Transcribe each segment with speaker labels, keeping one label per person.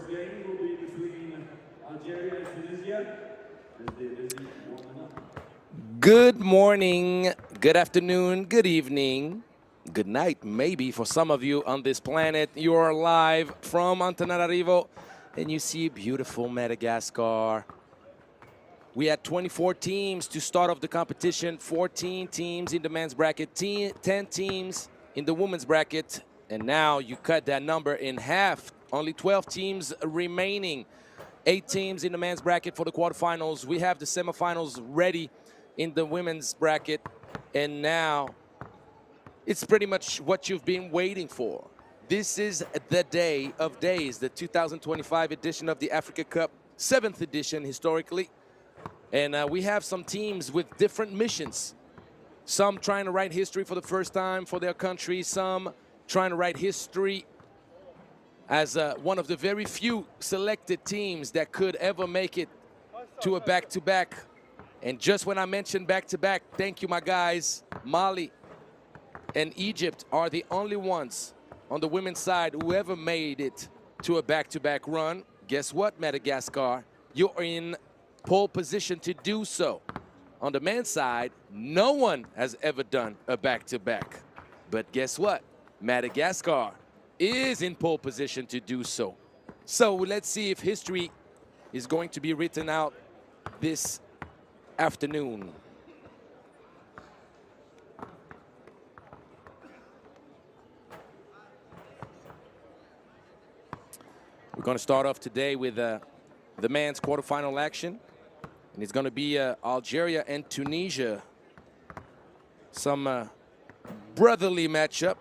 Speaker 1: game will be between Algeria and Tunisia.
Speaker 2: Good morning, good afternoon, good evening, good night, maybe for some of you on this planet. You are live from Antananarivo, and you see beautiful Madagascar. We had 24 teams to start off the competition, 14 teams in the men's bracket, 10 teams in the women's bracket, and now you cut that number in half. Only 12 teams remaining, 8 teams in the men's bracket for the quarterfinals. We have the semifinals ready in the women's bracket, and now it's pretty much what you've been waiting for. This is the day of days, the 2025 edition of the Africa Cup, 7th edition historically. And we have some teams with different missions. Some trying to write history for the first time for their country, some trying to write history as one of the very few selected teams that could ever make it to a back-to-back. And just when I mentioned back-to-back, thank you, my guys, Mali and Egypt are the only ones on the women's side who ever made it to a back-to-back run. Guess what, Madagascar? You're in pole position to do so. On the men's side, no one has ever done a back-to-back. But guess what? Madagascar is in pole position to do so. So let's see if history is going to be written out this afternoon. We're going to start off today with the men's quarterfinal action. And it's going to be Algeria and Tunisia. Some brotherly matchup.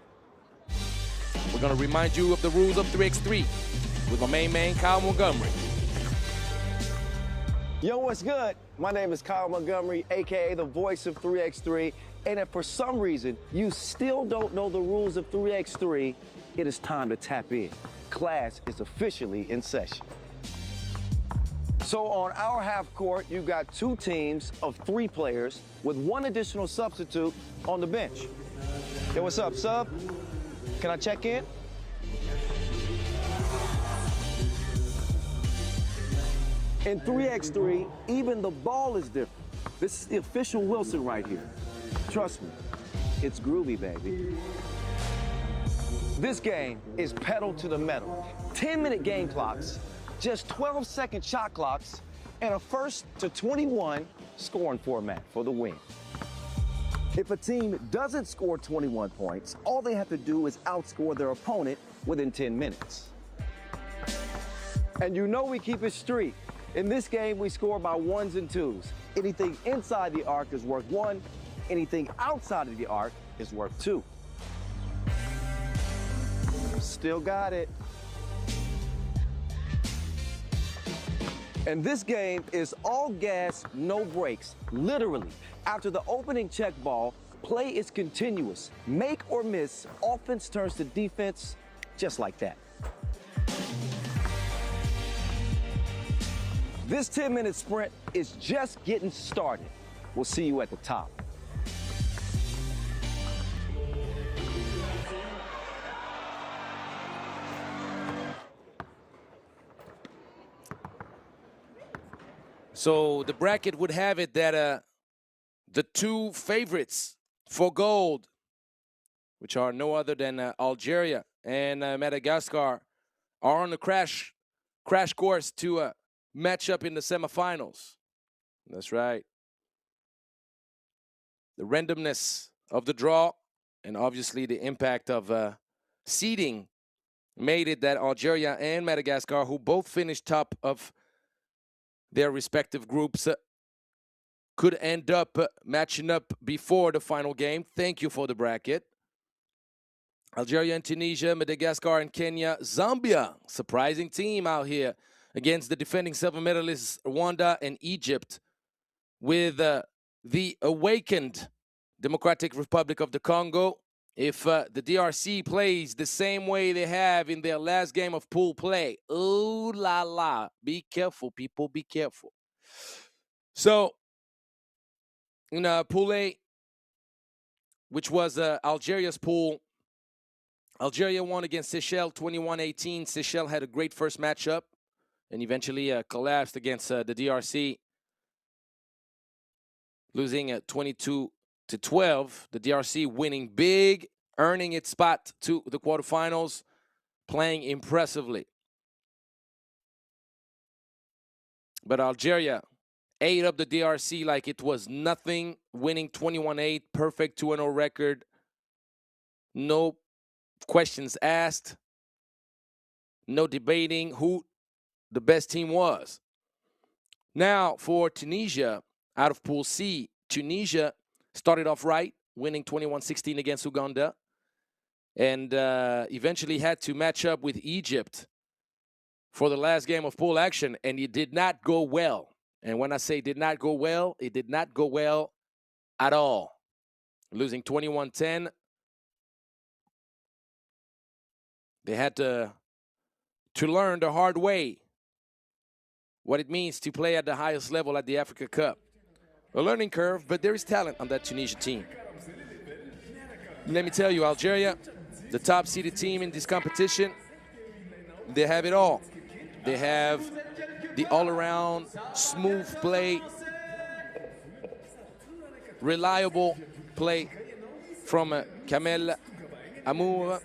Speaker 2: We're going to remind you of the rules of 3x3 with my main man, Kyle Montgomery.
Speaker 3: Yo, what's good? My name is Kyle Montgomery, a.k.a. the voice of 3x3. And if for some reason you still don't know the rules of 3x3, it is time to tap in. Class is officially in session. So on our half court, you've got 2 teams of 3 players with 1 additional substitute on the bench. Yo, what's up, sub? Can I check in? In 3x3, even the ball is different. This is the official Wilson right here. Trust me, it's groovy, baby. This game is pedal to the metal. 10-minute game clocks, just 12-second shot clocks, and a 1st to 21 scoring format for the win. If a team doesn't score 21 points, all they have to do is outscore their opponent within 10 minutes. And you know we keep it street. In this game, we score by 1s and 2s. Anything inside the arc is worth 1. Anything outside of the arc is worth 2. Still got it. And this game is all gas, no brakes. Literally, after the opening check ball, play is continuous. Make or miss, offense turns to defense just like that. This 10-minute sprint is just getting started. We'll see you at the top.
Speaker 2: So the bracket would have it that the 2 favorites for gold, which are no other than Algeria and Madagascar, are on the crash course to match up in the semifinals. That's right. The randomness of the draw and obviously the impact of seeding made it that Algeria and Madagascar, who both finished top of their respective groups, could end up matching up before the final game. Thank you for the bracket. Algeria and Tunisia, Madagascar and Kenya, Zambia, surprising team out here against the defending silver medalists Rwanda and Egypt, with the awakened Democratic Republic of the Congo. If the DRC plays the same way they have in their last game of pool play, ooh la la, be careful, people, be careful. So, in Pool A, which was Algeria's pool, Algeria won against Seychelles 21-18. Seychelles had a great first matchup. and eventually collapsed against the DRC, losing at 22-12. The DRC winning big, earning its spot to the quarterfinals, playing impressively. But Algeria ate up the DRC like it was nothing, winning 21-8, perfect 2-0 record. No questions asked, no debating who the best team was. Now for Tunisia, out of Pool C, Tunisia started off right, winning 21-16 against Uganda, and eventually had to match up with Egypt for the last game of pool action, and it did not go well. And when I say did not go well, it did not go well at all. Losing 21-10. They had to learn the hard way what it means to play at the highest level at the Africa Cup. A learning curve, but there is talent on that Tunisia team. Let me tell you, Algeria, the top-seeded team in this competition, they have it all. They have the all-around smooth play, reliable play from Kamel Amour,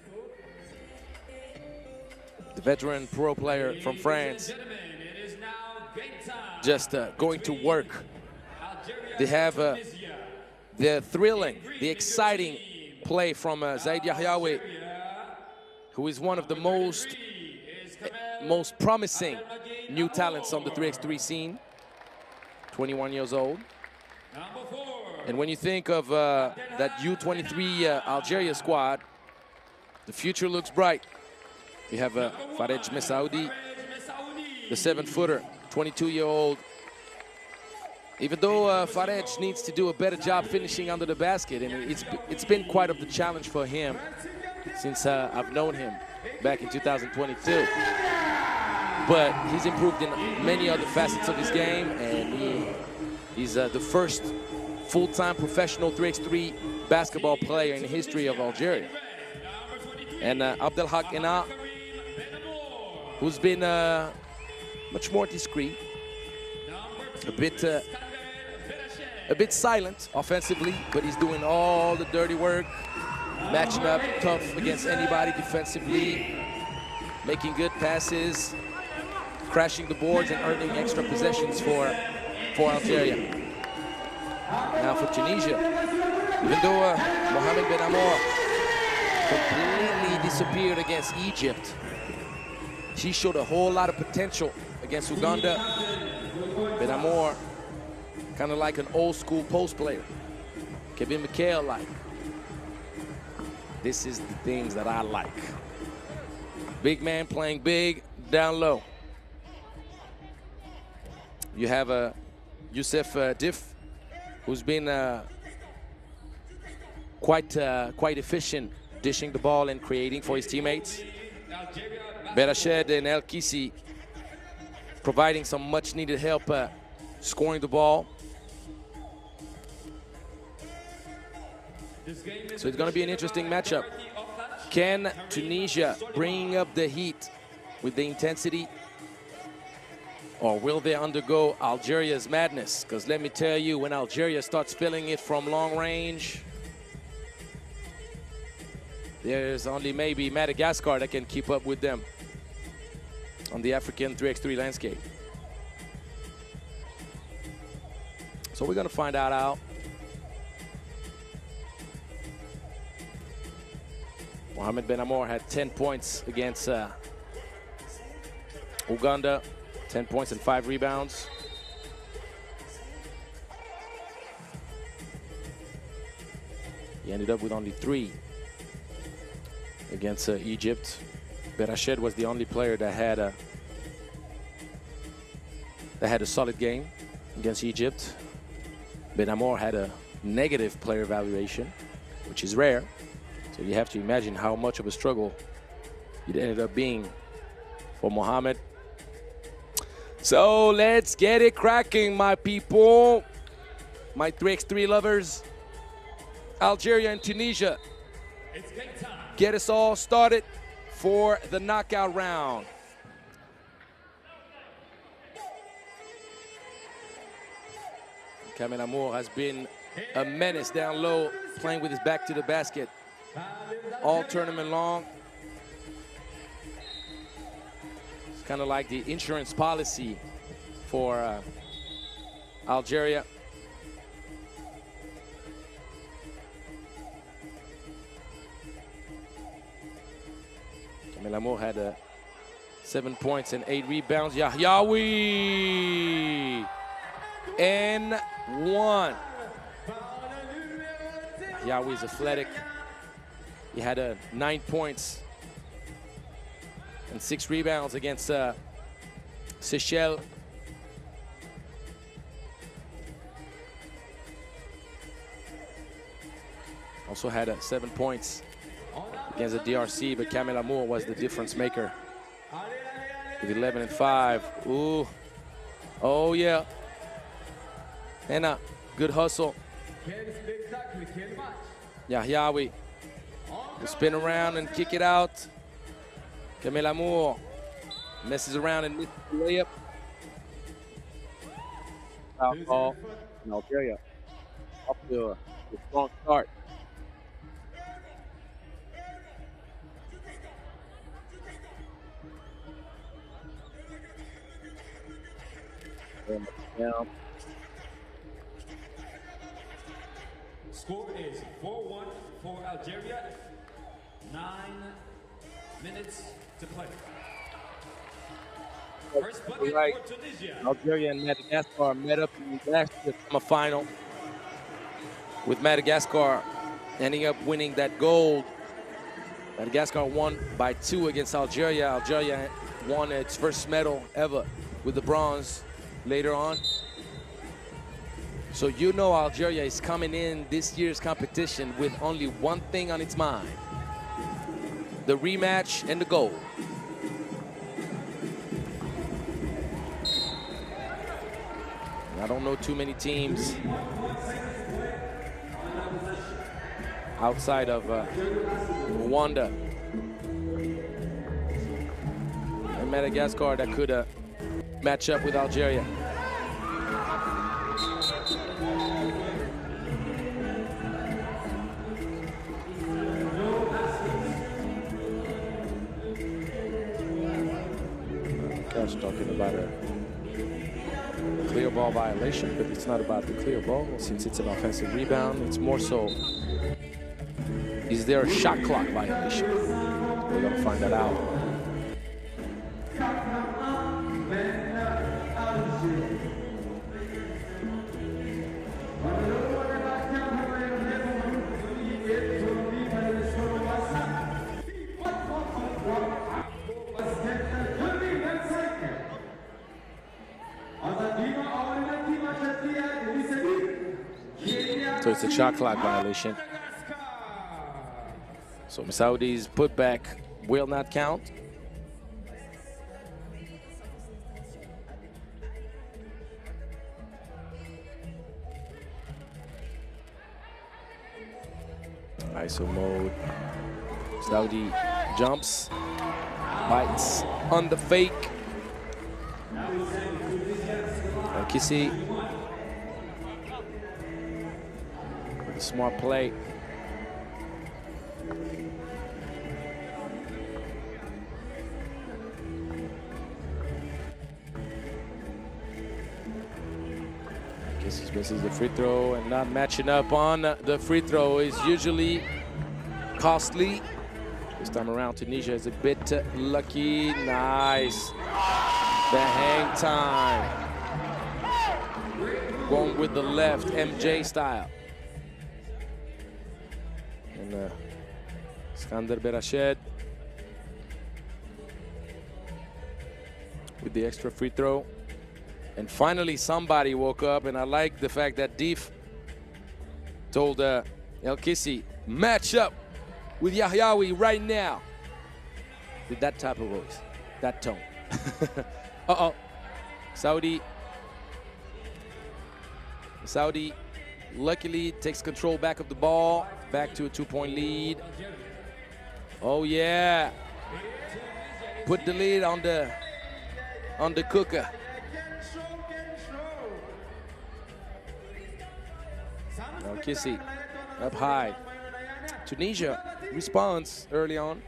Speaker 2: the veteran pro player from France, just going to work. They have the thrilling, the exciting play from Zaid Yahyaoui, who is one of the most promising new talents on the 3x3 scene, 21 years old. And when you think of that U23 Algeria squad, the future looks bright. You have Farej Messaoudi, the 7-footer, 22-year-old. Even though Farej needs to do a better job finishing under the basket, and it's been quite of the challenge for him since I've known him back in 2022. But he's improved in many other facets of his game, and he's the first full-time professional 3x3 basketball player in the history of Algeria. And Abdelhak Ena, who's been much more discreet, a bit silent offensively, but he's doing all the dirty work, matching up tough against anybody defensively, making good passes, crashing the boards and earning extra possessions for Algeria. Now for Tunisia, even though Mohamed Ben Amour completely disappeared against Egypt, she showed a whole lot of potential against Uganda. Ben Amour, kind of like an old school post player, Kevin McHale-like. This is the things that I like. Big man playing big, down low. You have Youssef Diff, who's been quite efficient dishing the ball and creating for his teammates. Berached and El Kisi providing some much-needed help scoring the ball. So it's going to be an interesting matchup. Can Tunisia bring up the heat with the intensity, or will they undergo Algeria's madness? Because let me tell you, when Algeria starts filling it from long range, there's only maybe Madagascar that can keep up with them on the African 3x3 landscape. So we're going to find out how. Mohamed Ben Amour had 10 points against Uganda, 10 points and 5 rebounds. He ended up with only 3 against Egypt. Berached was the only player that had a solid game against Egypt. Ben Amour had a negative player evaluation, which is rare. So you have to imagine how much of a struggle it ended up being for Mohamed. So let's get it cracking, my people, my 3x3 lovers. Algeria and Tunisia, get us all started for the knockout round. Kamel Amour has been a menace down low, playing with his back to the basket all tournament long. It's kind of like the insurance policy for Algeria. Kamel Amour had 7 points and 8 rebounds. Yahyaoui and 1. Yahyaoui is athletic. He had 9 points and 6 rebounds against Seychelles. Also had 7 points against the DRC, but Kamel Amour was the difference maker with 11 and 5. Ooh, oh yeah, and a good hustle. Yahyaoui will spin around and kick it out. Kamel Amour messes around and misses the layup. Foul call in Algeria. Up to a strong start. Down.
Speaker 1: Score is 4-1 for Algeria. 9 minutes to play. First bucket for Tunisia.
Speaker 2: Algeria and Madagascar met up in the last semifinal, with Madagascar ending up winning that gold. Madagascar won by 2 against Algeria. Algeria won its first medal ever with the bronze later on. So you know Algeria is coming in this year's competition with only one thing on its mind: the rematch and the gold. I don't know too many teams outside of Rwanda and Madagascar that could match up with Algeria. Coach talking about a clear ball violation, but it's not about the clear ball since it's an offensive rebound. It's more so, is there a shot clock violation? We're gonna find that out. So it's a shot clock violation. So Saudi's putback will not count. ISO mode. Saudi jumps, bites on the fake. Kissi. Smart play. Kissi misses the free throw, and not matching up on the free throw is usually costly. This time around, Tunisia is a bit lucky. Nice. The hang time. Going with the left, MJ style. And Skander Berashed with the extra free throw. And finally, somebody woke up, and I like the fact that Deef told El Kissi, match up with Yahyaoui right now. With that type of voice, that tone. Uh-oh. Saudi luckily takes control back of the ball, back to a 2-point lead. Oh yeah. Put the lead on the Kissy up high. Tunisia responds early on.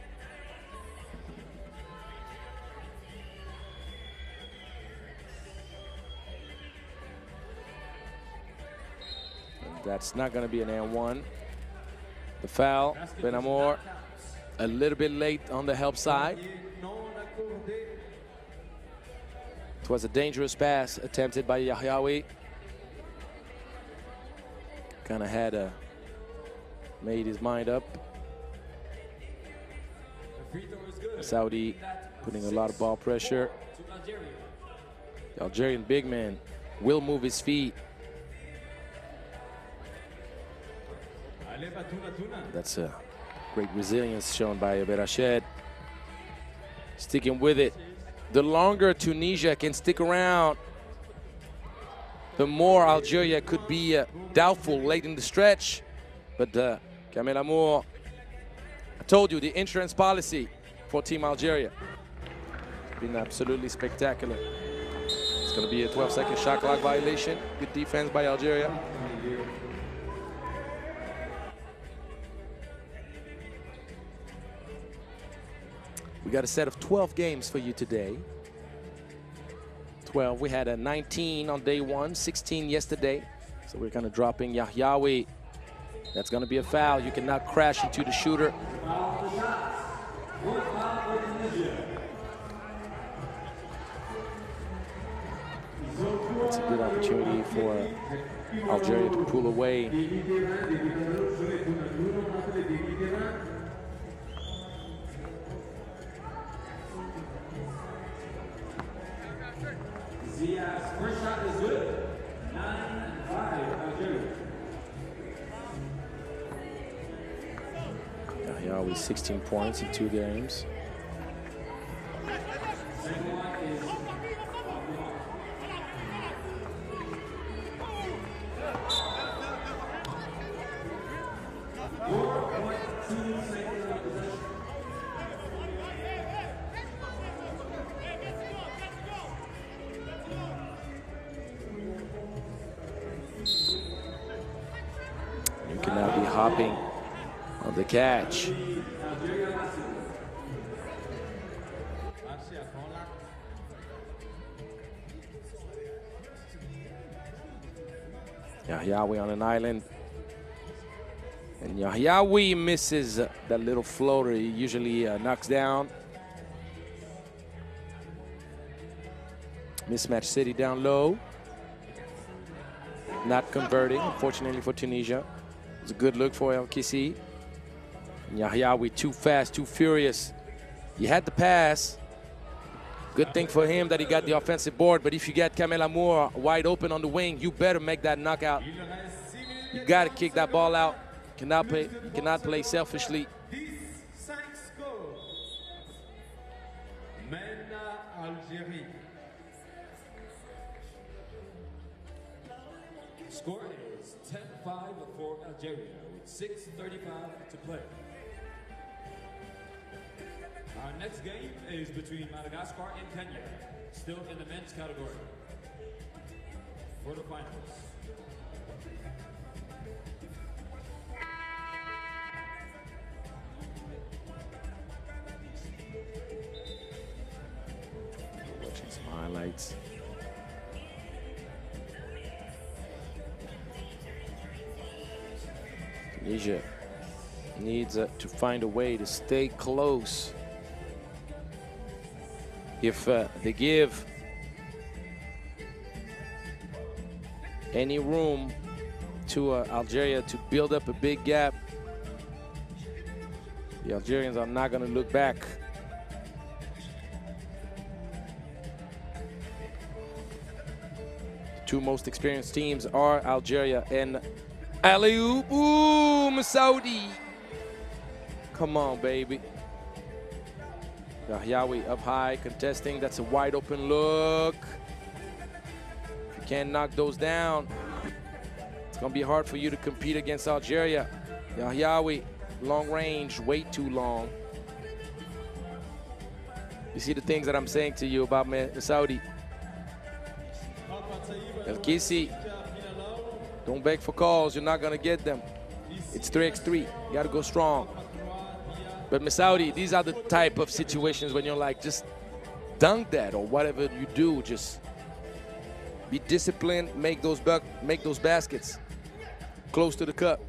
Speaker 2: And that's not going to be an and one. The foul, Benamor, a little bit late on the help side. It was a dangerous pass attempted by Yahyaoui. Kind of had made his mind up. Saudi putting a lot of ball pressure. The Algerian big man will move his feet. That's a great resilience shown by Berached. Sticking with it. The longer Tunisia can stick around, the more Algeria could be doubtful late in the stretch. But Kamel Amour, I told you, the insurance policy for Team Algeria has been absolutely spectacular. It's going to be a 12-second shot clock violation. Good defense by Algeria. We got a set of 12 games for you today. 12. We had a 19 on day one, 16 yesterday. So we're kind of dropping Yahyaoui. That's going to be a foul. You cannot crash into the shooter. It's a good opportunity for Algeria to pull away.
Speaker 1: Zia's first shot is good. 9-5 Algeria.
Speaker 2: Yahyaoui 16 points in 2 games.
Speaker 1: Second one is
Speaker 2: You can now be hopping on the catch. Yahyaoui on an island. And Yahyaoui misses that little floater he usually knocks down. Mismatch City down low. Not converting, unfortunately for Tunisia. It's a good look for El Kissi. Yahyaoui too fast, too furious. He had the pass. Good thing for him that he got the offensive board, but if you get Kamel Amour wide open on the wing, you better make that knockout. You gotta kick that ball out. Cannot play selfishly.
Speaker 1: score is 10-5 for Algeria with 6:35 to play. Our next game is between Madagascar and Kenya, still in the men's category. For the finals.
Speaker 2: Watching some highlights. Tunisia needs to find a way to stay close. If they give any room to Algeria to build up a big gap, the Algerians are not going to look back. The two most experienced teams are Algeria and alley-oop. Ooh, Saudi. Come on, baby. Yahyaoui up high, contesting. That's a wide open look. If you can't knock those down, it's going to be hard for you to compete against Algeria. Yahyaoui, long range, way too long. You see the things that I'm saying to you about Saudi. El Kissi Don't beg for calls. You're not going to get them. It's 3x3. You got to go strong. But Saudi, these are the type of situations when you're like, just dunk that or whatever you do. Just be disciplined. Make those baskets close to the cup.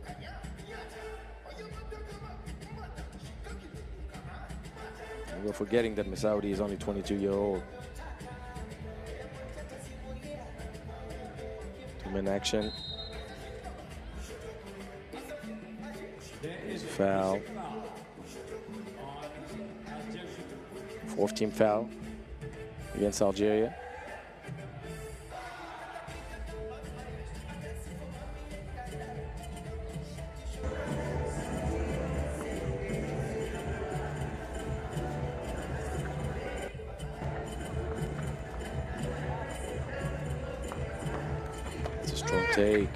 Speaker 2: And we're forgetting that Saudi is only 22-year-old. Two-man action. There's a foul. Fourth team foul against Algeria. It's a strong take.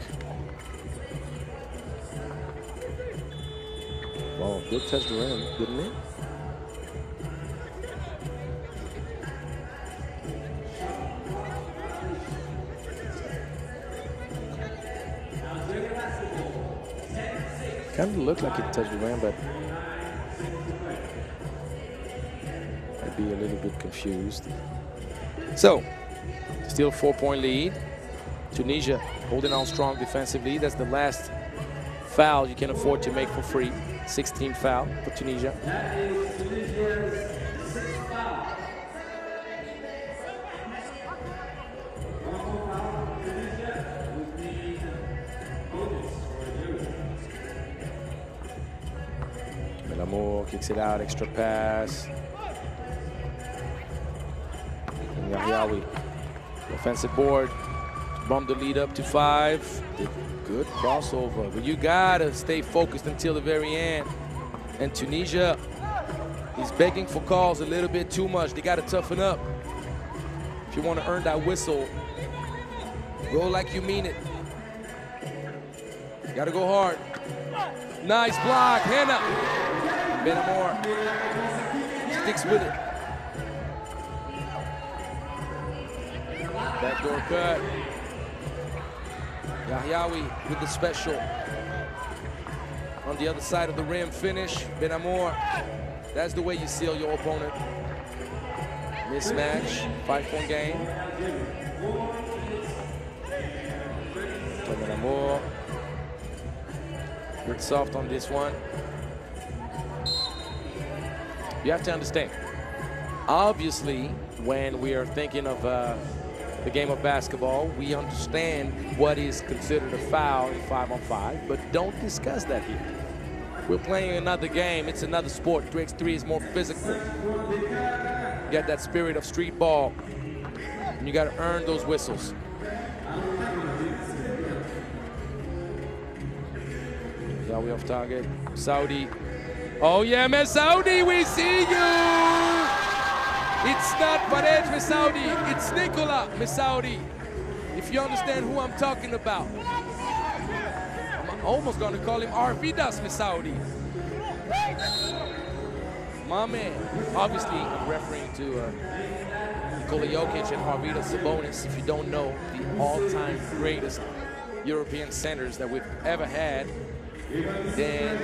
Speaker 2: Wow, good touch the rim, didn't it? Kind of looked like it touched the rim, but I'd be a little bit confused. So, still a 4-point lead. Tunisia holding on strong defensively. That's the last foul you can afford to make for free. 16th foul for Tunisia.
Speaker 1: That is Tunisia's 6th foul. One more foul for Tunisia would be bonus for you.
Speaker 2: Melamour kicks it out, extra pass. And Yahyaoui, offensive board, bump the lead up to 5. Good crossover, but you gotta stay focused until the very end. And Tunisia is begging for calls a little bit too much. They gotta toughen up. If you want to earn that whistle, go like you mean it. You gotta go hard. Nice block, Henna. Benamor sticks with it. Backdoor cut. Yahyaoui with the special. On the other side of the rim finish, Benamor. That's the way you seal your opponent. Mismatch, 5-point game. Benamor. Good soft on this one. You have to understand, obviously, when we are thinking of the game of basketball, we understand what is considered a foul in 5-on-5, but don't discuss that here. We're playing another game. It's another sport. 3x3 is more physical. You got that spirit of street ball, and you got to earn those whistles. Yahyaoui off target. Saudi. Oh yeah, man, Saudi, we see you! It's not Paredes Saudi, it's Nicola Saudi. If you understand who I'm talking about. I'm almost going to call him Arvidas Saudi. My man. Obviously, I'm referring to Nikola Jokic and Arvidas Sabonis. If you don't know, the all-time greatest European centers that we've ever had, then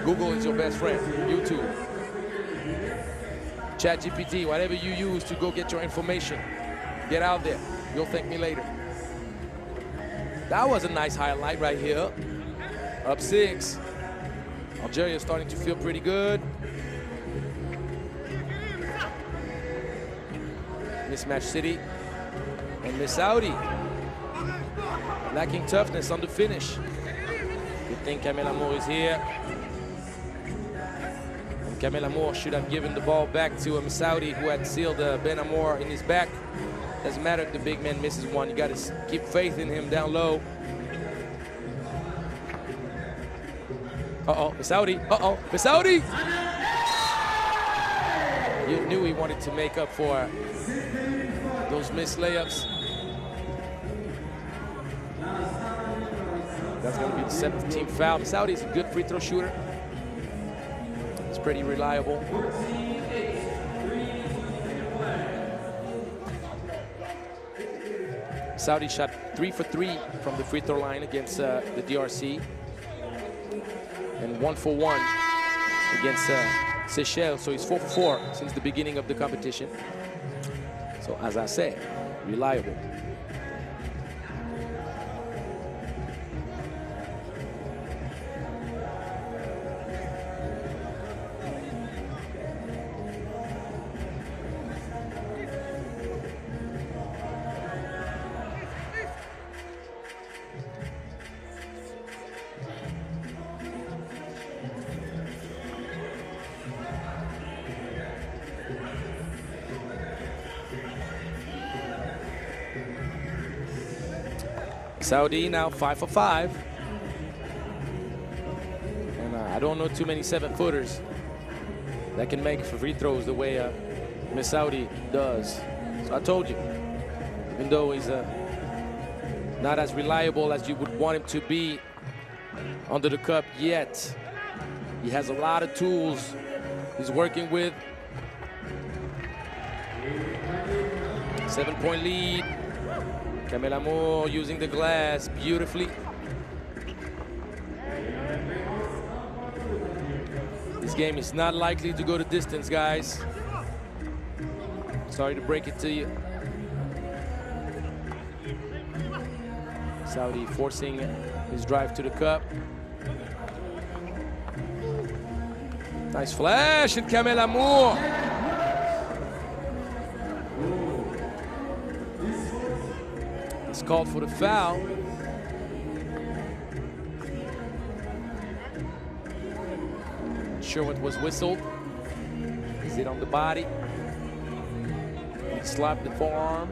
Speaker 2: Google is your best friend. YouTube. ChatGPT, whatever you use to go get your information. Get out there. You'll thank me later. That was a nice highlight right here. Up 6. Algeria is starting to feel pretty good. Mismatch City. And Miss Saudi. Lacking toughness on the finish. Good thing Kamel Amour is here. Kamel Amour should have given the ball back to Saudi, who had sealed Benamor in his back. Doesn't matter if the big man misses one. You got to keep faith in him down low. Uh-oh, Saudi. Uh-oh, Saudi! You knew he wanted to make up for those missed layups. That's going to be the 7th team foul. Saudi is a good free throw shooter. It's pretty reliable. Saudi shot 3 for 3 from the free throw line against the DRC, and 1 for 1 against Seychelles. So he's 4 for 4 since the beginning of the competition. So as I said, reliable. Saudi now 5 for 5. And I don't know too many 7-footers that can make free throws the way Miss Saudi does. So I told you, even though he's not as reliable as you would want him to be under the cup yet, he has a lot of tools he's working with. 7-point lead. Kamel Amour using the glass beautifully. This game is not likely to go the distance, guys. Sorry to break it to you. Saudi forcing his drive to the cup. Nice flash, and Kamel Amour. He's called for the foul. Not sure what was whistled. Is it on the body? He slapped the forearm.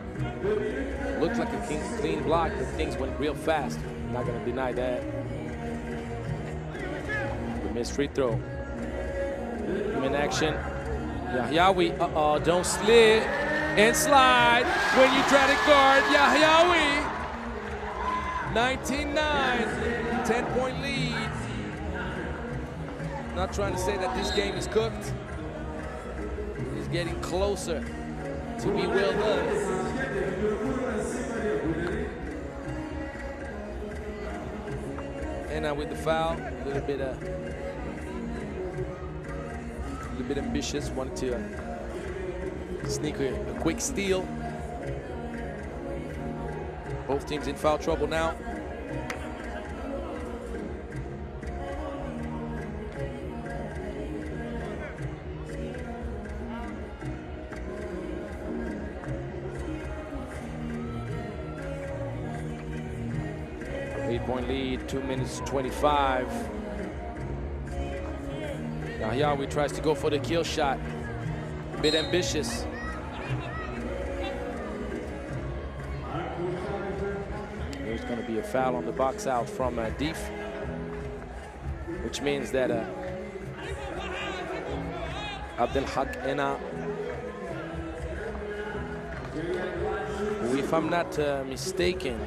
Speaker 2: Looked like a clean block, but things went real fast. Not gonna deny that. The missed free throw. Him in action. Yahyaoui, don't slip and slide when you try to guard Yahyaoui. 19-9, 10-point lead. Not trying to say that this game is cooked. It's getting closer to be well done. And now with the foul, a little bit ambitious, wanted to sneak a quick steal. Both teams in foul trouble now. Eight-point lead, 2 minutes 25. Yahyaoui tries to go for the kill shot. A bit ambitious. There's going to be a foul on the box out from Deef, which means that Abdelhak Ena, who, if I'm not mistaken,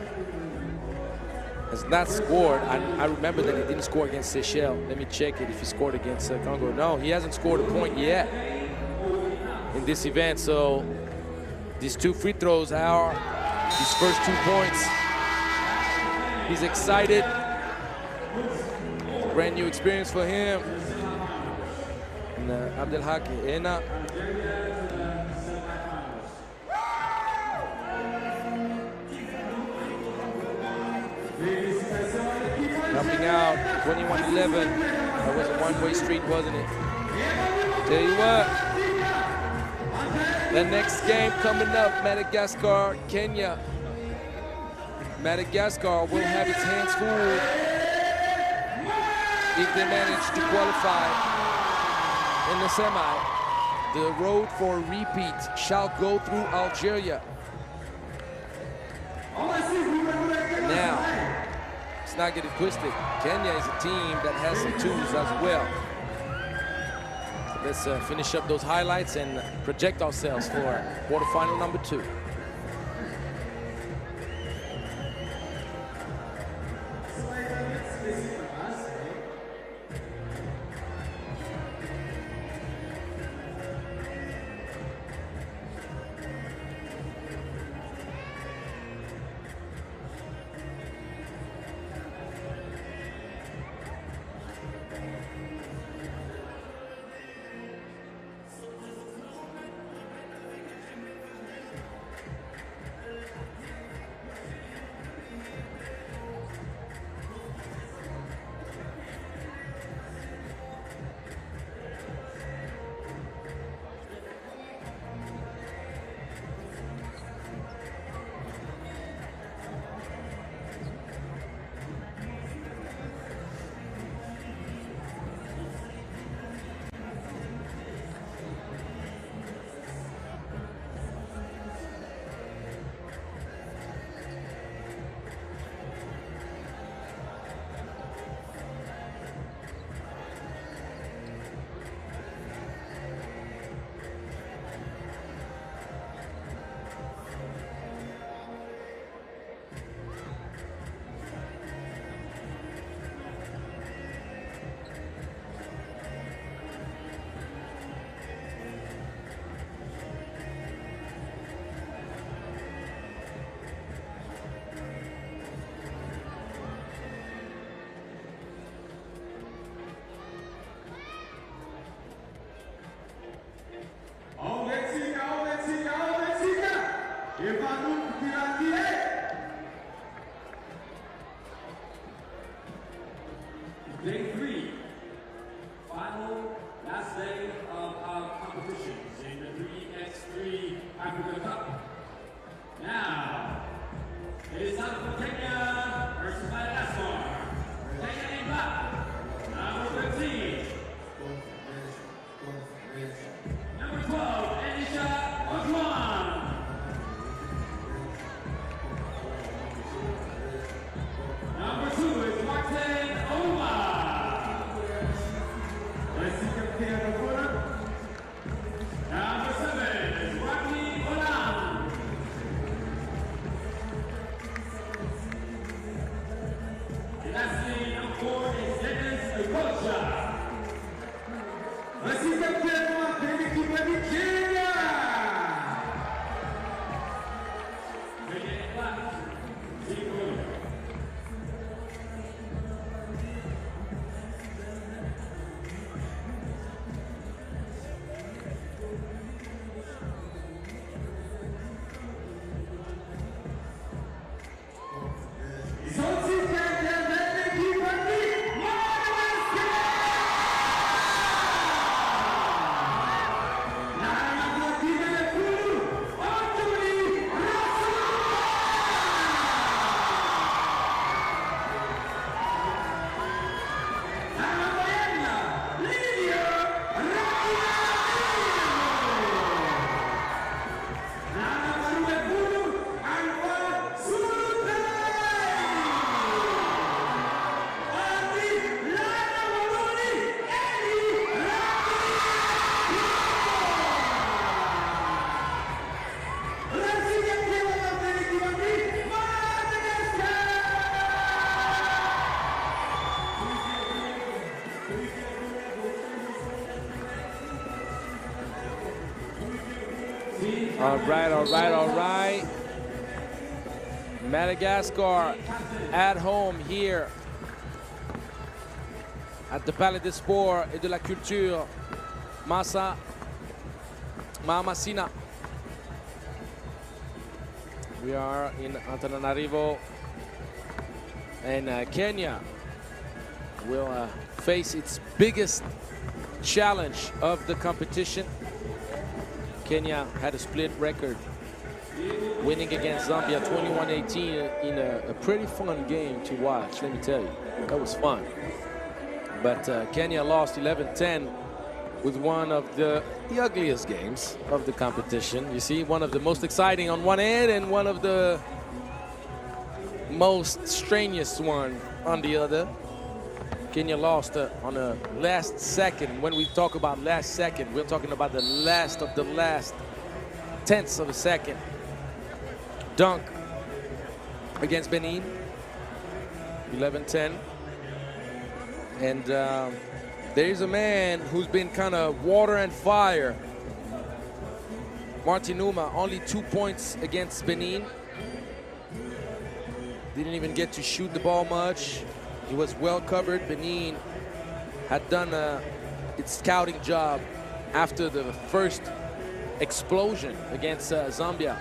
Speaker 2: has not scored. I remember that he didn't score against Seychelles. Let me check it if he scored against Congo. No, he hasn't scored a point yet in this event. So these 2 free throws are his first 2 points. He's excited. Brand new experience for him. And Abdelhak Ena. Coming out, 21-11. That was a one-way street, wasn't it? Tell you what, the next game coming up, Madagascar, Kenya. Madagascar will have its hands full if they manage to qualify in the semi. The road for a repeat shall go through Algeria. Now, let's not get it twisted. Kenya is a team that has some tools as well. So let's finish up those highlights and project ourselves for quarterfinal number 2.
Speaker 1: cup. Now, it is time for Kenya versus Madagascar. Kenya in black, number 15. Number 12, Anisha Osman. Number 2 is Martin Oma. Number 7 is Rocky Olam. And lastly, number 4 is Dennis Okocha. Voici capitaine de l'équipe de Kenya. Kenya in black, Team Blue.
Speaker 2: All right. Madagascar at home here at the Palais des Sports et de la Culture, Mahamasina. We are in Antananarivo, and Kenya will face its biggest challenge of the competition. Kenya had a split record, winning against Zambia 21-18 in a pretty fun game to watch, let me tell you. That was fun. But Kenya lost 11-10 with one of the ugliest games of the competition. You see, one of the most exciting on one end and one of the most strenuous one on the other. Kenya lost on a last second. When we talk about last second, we're talking about the last of the last tenths of a second dunk against Benin, 11-10. And there is a man who's been kind of water and fire. Martin Ouma, only 2 points against Benin. Didn't even get to shoot the ball much. He was well covered. Benin had done its scouting job after the first explosion against Zambia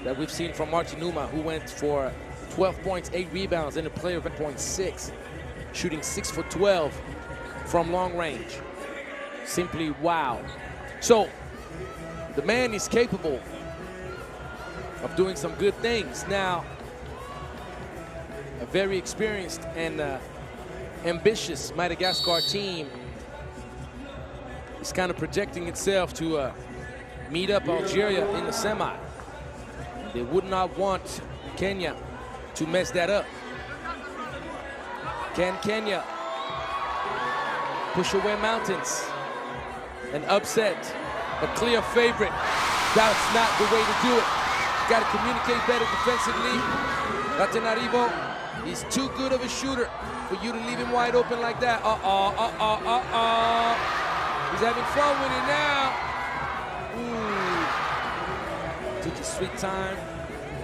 Speaker 2: that we've seen from Martin Ouma, who went for 12 points, 8 rebounds, and a player of 0.6, shooting 6 for 12 from long range. Simply wow. So the man is capable of doing some good things. Now, a very experienced and ambitious Madagascar team is kind of projecting itself to meet up Algeria in the semi. They would not want Kenya to mess that up. Can Kenya push away mountains and upset a clear favorite? That's not the way to do it. Got to communicate better defensively. Antananarivo, he's too good of a shooter for you to leave him wide open like that. He's having fun with it now. Ooh. Took his sweet time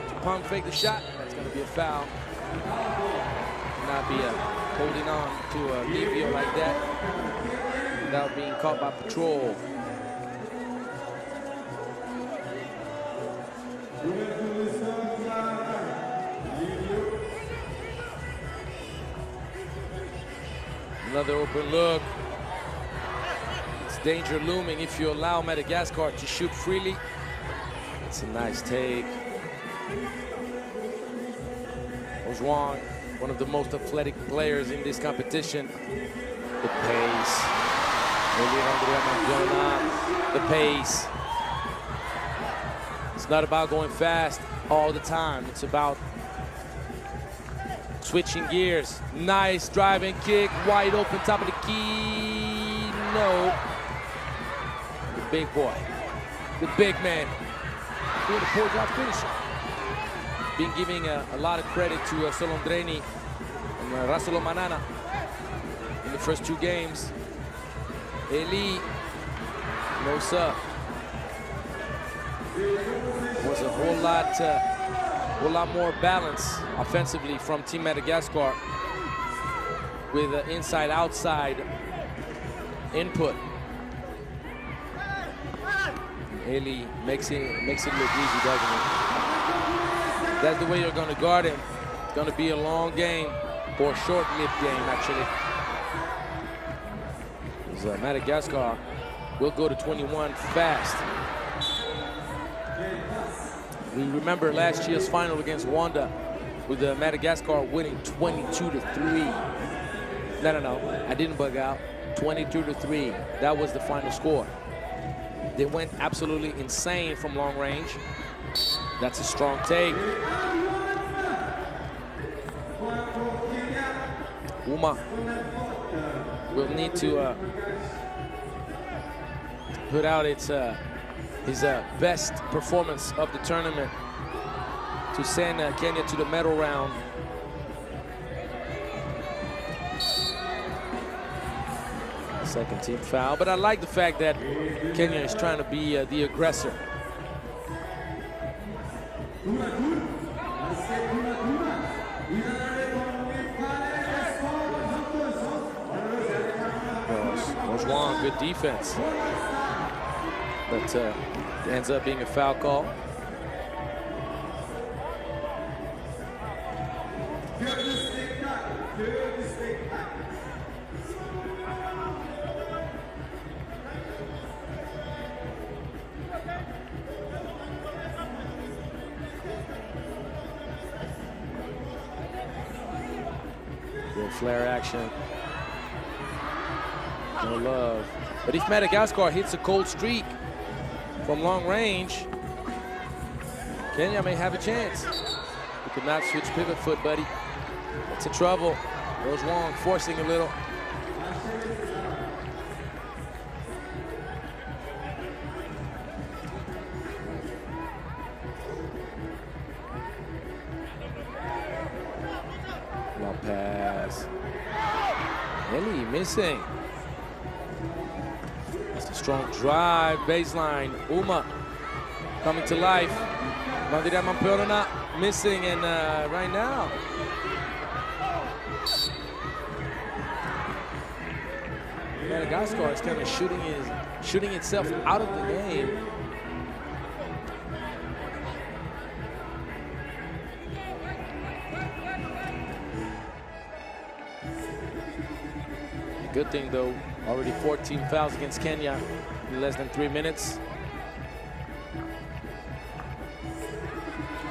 Speaker 2: to pump fake the shot. That's going to be a foul. Not be holding on to a Livio like that without being caught by patrol. Another open look. It's danger looming if you allow Madagascar to shoot freely. That's a nice take. Ojwang, one of the most athletic players in this competition. The pace. The pace. It's not about going fast all the time. It's about switching gears. Nice driving kick, wide open, top of the key. No. The big boy, the big man, doing a poor job finishing. Been giving a lot of credit to Solondreni and Rasolo Manana in the first 2 games. Eli, no sir. Was a whole lot more balance offensively from Team Madagascar with inside-outside input. Eli makes it look easy, doesn't he? That's the way you're going to guard him. It's going to be a long game, or a short-lived game, actually. Madagascar will go to 21 fast. We remember last year's final against Rwanda with Madagascar winning 22-3. No, I didn't bug out. 22-3. That was the final score. They went absolutely insane from long range. That's a strong take. Uma will need to put out his best performance of the tournament to send Kenya to the medal round. Second team foul, but I like the fact that Kenya is trying to be the aggressor. Ojwang, good defense, but ends up being a foul call. Good flare action. No love. But if Madagascar hits a cold streak from long range, Kenya may have a chance. You could not switch pivot foot, buddy. That's a trouble. Ojwang forcing a little. Well pass. Eli missing. It's a strong drive, baseline. Uma coming to life. Mandira Mamperona missing, and right now Madagascar is kind of shooting itself out of the game. Good thing though, already 14 fouls against Kenya in less than 3 minutes.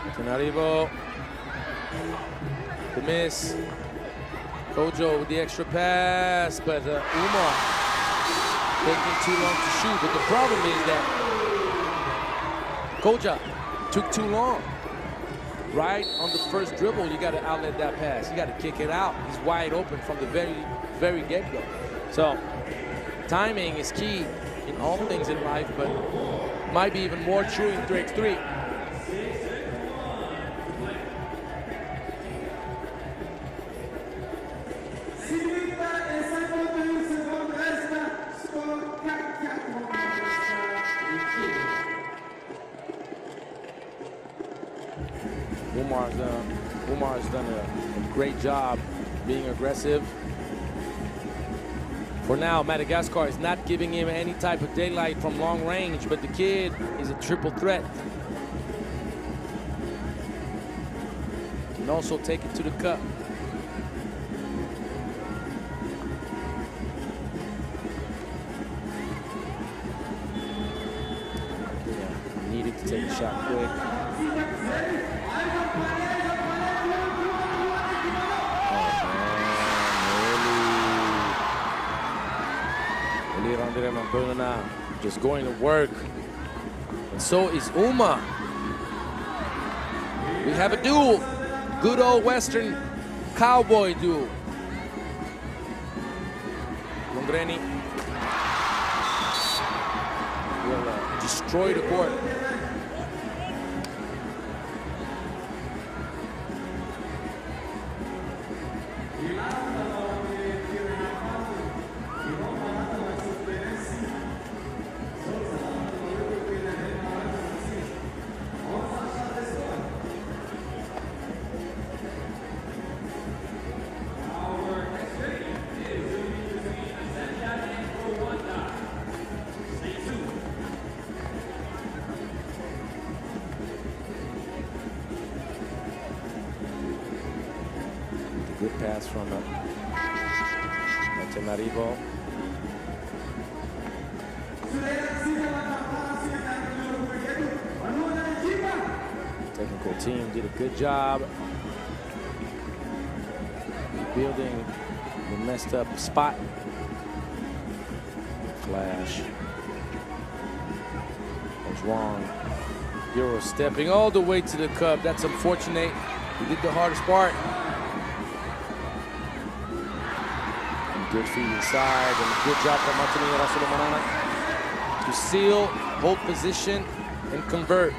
Speaker 2: Antananarivo, the miss. Kojo with the extra pass, but Umar taking too long to shoot. But the problem is that Koja took too long. Right on the first dribble, you got to outlet that pass. You got to kick it out. He's wide open from the very get-go. So timing is key in all things in life, but might be even more true in 3x3. Umar's done a great job being aggressive. For now, Madagascar is not giving him any type of daylight from long range, but the kid is a triple threat. Can also take it to the cup. Yeah, needed to take a shot quick. Just going to work. And so is Uma. We have a duel. Good old Western cowboy duel. Longreni will destroy the court. Good pass from Antananarivo. Technical team did a good job rebuilding the messed up spot. Flash. Was wrong. Euro stepping all the way to the cup. That's unfortunate. He did the hardest part. Good feet inside, and a good job from Antananarivo to seal, hold position, and convert.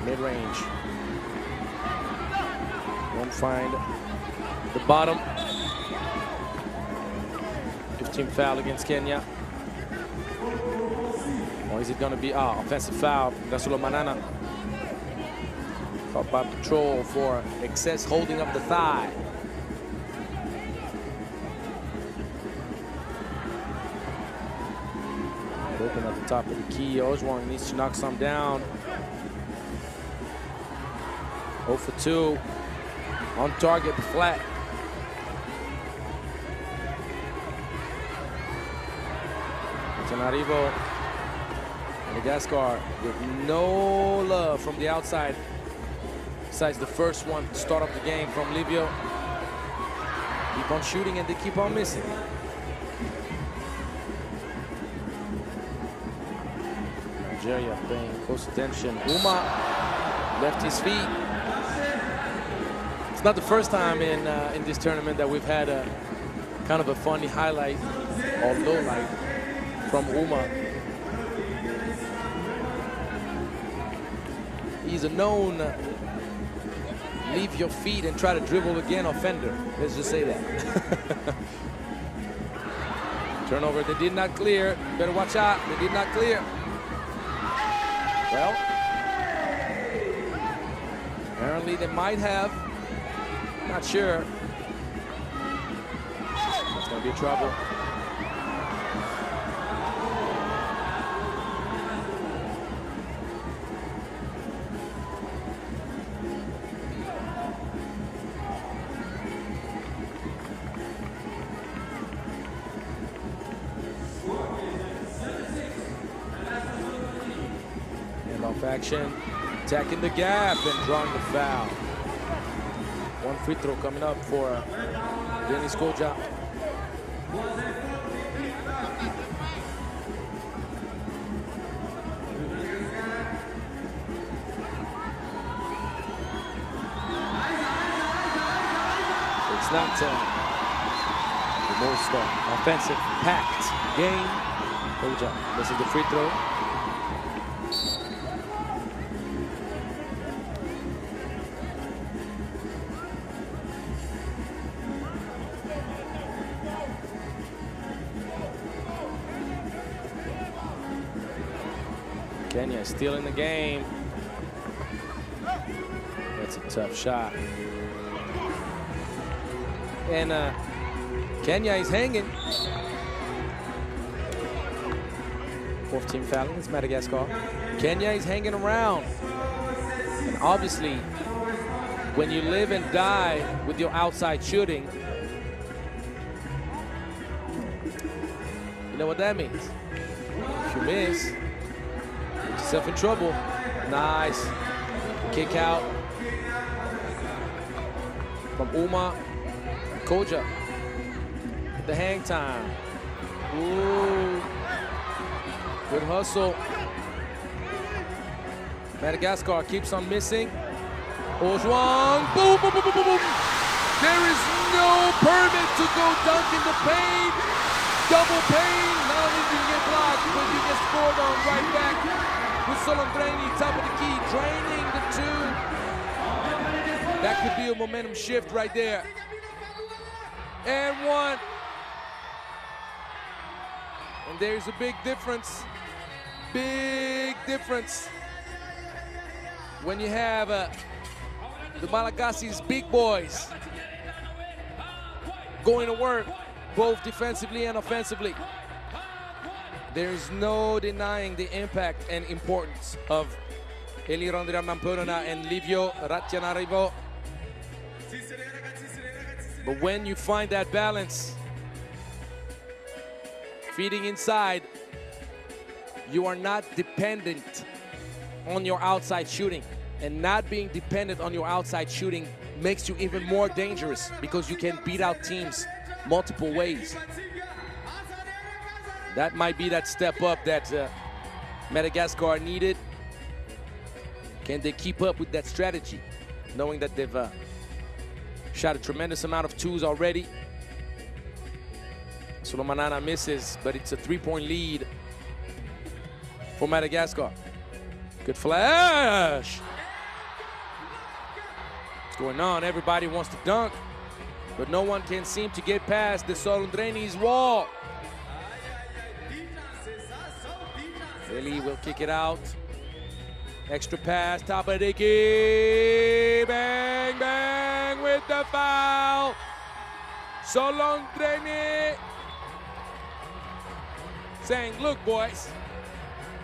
Speaker 2: Mid-range. Won't find the bottom. 15 foul against Kenya. Or is it going to be offensive foul? Rasulo Manana. Caught by patrol for excess holding up the thigh. Open at the top of the key. Ojwang needs to knock some down. 0 for 2. On target, flat. Antananarivo, Madagascar with no love from the outside. Besides the first one to start off the game from Livio. Keep on shooting and they keep on missing. Algeria paying close attention. Uma left his feet. It's not the first time in this tournament that we've had a kind of a funny highlight or low light from Uma. He's a known leave your feet and try to dribble again offender. Let's just say that. Turnover, they did not clear. Better watch out, they did not clear. Well, apparently they might have. Not sure. That's going to be trouble. Action, attacking the gap and drawing the foul. One free throw coming up for Denis Koja. It's not the most offensive packed game. Koja, this is the free throw. Kenya still in the game. That's a tough shot. And Kenya is hanging. 4th team foul against Madagascar. Kenya is hanging around. And obviously, when you live and die with your outside shooting, you know what that means. If you miss, yourself in trouble. Nice. Kick out from Uma Koja. The hang time. Ooh. Good hustle. Madagascar keeps on missing. Ojwang. Boom, boom, boom, boom, boom, boom. There is no permit to go dunk in the paint. Double paint. Not only do you get blocked, but you get scored on right back with Solondreni, top of the key, draining the two. That could be a momentum shift right there. And one. And there's a big difference. Big difference. When you have the Malagasy's big boys going to work, both defensively and offensively. There's no denying the impact and importance of Elirondria Mampurana and Livio Antananarivo. But when you find that balance, feeding inside, you are not dependent on your outside shooting. And not being dependent on your outside shooting makes you even more dangerous because you can beat out teams multiple ways. That might be that step up that Madagascar needed. Can they keep up with that strategy, knowing that they've shot a tremendous amount of twos already? Solomanana misses, but it's a three-point lead for Madagascar. Good flash. What's going on? Everybody wants to dunk, but no one can seem to get past the Solondreni's wall. Eli will kick it out. Extra pass, top of the key. Bang, bang with the foul. Solondreni saying, look, boys,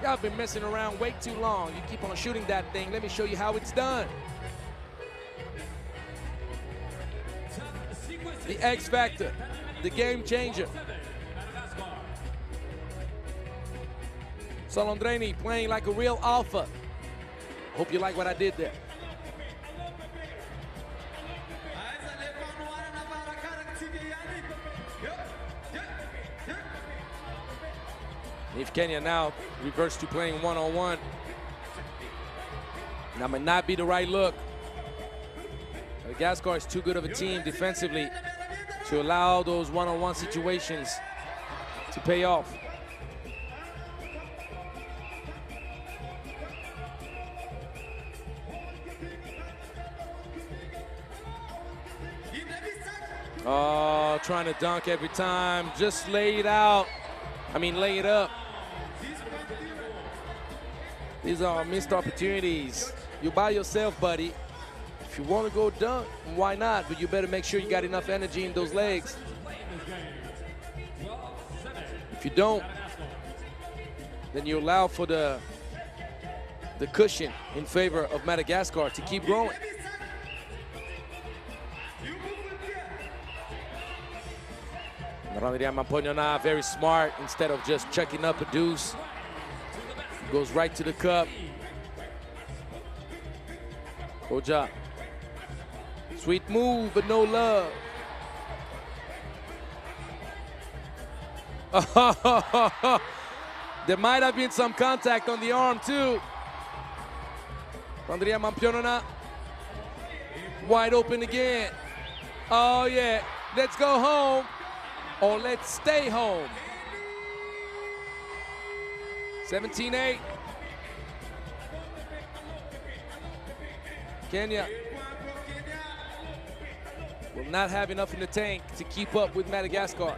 Speaker 2: y'all been messing around way too long. You keep on shooting that thing. Let me show you how it's done. The X factor, the game changer. Solondreni playing like a real alpha. Hope you like what I did there. If Kenya now reverts to playing one-on-one, that might not be the right look. Madagascar is too good of a team defensively to allow those one-on-one situations to pay off. Oh, trying to dunk every time. Just lay it out. I mean, lay it up. These are missed opportunities. You're by yourself, buddy. If you want to go dunk, why not? But you better make sure you got enough energy in those legs. If you don't, then you allow for the cushion in favor of Madagascar to keep growing. Very smart. Instead of just checking up a deuce, goes right to the cup. Koja. Sweet move, but no love. There might have been some contact on the arm too. Andrea Mampionana wide open again. Oh yeah, let's go home or let's stay home. 17-8. Kenya will not have enough in the tank to keep up with Madagascar.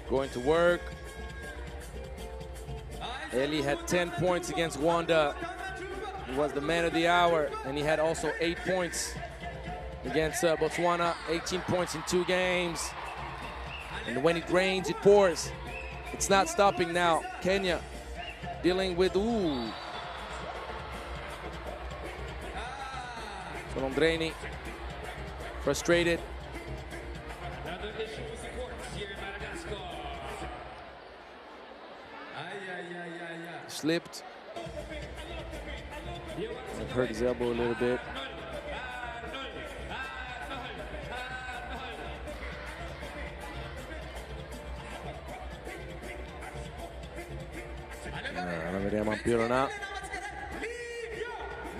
Speaker 2: Going to work. Eli had 10 points against Rwanda. He was the man of the hour, and he had also 8 points against Botswana. 18 points in 2 games. And when it rains, it pours. It's not stopping now. Kenya dealing with, Solondreni, frustrated.
Speaker 1: Another issue with the courts here in Madagascar.
Speaker 2: Slipped. Hurt his elbow a little bit.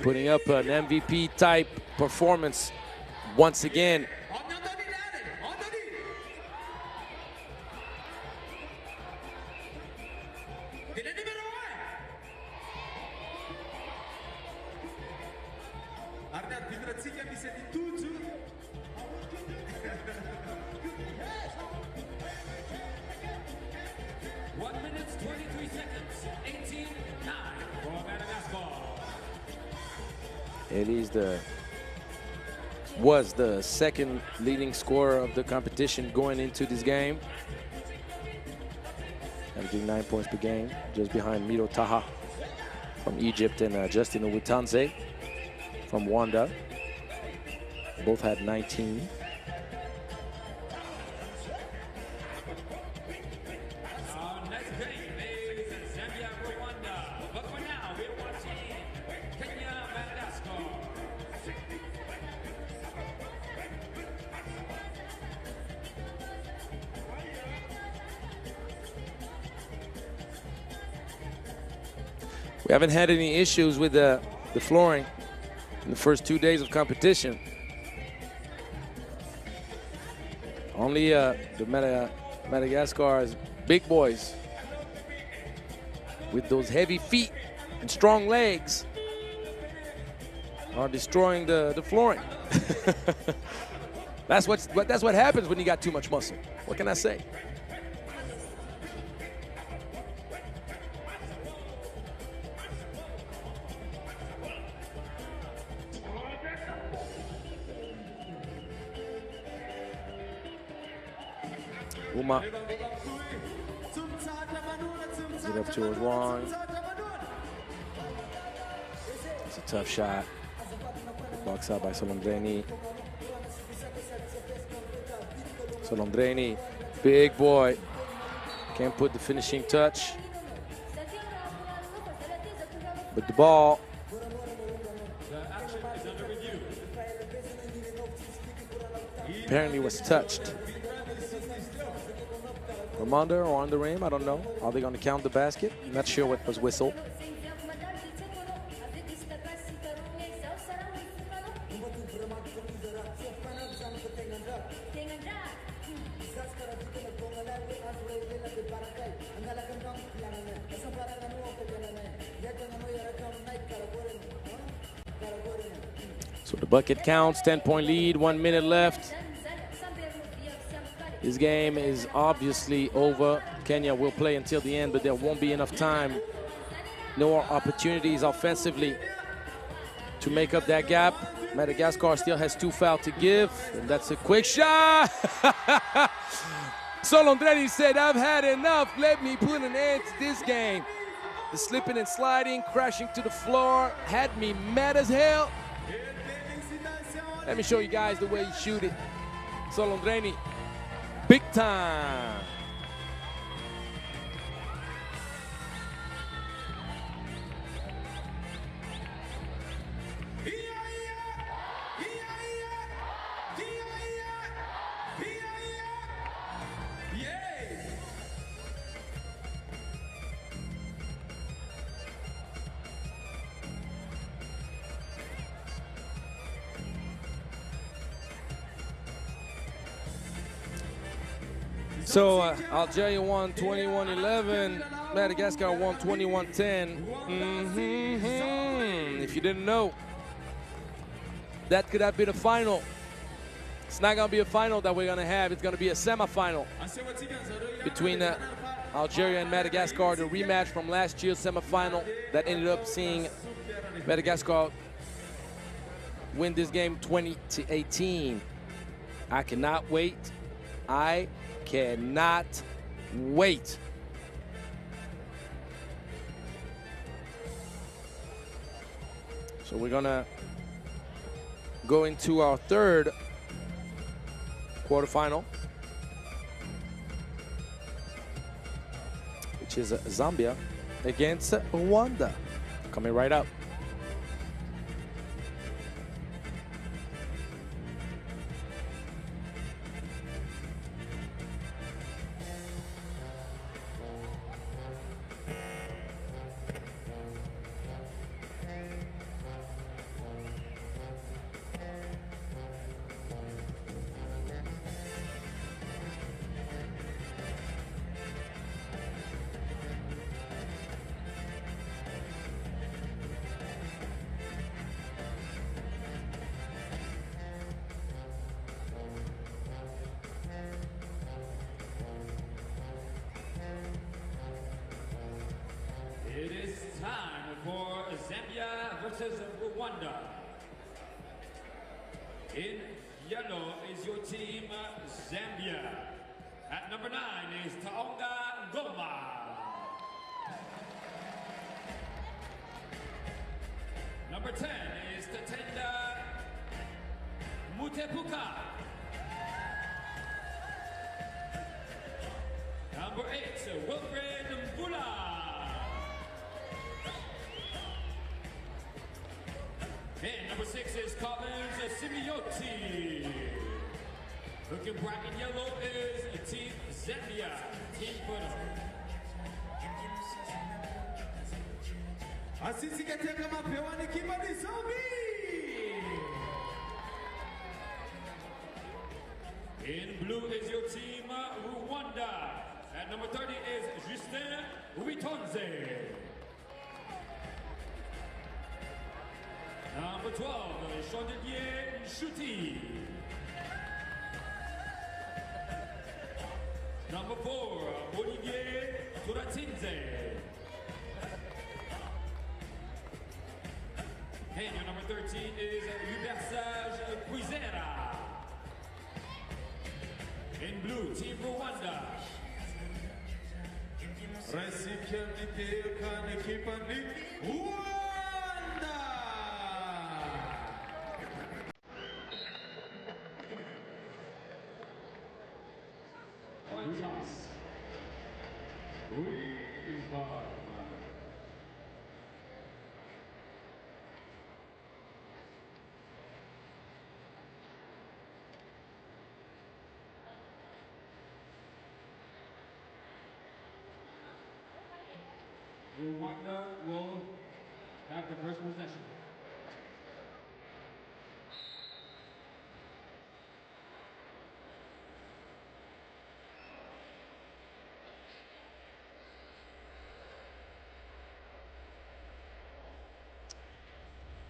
Speaker 2: Putting up an MVP type performance once again. Eli's was the second leading scorer of the competition going into this game. Averaging 9 points per game, just behind Miro Taha from Egypt and Justin Uwitanze from Rwanda. Both had 19.
Speaker 1: Next game is Zambia, Rwanda. But for now, we're watching Kenya, Madagascar.
Speaker 2: We haven't had any issues with the flooring in the first 2 days of competition. Only the Madagascar's big boys with those heavy feet and strong legs are destroying the flooring. That's what happens when you got too much muscle. What can I say? Uma. Get up towards Wong. It's a tough shot. Box out by Solondreni. Solondreni, big boy. Can't put the finishing touch. But the ball. Apparently was touched. From under or on the rim, I don't know. Are they going to count the basket? I'm not sure what was whistled. So the bucket counts, 10-point lead, 1 minute left. This game is obviously over. Kenya will play until the end, but there won't be enough time. No opportunities offensively to make up that gap. Madagascar still has 2 fouls to give, and that's a quick shot. Solondreni said, I've had enough. Let me put an end to this game. The slipping and sliding, crashing to the floor, had me mad as hell. Let me show you guys the way you shoot it. Solondreni. Big time. So Algeria won 21-11, Madagascar won 21-10. If you didn't know, that could have been a final It's not going to be a final that we're going to have. It's going to be a semifinal between Algeria and Madagascar, the rematch from last year's semifinal that ended up seeing Madagascar win this game 20-18. I cannot wait. I cannot wait. So we're gonna go into our third quarterfinal, which is Zambia against Rwanda. Coming right up.
Speaker 1: It is time for Zambia versus Rwanda. In yellow is your team, Zambia. At number 9 is Taonga Ngoma. Number 10 is Tatenda Mutepuka. Number 8, Wilfred Mbula. And number 6 is Collins Simeoti. Looking black and yellow is Team Zambia, Team Photo.
Speaker 4: Asisi katika mapewani kibali Zambi.
Speaker 1: In blue is your team, Rwanda. At number 30 is Justin Witonze. Number 12, Chandelier Shuti. Number 4, Olivier Turatinze. And your number 13 is Hubersage Quizera. In blue, Team Rwanda. Rwanda will have the first possession.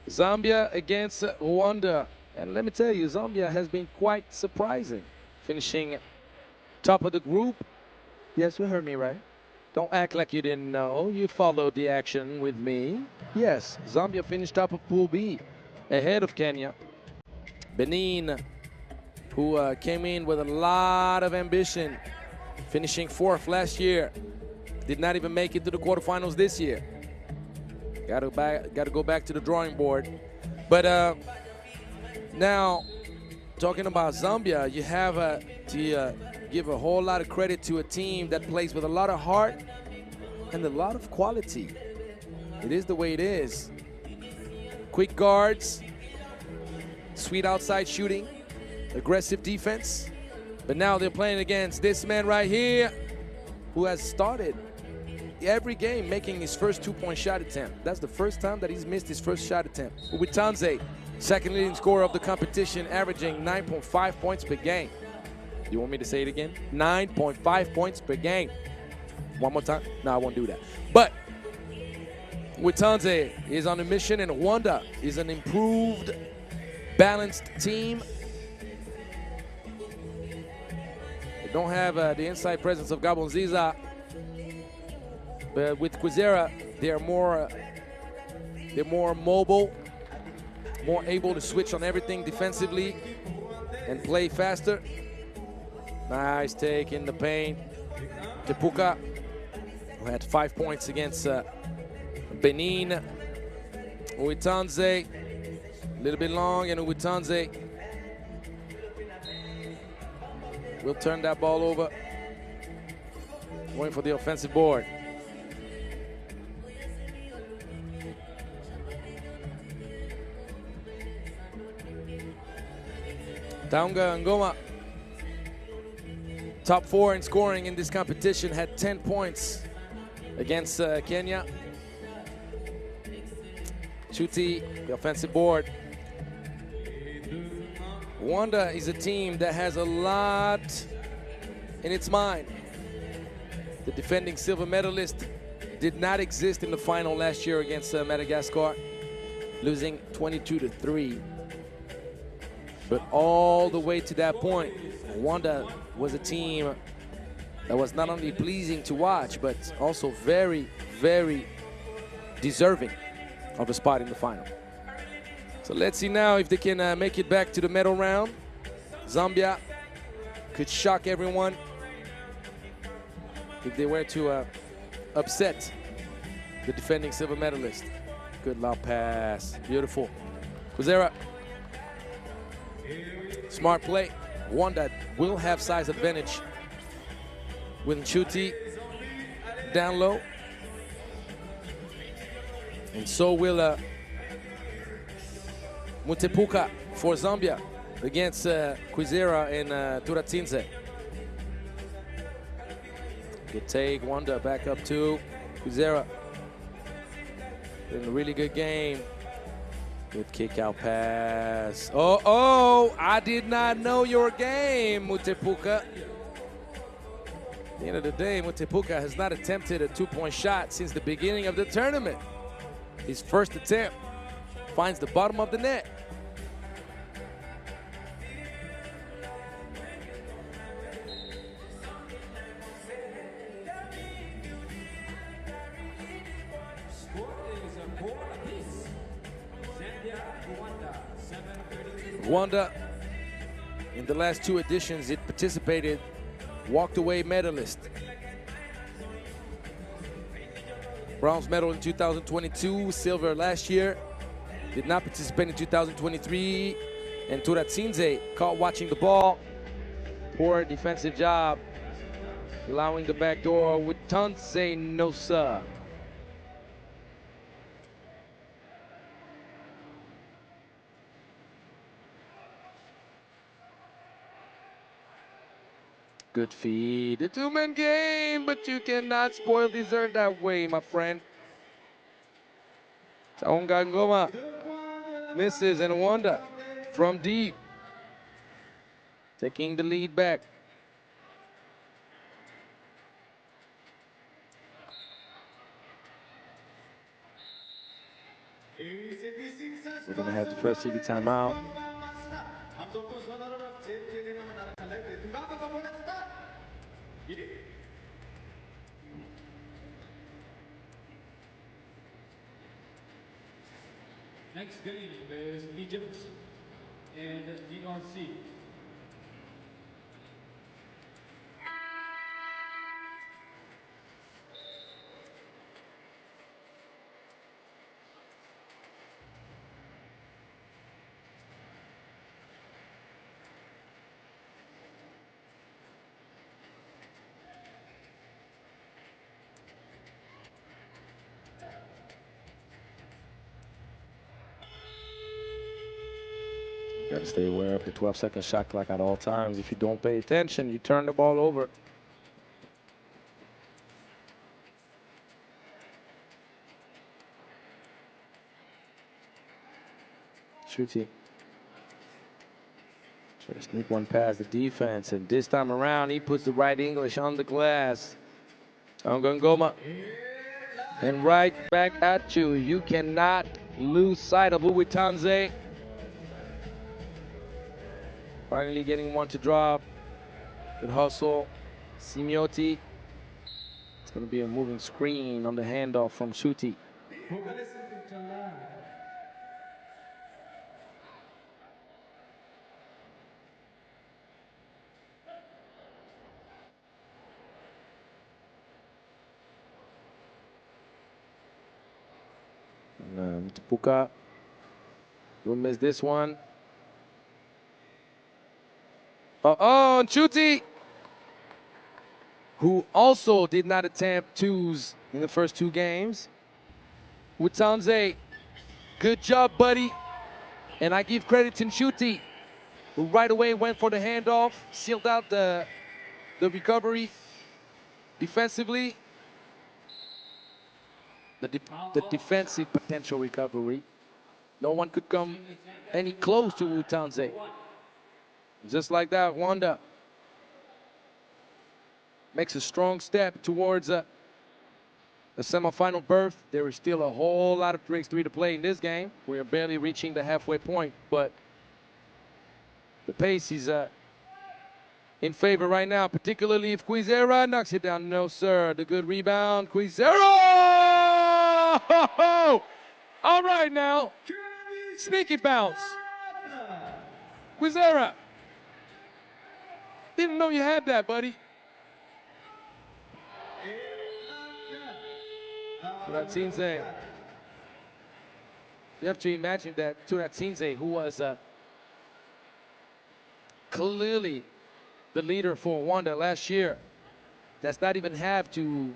Speaker 2: Zambia against Rwanda. And let me tell you, Zambia has been quite surprising, finishing top of the group. Yes, you heard me right. Don't act like you didn't know. You followed the action with me. Yes, Zambia finished top of Pool B, ahead of Kenya. Benin, who came in with a lot of ambition, finishing 4th last year, did not even make it to the quarterfinals this year. Got to go back to the drawing board. But now, talking about Zambia, you have to give a whole lot of credit to a team that plays with a lot of heart and a lot of quality. It is the way it is. Quick guards, sweet outside shooting, aggressive defense. But now they're playing against this man right here who has started every game making his first 2-point shot attempt. That's the first time that he's missed his first shot attempt. Witonze, second leading scorer of the competition, averaging 9.5 points per game. You want me to say it again? 9.5 points per game. One more time? No, I won't do that. But Witonze is on a mission, and Rwanda is an improved, balanced team They don't have the inside presence of Gabonziza, but with Quizera, they're more mobile, more able to switch on everything defensively and play faster. Nice take in the paint. Tepuka, who had 5 points against Benin. Uitanze, a little bit long, and Uitanze will turn that ball over. Going for the offensive board. Taunga Ngoma, top 4 in scoring in this competition, had 10 points against Kenya. Chuti, the offensive board. Rwanda is a team that has a lot in its mind. The defending silver medalist did not exist in the final last year against Madagascar, losing 22-3. But all the way to that point, Rwanda was a team that was not only pleasing to watch, but also very, very deserving of a spot in the final. So let's see now if they can make it back to the medal round. Zambia could shock everyone if they were to upset the defending silver medalist. Good lob pass, beautiful. Quizera, smart play. Rwanda will have size advantage with Nchuti down low. And so will Mutepuka for Zambia against Quizera and Turatsinze. Good take, Rwanda back up to Quizera. In a really good game. Good kick out pass. Oh, I did not know your game, Mutepuka. At the end of the day, Mutepuka has not attempted a two-point shot since the beginning of the tournament. His first attempt finds the bottom of the net. Rwanda, in the last 2 editions, it participated, walked away medalist. Bronze medal in 2022, silver last year. Did not participate in 2023. And Turatsinze caught watching the ball. Poor defensive job, allowing the back door with Tanse Nosa. Good feed. A two-man game, but you cannot spoil dessert that way, my friend. Taunga Ngoma misses, and Rwanda from deep, taking the lead back. We're gonna have the first TV timeout.
Speaker 1: Next game is Egypt and DRC.
Speaker 2: You gotta stay aware of the 12-second shot clock at all times. If you don't pay attention, you turn the ball over. Shuti. Try to sneak one past the defense, and this time around, he puts the right English on the glass. Ngoma. And right back at you. You cannot lose sight of Uitanze. Finally getting one to drop. Good hustle. Simeoti. It's going to be a moving screen on the handoff from Shuti. Mtipuka will miss this one. Oh, and Shuti, who also did not attempt twos in the first two games. Wutanze, good job, buddy. And I give credit to Shuti, who right away went for the handoff, sealed out the recovery defensively. The defensive potential recovery. No one could come any close to Wutanze. Just like that, Rwanda makes a strong step towards a semifinal berth. There is still a whole lot of 3x3 to play in this game. We are barely reaching the halfway point, but the pace is in favor right now, particularly if Quizera knocks it down. No, sir. The good rebound. Quizera! All right now. Sneaky bounce. Quizera. Didn't know you had that, buddy. Turatsinze. You have to imagine that Turatsinze, who was clearly the leader for Rwanda last year, does not even have to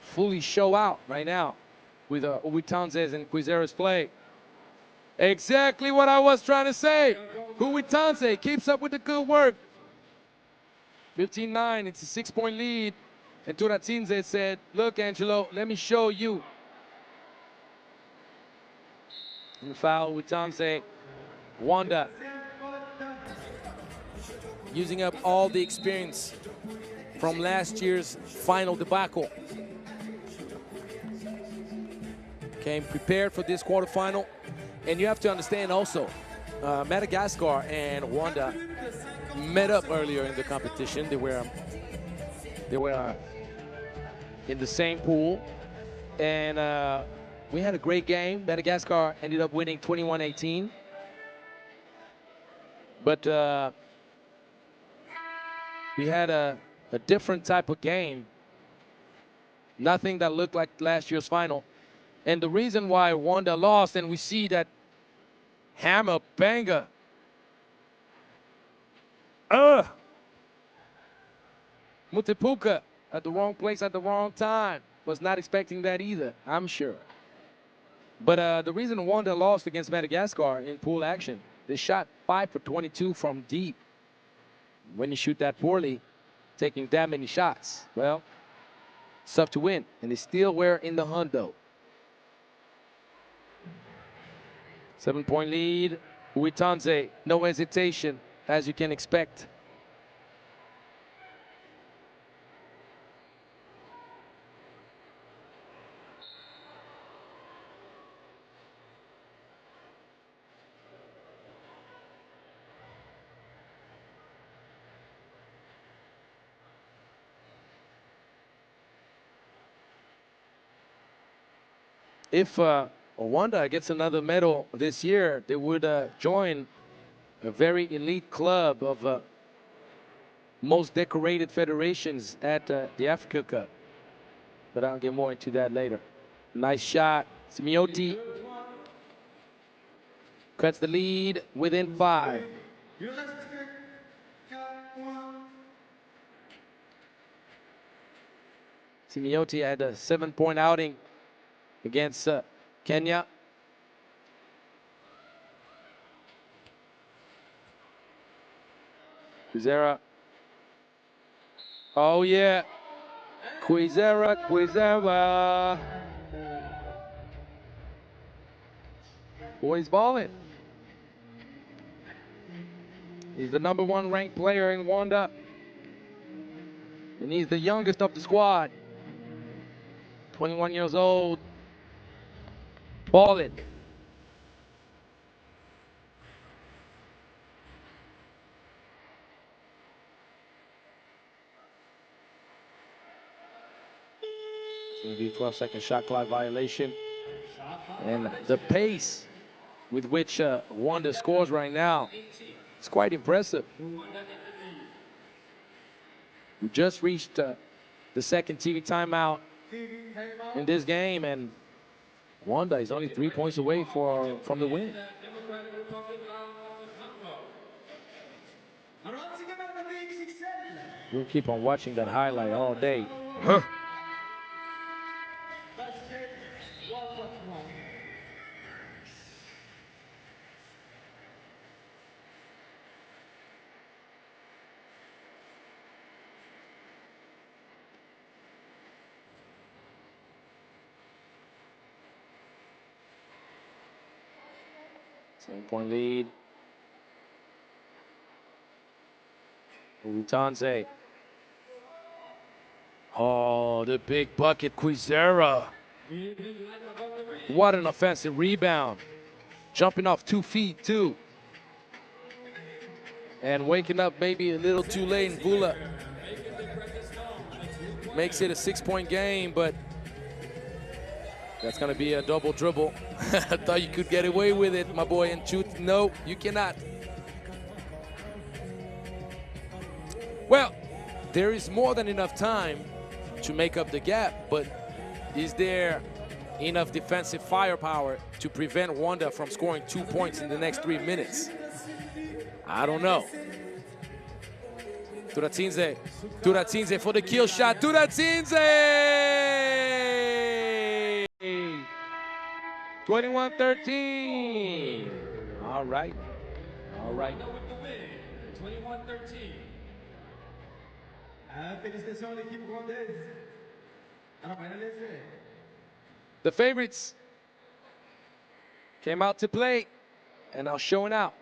Speaker 2: fully show out right now with Uwitanze's and Quizera's play. Exactly what I was trying to say. Uwitanze keeps up with the good work. 15-9, it's a 6-point lead. And Turatsinze said, look, Angelo, let me show you. And the foul, Uwitanze, Rwanda using up all the experience from last year's final debacle. Came prepared for this quarterfinal. And you have to understand also, Madagascar and Rwanda met up earlier in the competition. They were in the same pool. And we had a great game. Madagascar ended up winning 21-18. But we had a different type of game. Nothing that looked like last year's final. And the reason why Rwanda lost, and we see that hammer banger. Mutipuka at the wrong place at the wrong time. Was not expecting that either, I'm sure. But the reason Rwanda lost against Madagascar in pool action, they shot 5 for 22 from deep. When you shoot that poorly, taking that many shots, well, it's tough to win. And they still were in the hunt, though. 7-point lead. Uitanze, no hesitation, as you can expect. If Rwanda gets another medal this year, they would join a very elite club of most decorated federations at the Africa Cup. But I'll get more into that later. Nice shot. Simeoti cuts the lead within 5. Simeoti had a 7-point outing against Kenya. Quizera. Oh, yeah. Quizera. Boy's balling. He's the #1 ranked player in Rwanda. And he's the youngest of the squad. 21 years old. Balling. 12-second shot clock violation. And the pace with which Rwanda scores right now, it's quite impressive. We just reached the second TV timeout in this game, and Rwanda is only 3 points away from the win. We'll keep on watching that highlight all day. Huh. Point lead. Utanze. Oh, the big bucket, Quizera. What an offensive rebound. Jumping off 2 feet, too. And waking up maybe a little too late. And Vula makes it a 6-point game, but that's going to be a double dribble. I thought you could get away with it, my boy, and shoot. No, you cannot. Well, there is more than enough time to make up the gap, but is there enough defensive firepower to prevent Rwanda from scoring 2 points in the next 3 minutes? I don't know. Turatsinze for the kill shot. Turatsinze! 21-13. All right. All right.
Speaker 1: 21-13. Félicitations à l'équipe rwandaise. Alors,
Speaker 2: The favorites came out to play and are showing out.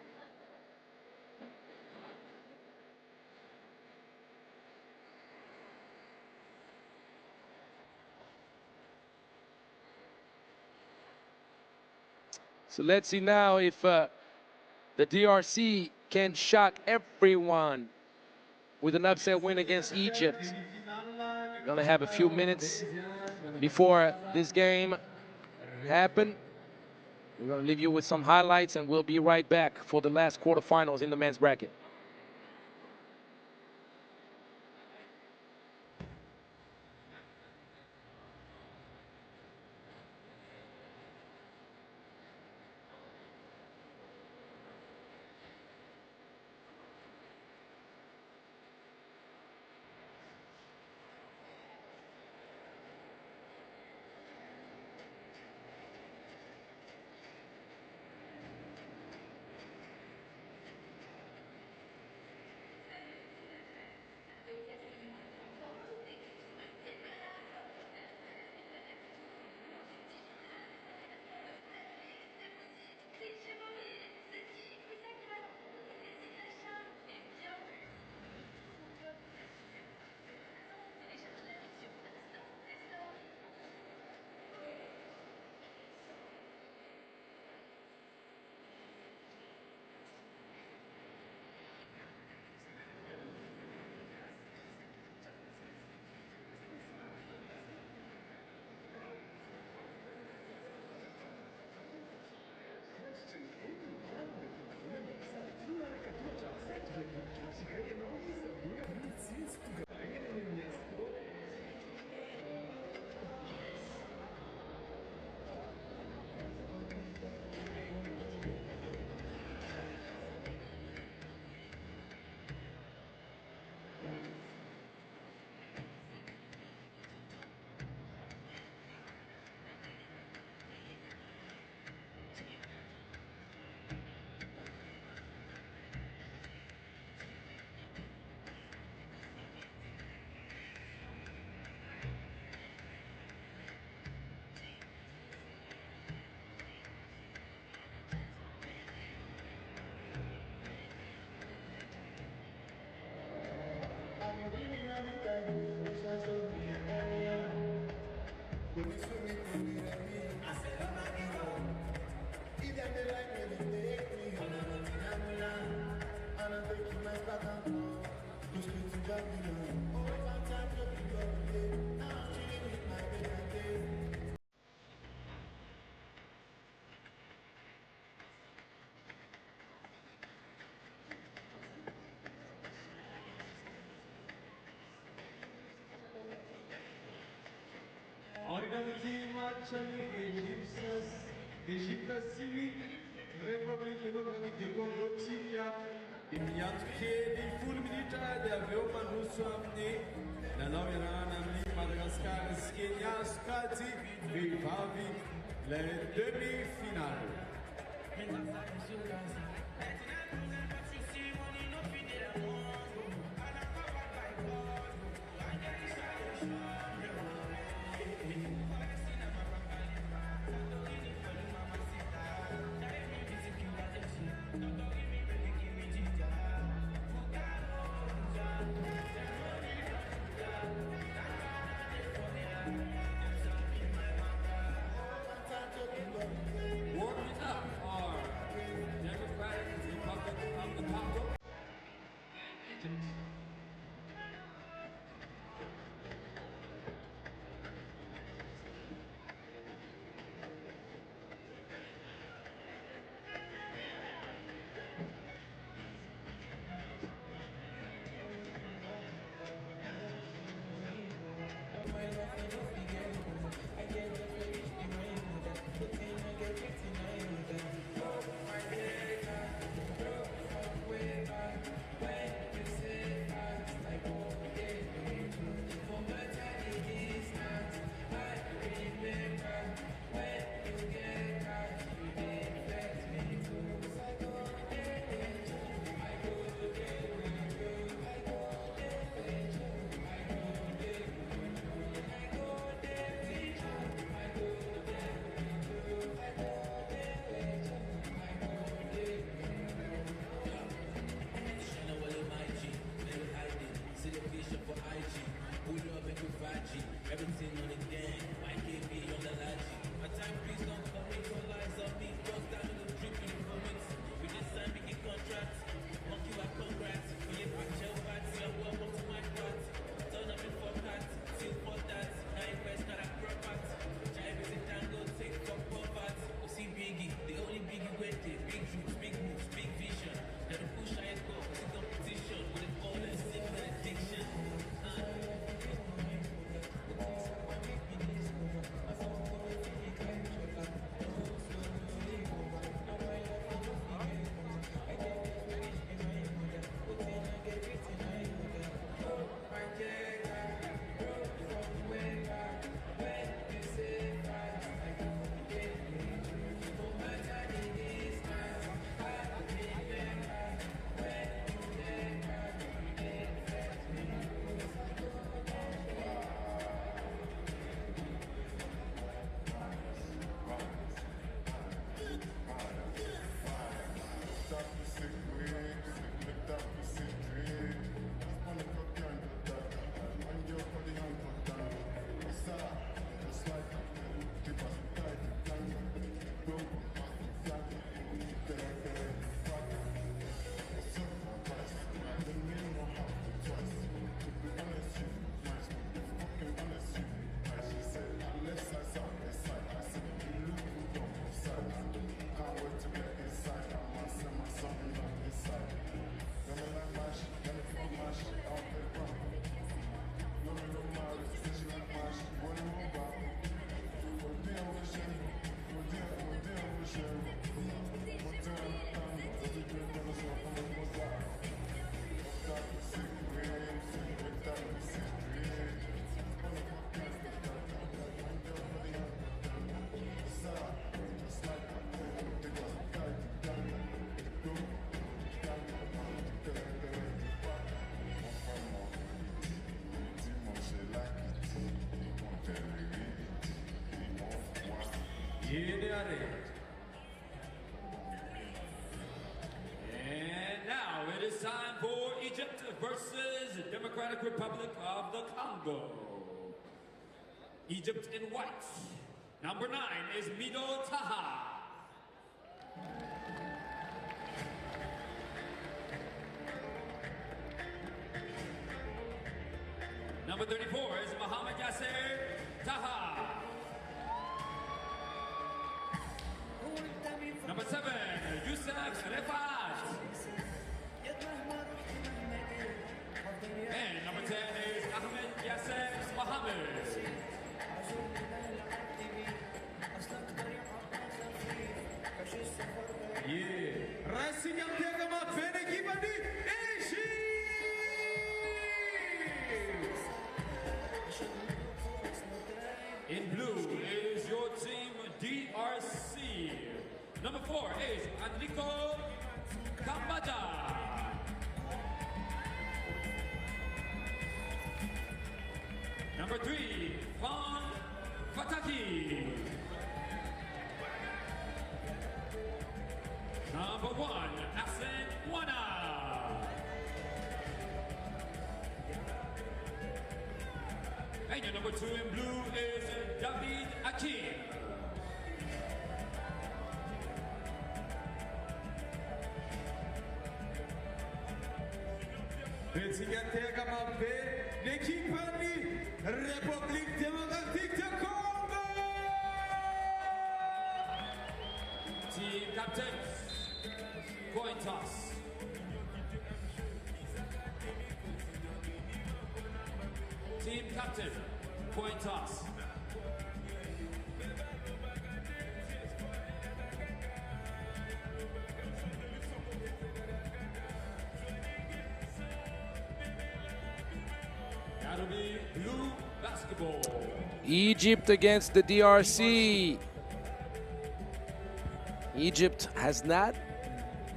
Speaker 2: So let's see now if the DRC can shock everyone with an upset win against Egypt. We're going to have a few minutes before this game happens. We're going to leave you with some highlights, and we'll be right back for the last quarterfinals in the men's bracket.
Speaker 4: matchami Égypte 6, République Démocratique du Congo 4. Imiantoke ny folo minitra dia avy eo manoso amin'ny lalao iarahana amin'ny Madagascar sy Kenya sokajy vehivavy le demi-finale.
Speaker 1: Warming up our Democratic Republic of the Congo.
Speaker 5: Everything on the gang, my KB on the laji. My time, please don't come in for lies on me. Just down in the dripping for weeks. We just signed big contracts. Monkey, I congrats. We ain't picture party. You're welcome to my party. Turn up in for cats, still for that. I invest, not a property. Jive is a tango, take for poverty. You see Biggie, the only Biggie went there. Big dreams, big moves, big vision. Now the push I go, it's a competition. With a goal and simple addiction.
Speaker 1: And now it is time for Egypt versus the Democratic Republic of the Congo. Egypt in white. Number 9 is Mido Taha. Number 34 is Mohamed Yasser Taha. Number 7, Youssef Refat. And number 10 is Ahmed Yasser Mohammed.
Speaker 4: Racing attack ma bene equipa di Egypt.
Speaker 1: In blue is your team, DRC. Number 4 is Enrico Kambada. Number 3, Van Fataki. Number 1, Asen Wana. And your number 2 in blue is David Akin.
Speaker 4: Racing attack ma bene l'equipa di République démocratique de Congo.
Speaker 1: Team captains, coin toss. Team captain, coin toss. That'll be blue basketball.
Speaker 2: Egypt against the DRC. Egypt has not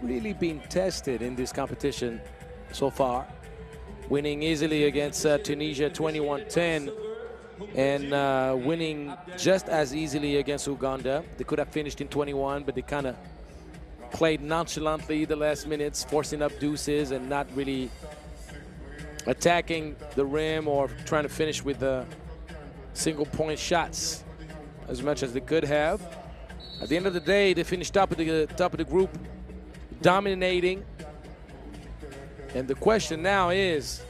Speaker 2: really been tested in this competition so far, winning easily against Tunisia 21-10 and winning just as easily against Uganda. They could have finished in 21, but they kind of played nonchalantly the last minutes, forcing up deuces and not really attacking the rim or trying to finish with the single point shots as much as they could have. At the end of the day, they finished top of the group, dominating. And the question now is,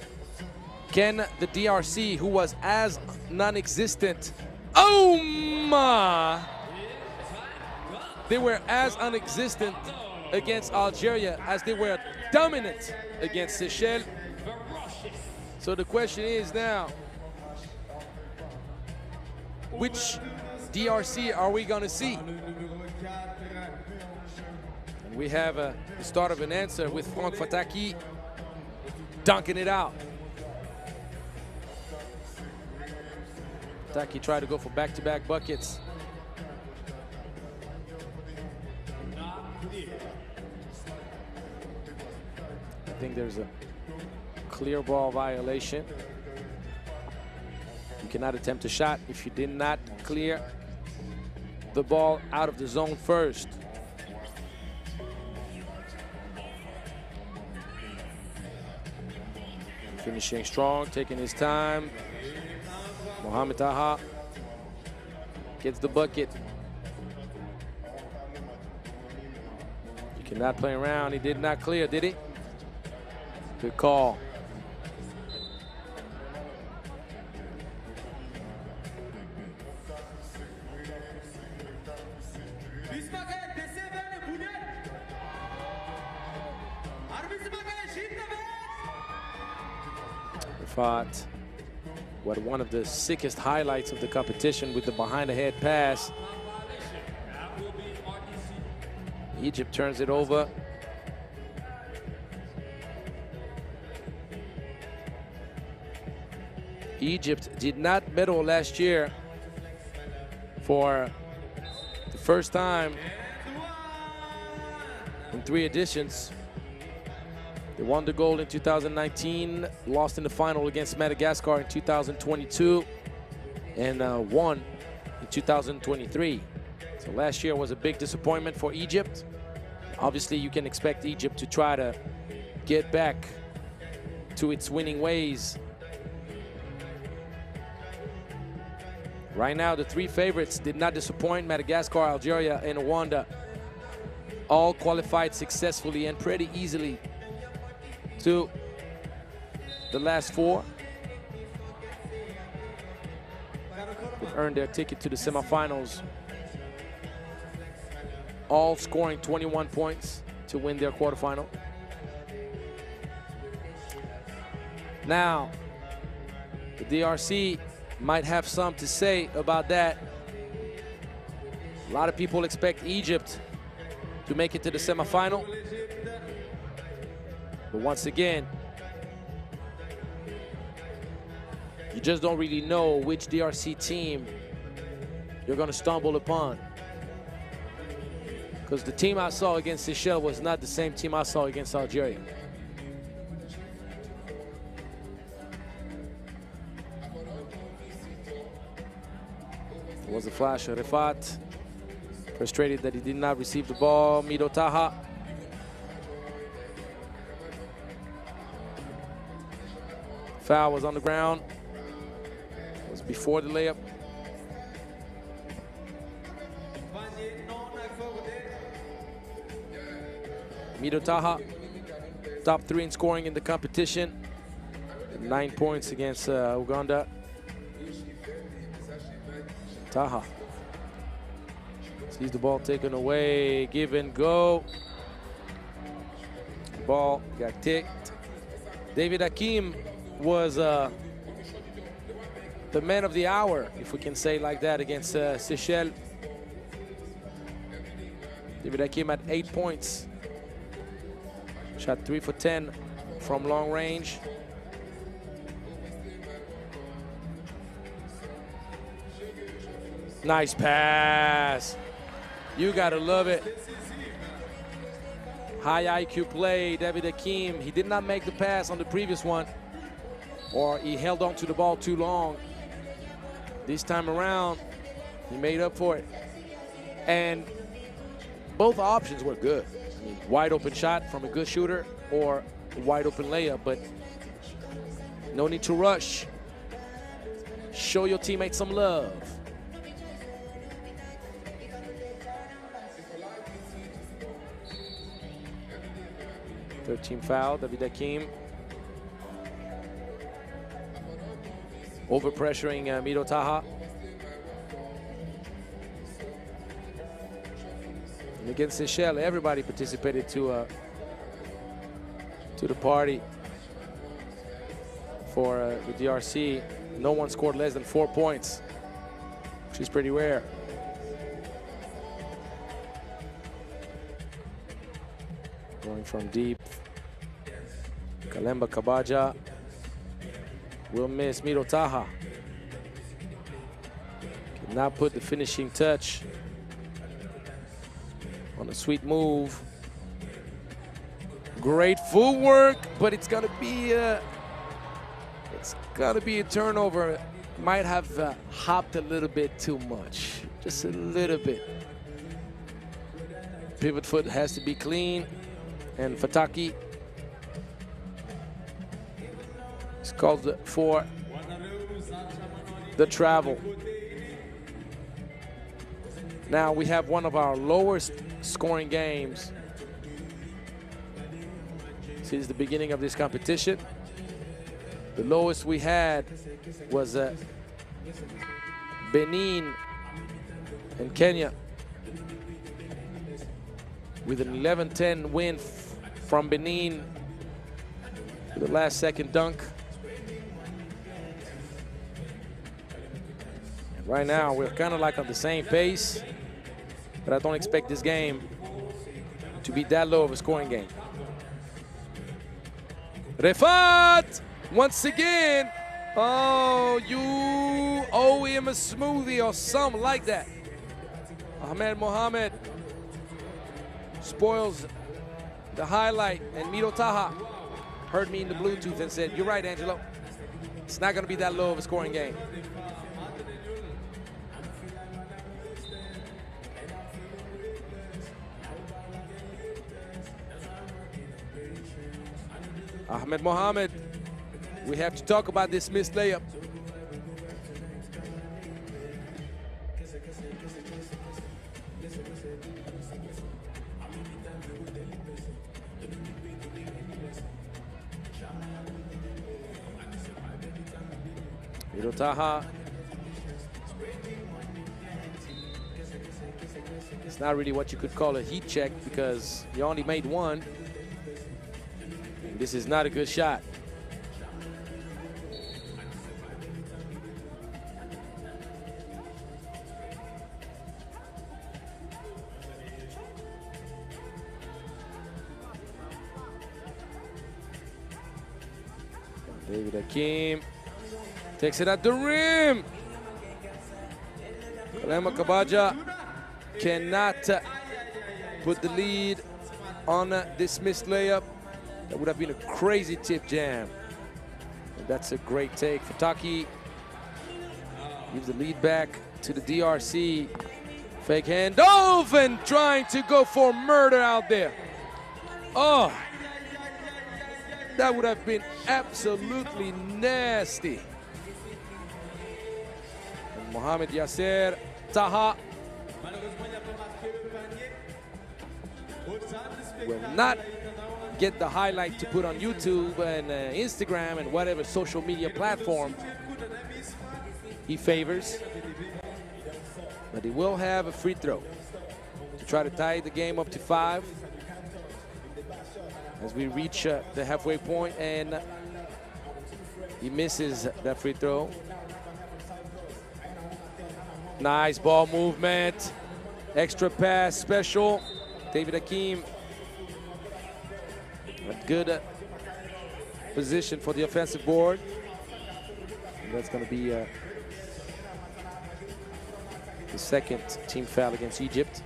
Speaker 2: can the DRC, who was as non-existent, oh my! They were as non-existent against Algeria as they were dominant against Seychelles. So the question is now, which DRC are we going to see? And we have the start of an answer with Frank Fataki dunking it out. Fataki tried to go for back-to-back buckets. I think there's a clear ball violation. You cannot attempt a shot if you did not clear the ball out of the zone first. Finishing strong, taking his time. Mohamed Taha gets the bucket. You cannot play around. He did not clear, did he? Good call. Fought what one of the sickest highlights of the competition with the behind-the-head pass. Egypt turns it over. Egypt did not medal last year for the first time in 3 editions. They won the gold in 2019, lost in the final against Madagascar in 2022, and won in 2023. So last year was a big disappointment for Egypt. Obviously, you can expect Egypt to try to get back to its winning ways. Right now, the 3 favorites did not disappoint. Madagascar, Algeria, and Rwanda all qualified successfully and pretty easily to the last 4. They've earned their ticket to the semifinals, all scoring 21 points to win their quarterfinal. Now, the DRC might have some to say about that. A lot of people expect Egypt to make it to the semifinal. But once again, you just don't really know which DRC team you're going to stumble upon. Because the team I saw against Seychelles was not the same team I saw against Algeria. There was a flash. Rifat, frustrated that he did not receive the ball. Mido Taha. Foul was on the ground. It was before the layup. Mido Taha, top 3 in scoring in the competition. 9 points against Uganda. Taha sees the ball taken away, give and go. Ball got ticked. David Hakim was the man of the hour, if we can say like that, against Seychelles. David Hakim had 8 points. Shot 3 for 10 from long range. Nice pass. You gotta love it. High IQ play, David Hakim. He did not make the pass on the previous one, or he held on to the ball too long. This time around, he made up for it. And both options were good. I mean, wide open shot from a good shooter or a wide open layup, but no need to rush. Show your teammates some love. Third team foul, David Hakim. Over pressuring Mido Taha. And against Seychelles, everybody participated to the party for the DRC. No one scored less than 4 points, which is pretty rare. Going from deep. Kalemba Kabaja will miss. Mido Taha cannot put the finishing touch on a sweet move. Great footwork, but it's gonna be a turnover. Might have hopped a little bit too much, just a little bit. Pivot foot has to be clean, and Fataki is called for the travel. Now we have one of our lowest scoring games since the beginning of this competition. The lowest we had was Benin and Kenya, with an 11-10 win from Benin with the last second dunk. And right now we're kind of like on the same pace, but I don't expect this game to be that low of a scoring game. Rifat, once again, oh, you owe him a smoothie or something like that. Ahmed Mohamed spoils the highlight, and Mido Taha heard me in the Bluetooth and said, "You're right, Angelo. It's not going to be that low of a scoring game." Ahmed Mohamed, we have to talk about this missed layup. Mido Taha. It's not really what you could call a heat check because he only made one. This is not a good shot. David Akim takes it at the rim. Kalema Kabaja cannot put the lead on this missed layup. That would have been a crazy tip jam. And that's a great take for Taki. Gives the lead back to the DRC. Fake handoff and trying to go for murder out there. Oh, that would have been absolutely nasty. And Mohamed Yasser Taha will not get the highlight to put on YouTube and Instagram and whatever social media platform he favors. But he will have a free throw to try to tie the game up to 5 as we reach the halfway point, and he misses that free throw. Nice ball movement, extra pass, special. David Akim, a good position for the offensive board. And that's going to be the second team foul against Egypt.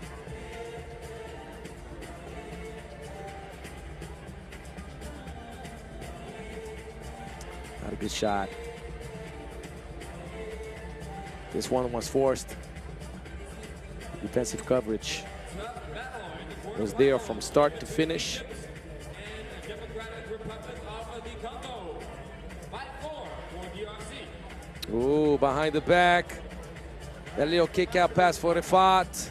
Speaker 2: Not a good shot. This one was forced. Defensive coverage was there from start to finish. Ooh, behind the back. That little kick out pass for Rifat.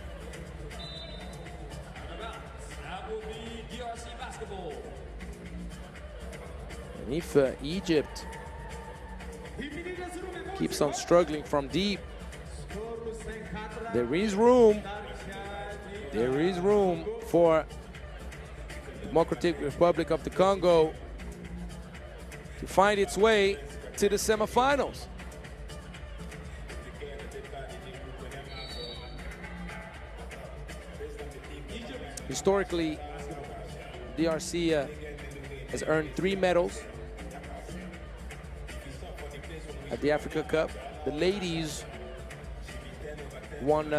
Speaker 2: And if Egypt keeps on struggling from deep, there is room for the Democratic Republic of the Congo to find its way to the semifinals. Historically, DRC has earned 3 medals at the Africa Cup. The ladies won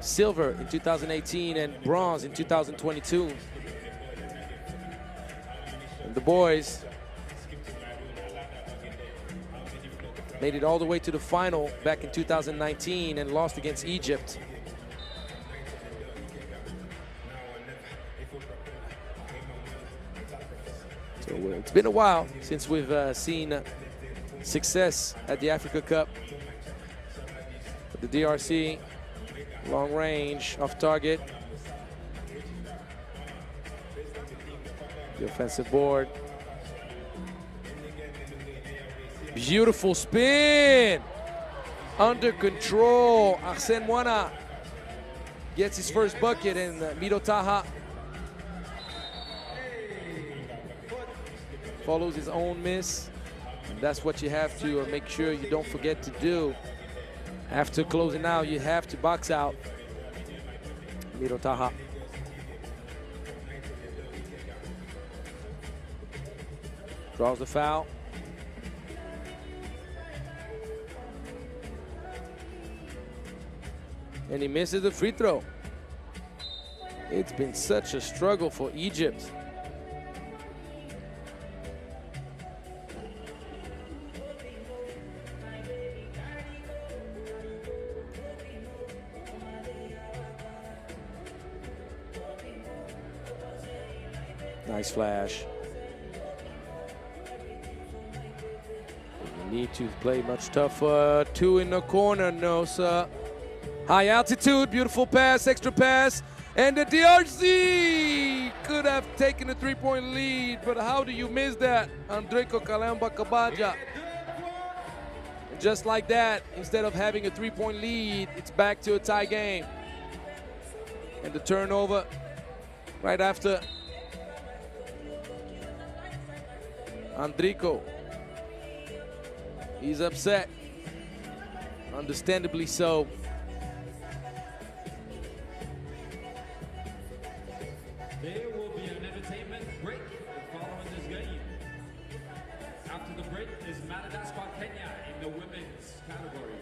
Speaker 2: silver in 2018 and bronze in 2022. And the boys made it all the way to the final back in 2019 and lost against Egypt. So it's been a while since we've seen success at the Africa Cup. But the DRC, long range, off target. The offensive board. Beautiful spin. Under control. Arsene Mwana gets his first bucket, and Mido Taha follows his own miss. And that's what you have to make sure you don't forget to do. After closing out, you have to box out. Mido Taha. Draws the foul. And he misses the free throw. It's been such a struggle for Egypt. Nice flash. You need to play much tougher. 2 in the corner, no sir. High altitude, beautiful pass, extra pass, and the DRC could have taken a 3-point lead, but how do you miss that? Andreko Kalamba Kabaja. Just like that, instead of having a 3-point lead, it's back to a tie game. And the turnover right after Andreko. He's upset, understandably so.
Speaker 1: There will be an entertainment break following this game. After the Madagascar, Kenya in the women's category.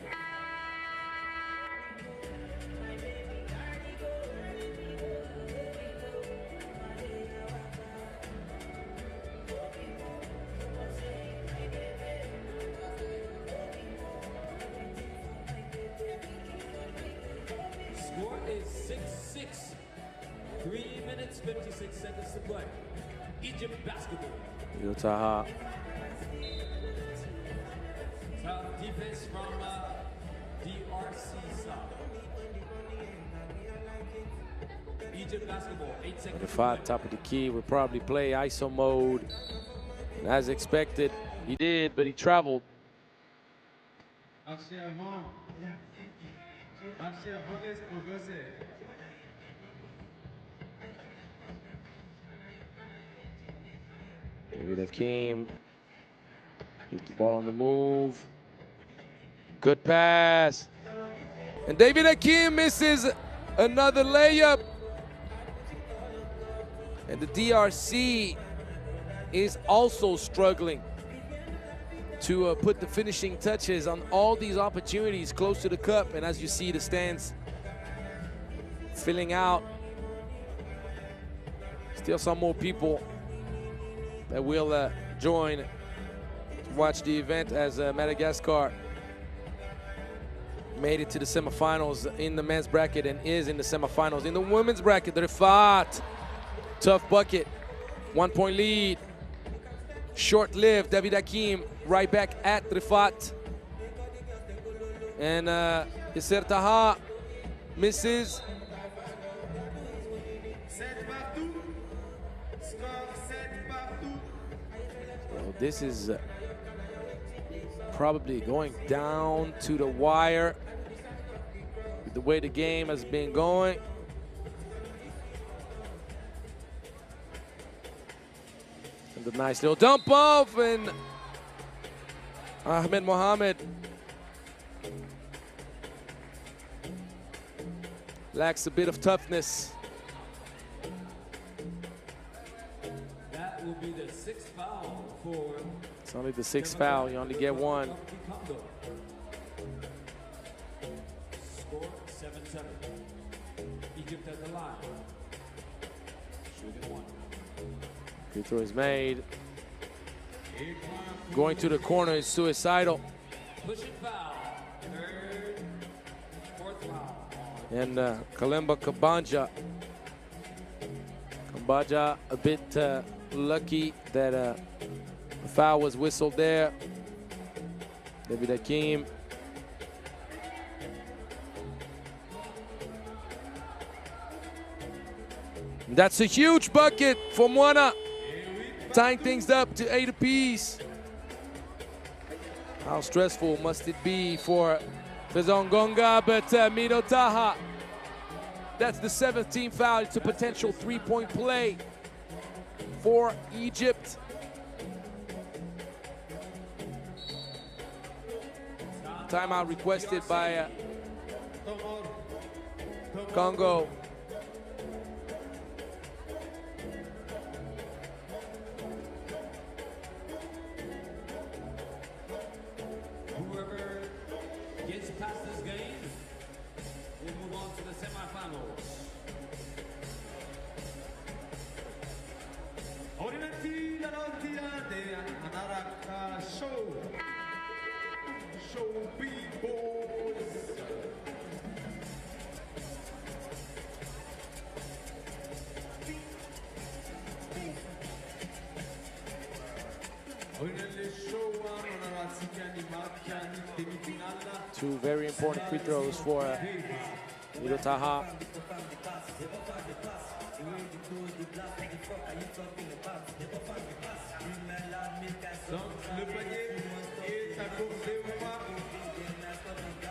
Speaker 1: Score is 6-6. 3 minutes, 56 seconds to play. Egypt basketball.
Speaker 2: Taha.
Speaker 1: Tough defense from DRC side. Egypt basketball, 8 seconds.
Speaker 2: Rifat, top of the key, will probably play ISO mode. And as expected, he did, but he traveled. David Hakeem, keep the ball on the move. Good pass. And David Hakeem misses another layup. And the DRC is also struggling to put the finishing touches on all these opportunities close to the cup. And as you see, the stands filling out. Still some more people that will join to watch the event as Madagascar made it to the semifinals in the men's bracket and is in the semifinals. In the women's bracket, the Rifat, tough bucket, 1 point lead. Short-lived, David Hakeem right back at Rifat. And Yasser Taha misses. Well, this is probably going down to the wire with the way the game has been going. And a nice little dump off, and Ahmed Mohamed lacks a bit of toughness.
Speaker 1: That will be the 6th foul for.
Speaker 2: It's only the 6th foul, you only get one.
Speaker 1: Score 7-7. Egypt at the line. Shooting one.
Speaker 2: Free throw is made. Going to the corner is suicidal.
Speaker 1: Pushing foul. 3rd, 4th foul.
Speaker 2: And Kalemba Kabanja. Kabanja a bit lucky that the foul was whistled there. David Hakeem. That's a huge bucket for Mwana, tying things up to 8 apiece. How stressful must it be for Fezongonga, but Mido Taha. That's the 7th team foul. It's a potential 3-point play for Egypt. Timeout requested by Congo.
Speaker 1: Whoever gets past this game will move on to the semifinals.
Speaker 4: Orinati Larantia de Anaraka Show. Show B-Boys.
Speaker 2: Two very important free throws for Mido Taha.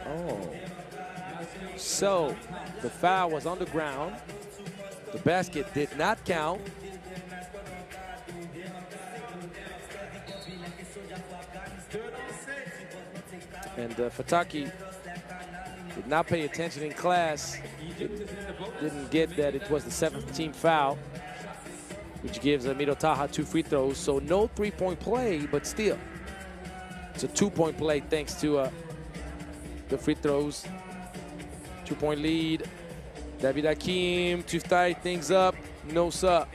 Speaker 2: Oh. So the foul was on the ground. The basket did not count. And Fataki did not pay attention in class. Didn't get that it was the 7th team foul, which gives Mido Taha 2 free throws. So no 3-point play, but still It's a 2-point play thanks to the free throws. 2-point lead. David Hakim to tie things up. No, sir.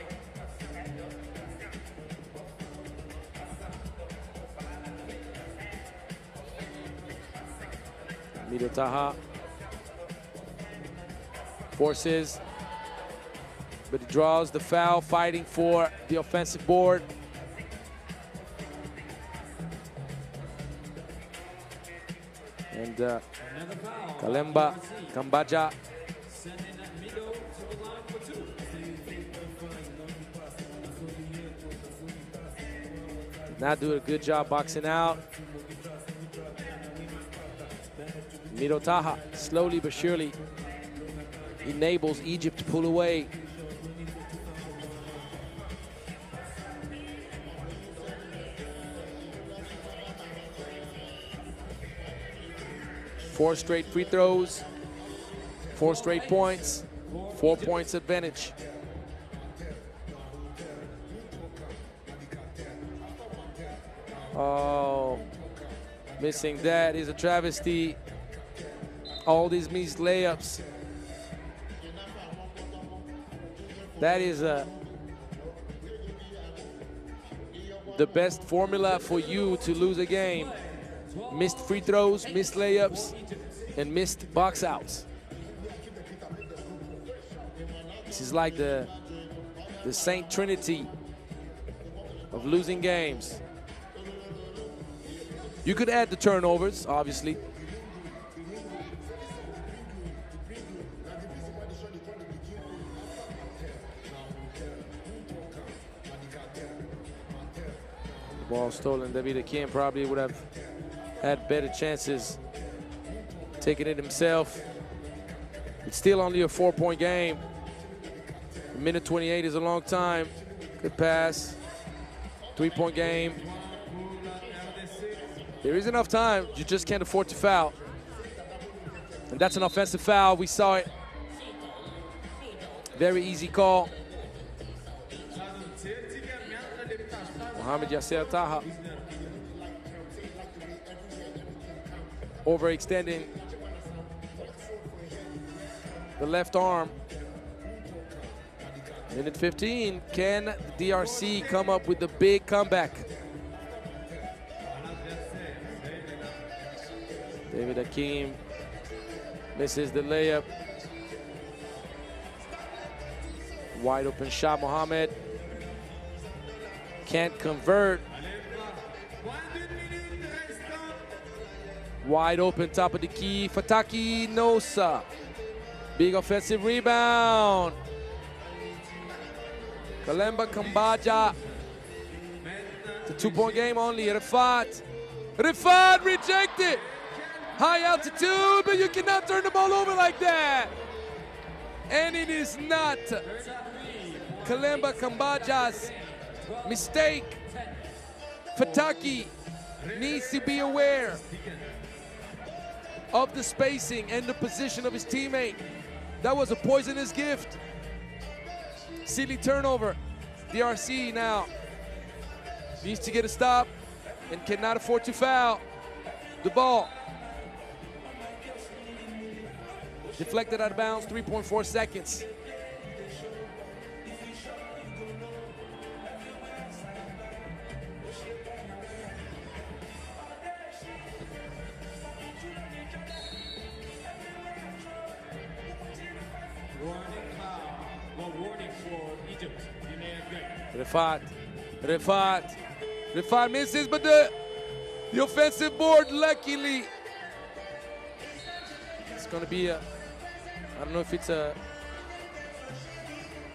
Speaker 2: Mido Taha forces, but he draws the foul, fighting for the offensive board. And Kalemba Kambaja
Speaker 1: Sending Mido to the line for 2.
Speaker 2: did not do a good job boxing out. Mido Taha, slowly but surely, enables Egypt to pull away. Four straight free throws, 4 straight points, 4 points advantage. Oh, missing that is a travesty. All these missed layups. That is the best formula for you to lose a game. Missed free throws, missed layups, and missed box outs. This is like the Saint Trinity of losing games. You could add the turnovers, obviously. Ball stolen. David Hakim probably would have had better chances taking it himself. It's still only a 4-point game. A minute 28 is a long time. Good pass. 3-point game. There is enough time. You just can't afford to foul. And that's an offensive foul. We saw it. Very easy call. Mohamed Yasser Taha overextending the left arm. Minute 15. Can the DRC come up with the big comeback? David Hakim misses the layup. Wide open shot, Mohamed. Can't convert. Wide open, top of the key. Fataki Nosa. Big offensive rebound. Kalemba Kambaja. It's a 2-point game only. Rifat. Rifat rejected. High altitude, but you cannot turn the ball over like that. And it is not Kalemba Kambaja's mistake. Fataki needs to be aware of the spacing and the position of his teammate. That was a poisonous gift. Silly turnover. DRC now needs to get a stop and cannot afford to foul the ball. Deflected out of bounds, 3.4 seconds.
Speaker 1: Warning for Egypt.
Speaker 2: Rifat misses, but the offensive board, luckily, it's going to be a, I don't know if it's a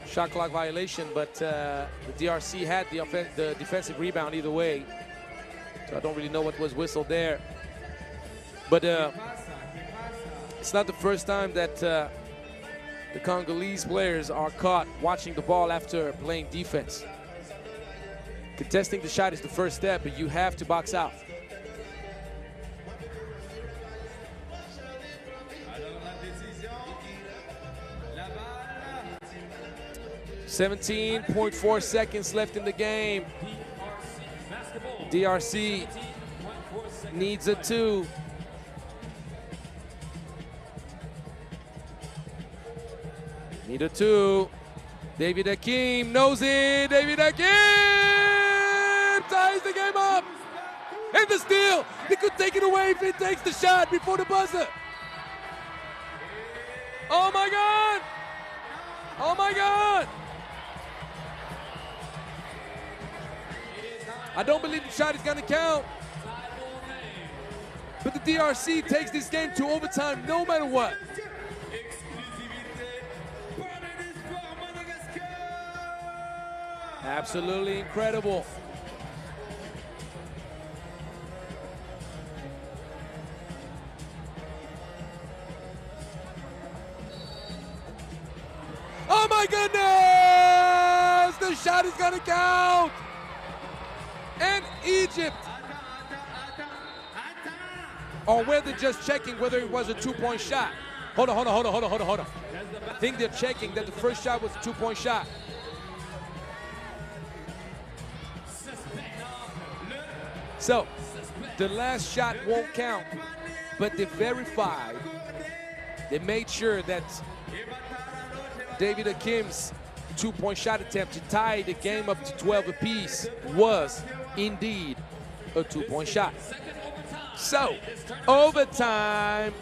Speaker 2: shot clock violation, but the DRC had the defensive rebound either way. So I don't really know what was whistled there. But it's not the first time that the Congolese players are caught watching the ball after playing defense. Contesting the shot is the first step, but you have to box out. 17.4 seconds left in the game. DRC needs a 2. Need a 2. David Akeem knows it. David Akeem ties the game up. And the steal. They could take it away if he takes the shot before the buzzer. Oh my God. Oh my God. I don't believe the shot is going to count. But the DRC takes this game to overtime no matter what. Absolutely incredible. Oh my goodness! The shot is gonna count! And Egypt, or were they just checking whether it was a 2-point shot? Hold on. I think they're checking that the first shot was a 2-point shot. So, the last shot won't count, but they verified, they made sure that David Akim's 2-point shot attempt to tie the game up to 12 apiece was indeed a 2-point shot. So, overtime.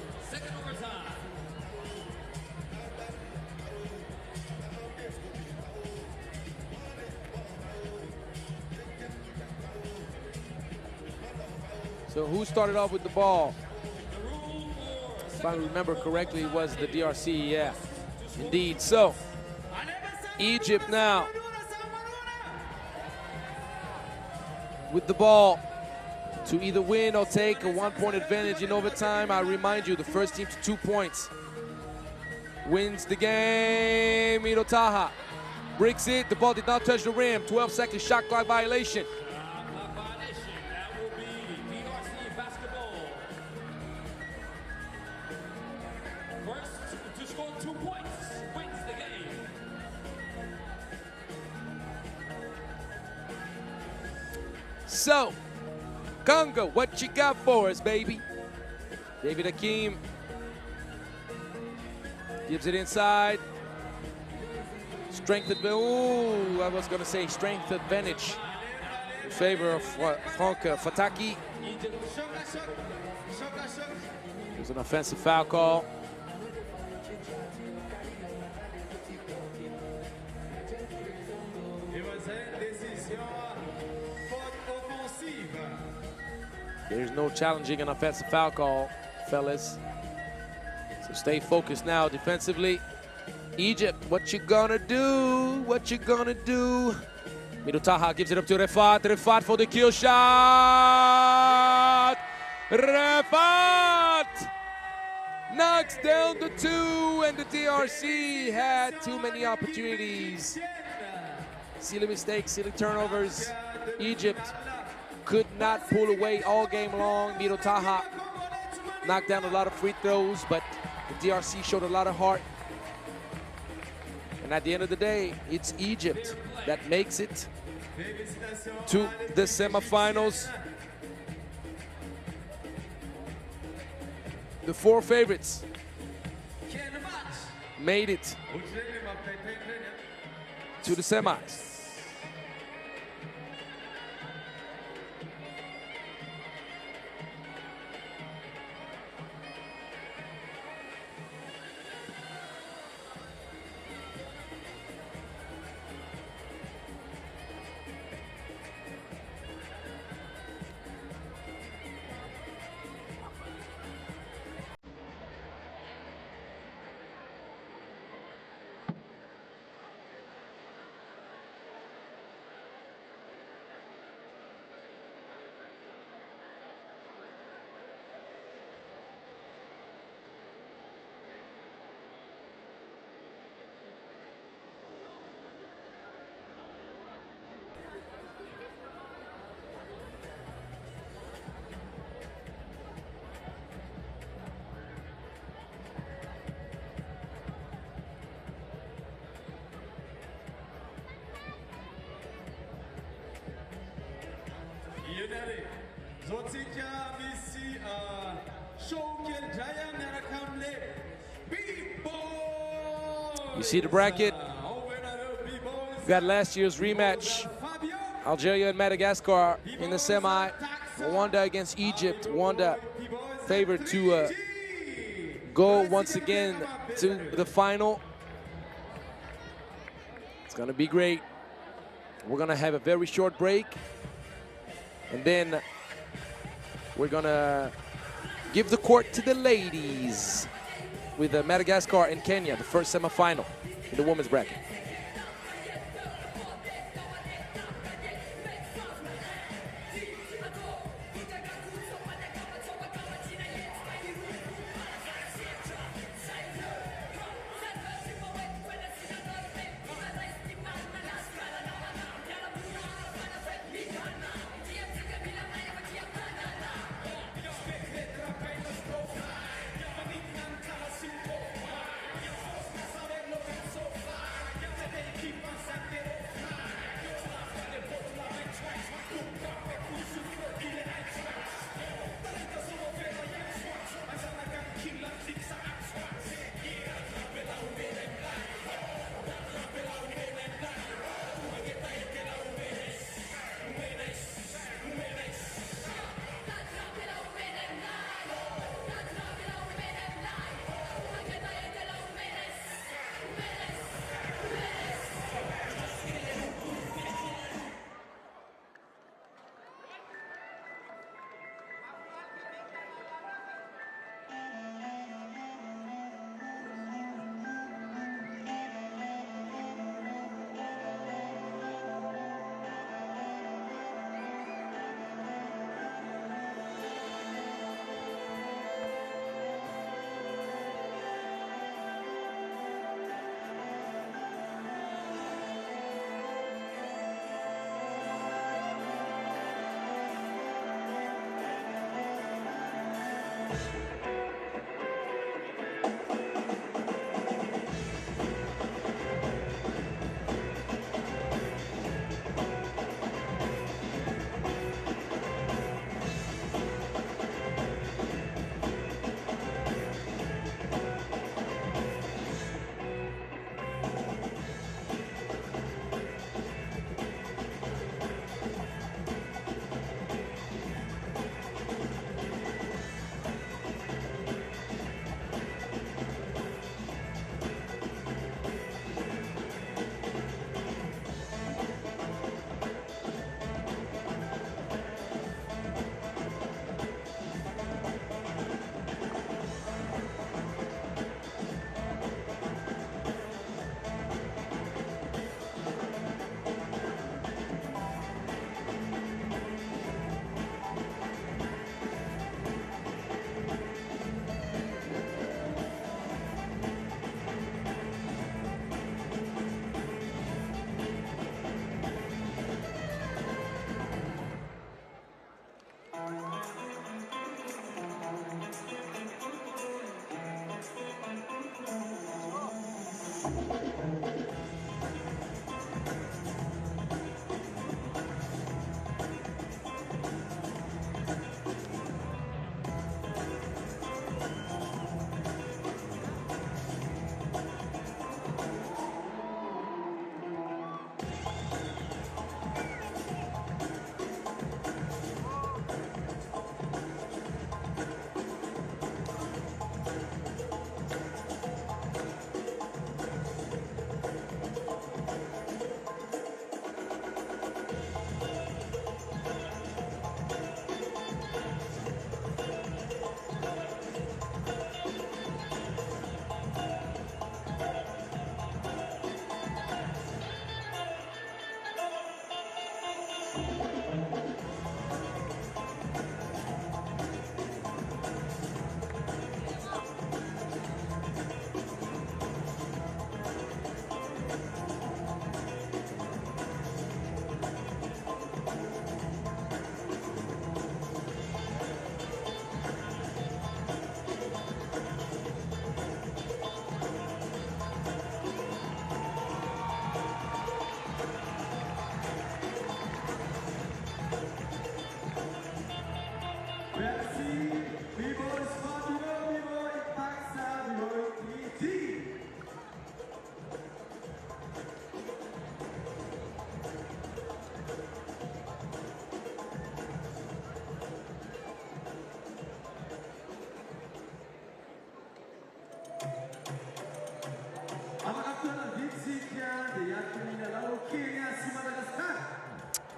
Speaker 2: So who started off with the ball? If I remember correctly, it was the DRC, yeah. Indeed, so Egypt now with the ball to either win or take a 1-point advantage in overtime. I remind you, the first team to 2 points wins the game. Mito Taha breaks it, the ball did not touch the rim, 12-second shot clock violation. So, Congo, what you got for us, baby? David Akeem gives it inside. Strength advantage. Ooh, I was going to say strength advantage in favor of Franck Fataki. It was an offensive foul call. There's no challenging an offensive foul call, fellas. So stay focused now defensively. Egypt, what you gonna do? What you gonna do? Mito Taha gives it up to Refat. Refat for the kill shot. Refat knocks down the 2, and the DRC had too many opportunities. Silly mistakes, silly turnovers. Egypt could not pull away all game long. Mito Taha knocked down a lot of free throws, but the DRC showed a lot of heart. And at the end of the day, it's Egypt that makes it to the semifinals. The 4 favorites made it to the semis.
Speaker 4: zotsika misy showkel jaya miaraka amle B-boys.
Speaker 2: You see the bracket? We got last year's rematch. Algeria and Madagascar in the semi. Rwanda against Egypt. Rwanda favored to go once again to the final. It's gonna be great. We're gonna have a very short break, and then we're gonna give the court to the ladies with Madagascar and Kenya, the first semifinal in the women's bracket.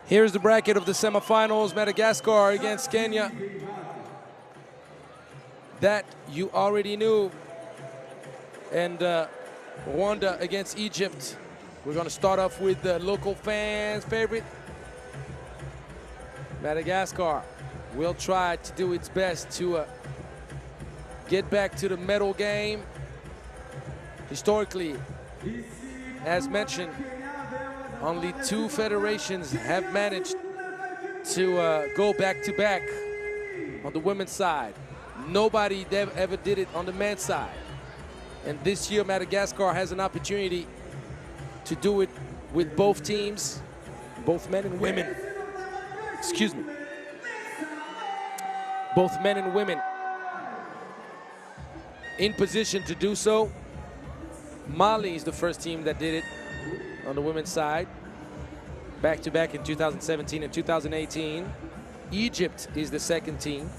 Speaker 2: Here's the bracket of the semifinals. Madagascar against Kenya. That you already knew. And Rwanda against Egypt. We're going to start off with the local fans' favorite. Madagascar will try to do its best to get back to the medal game. Historically, as mentioned, only 2 federations have managed to go back-to-back on the women's side. Nobody ever did it on the men's side. And this year, Madagascar has an opportunity to do it with both teams, both men and women. Excuse me. Both men and women in position to do so. Mali is the first team that did it on the women's side, back-to-back in 2017 and 2018. Egypt is the second team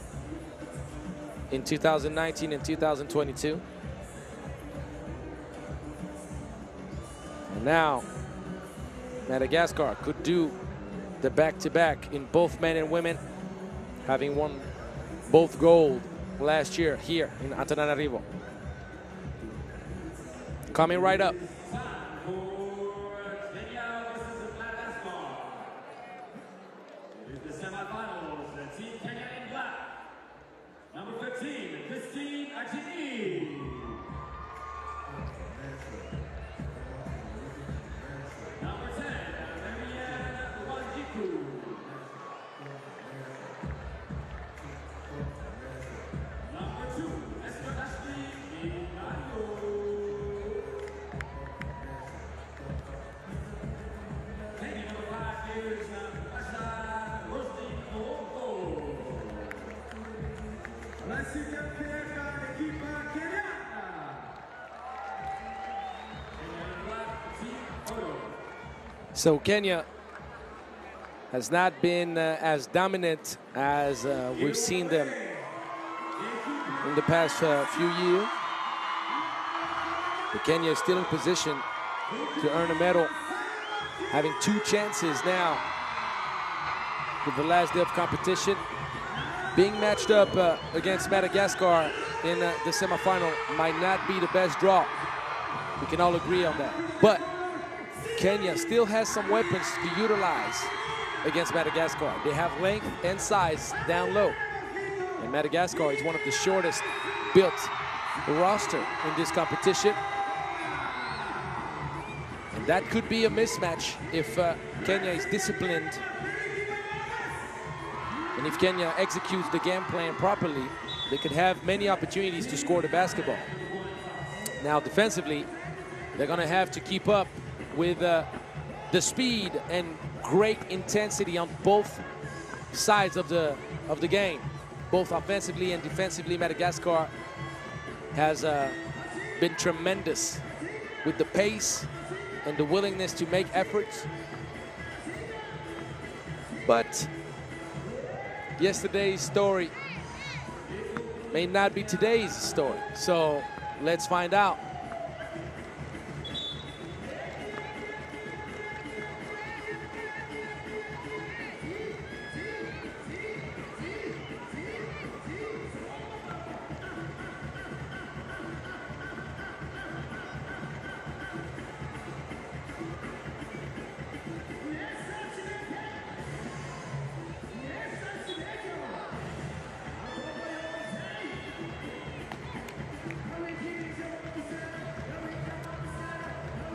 Speaker 2: in 2019 and 2022. And now, Madagascar could do the back-to-back in both men and women, having won both gold last year here in Antananarivo. Coming right up. So Kenya has not been as dominant as we've seen them in the past few years. But Kenya is still in position to earn a medal, having 2 chances now with the last day of competition. Being matched up against Madagascar in the semifinal might not be the best draw. We can all agree on that. But Kenya still has some weapons to utilize against Madagascar. They have length and size down low. And Madagascar is one of the shortest built roster in this competition. And that could be a mismatch if Kenya is disciplined. And if Kenya executes the game plan properly, they could have many opportunities to score the basketball. Now defensively, they're gonna have to keep up with the speed and great intensity on both sides of the game. Both offensively and defensively, Madagascar has been tremendous with the pace and the willingness to make efforts. But yesterday's story may not be today's story. So let's find out.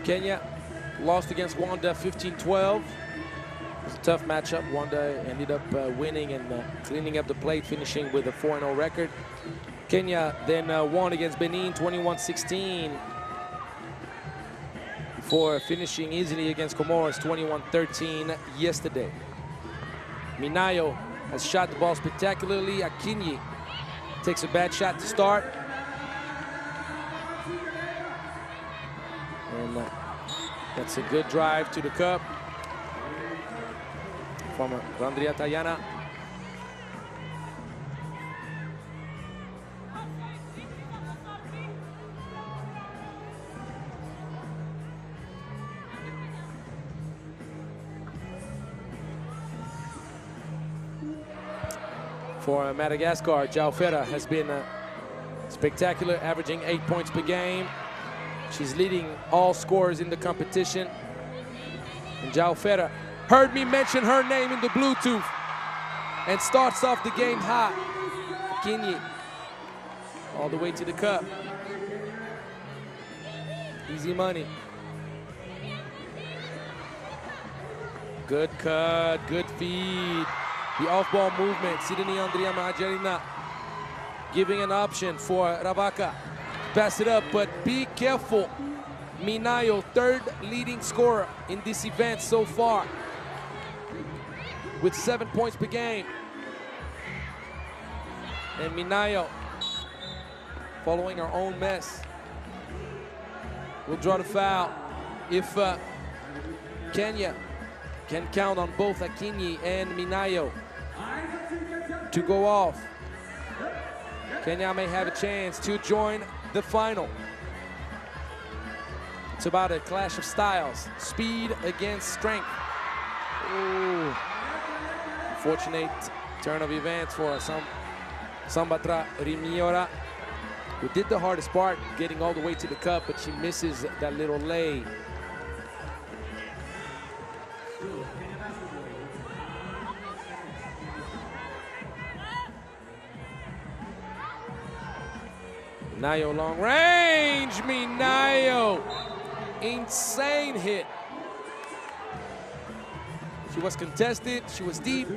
Speaker 2: Kenya lost against Rwanda 15-12. It was a tough matchup. Rwanda ended up winning and cleaning up the plate, finishing with a 4-0 record. Kenya then won against Benin 21-16 before finishing easily against Comoros 21-13 yesterday. Minayo has shot the ball spectacularly. Akinyi takes a bad shot to start. And that's a good drive to the cup from Randria Tayana. for Madagascar. Jaufera has been spectacular, averaging 8 points per game. She's leading all scorers in the competition. And Jaufera heard me mention her name in the Bluetooth and starts off the game hot. Akinyi all the way to the cup. Easy money. Good cut, good feed. The off-ball movement, Sidney Andrea Majarina giving an option for Ravaka. Pass it up, but be careful. Minayo, third leading scorer in this event so far, with 7 points per game. And Minayo, following her own mess, will draw the foul. If Kenya can count on both Akinyi and Minayo to go off, Kenya may have a chance to join the final. It's about a clash of styles, speed against strength. Ooh. Unfortunate turn of events for Sambatra Rimiora, who did the hardest part, getting all the way to the cup, but she misses that little lay. Minayo long range, Minayo. Insane hit. She was contested, she was deep.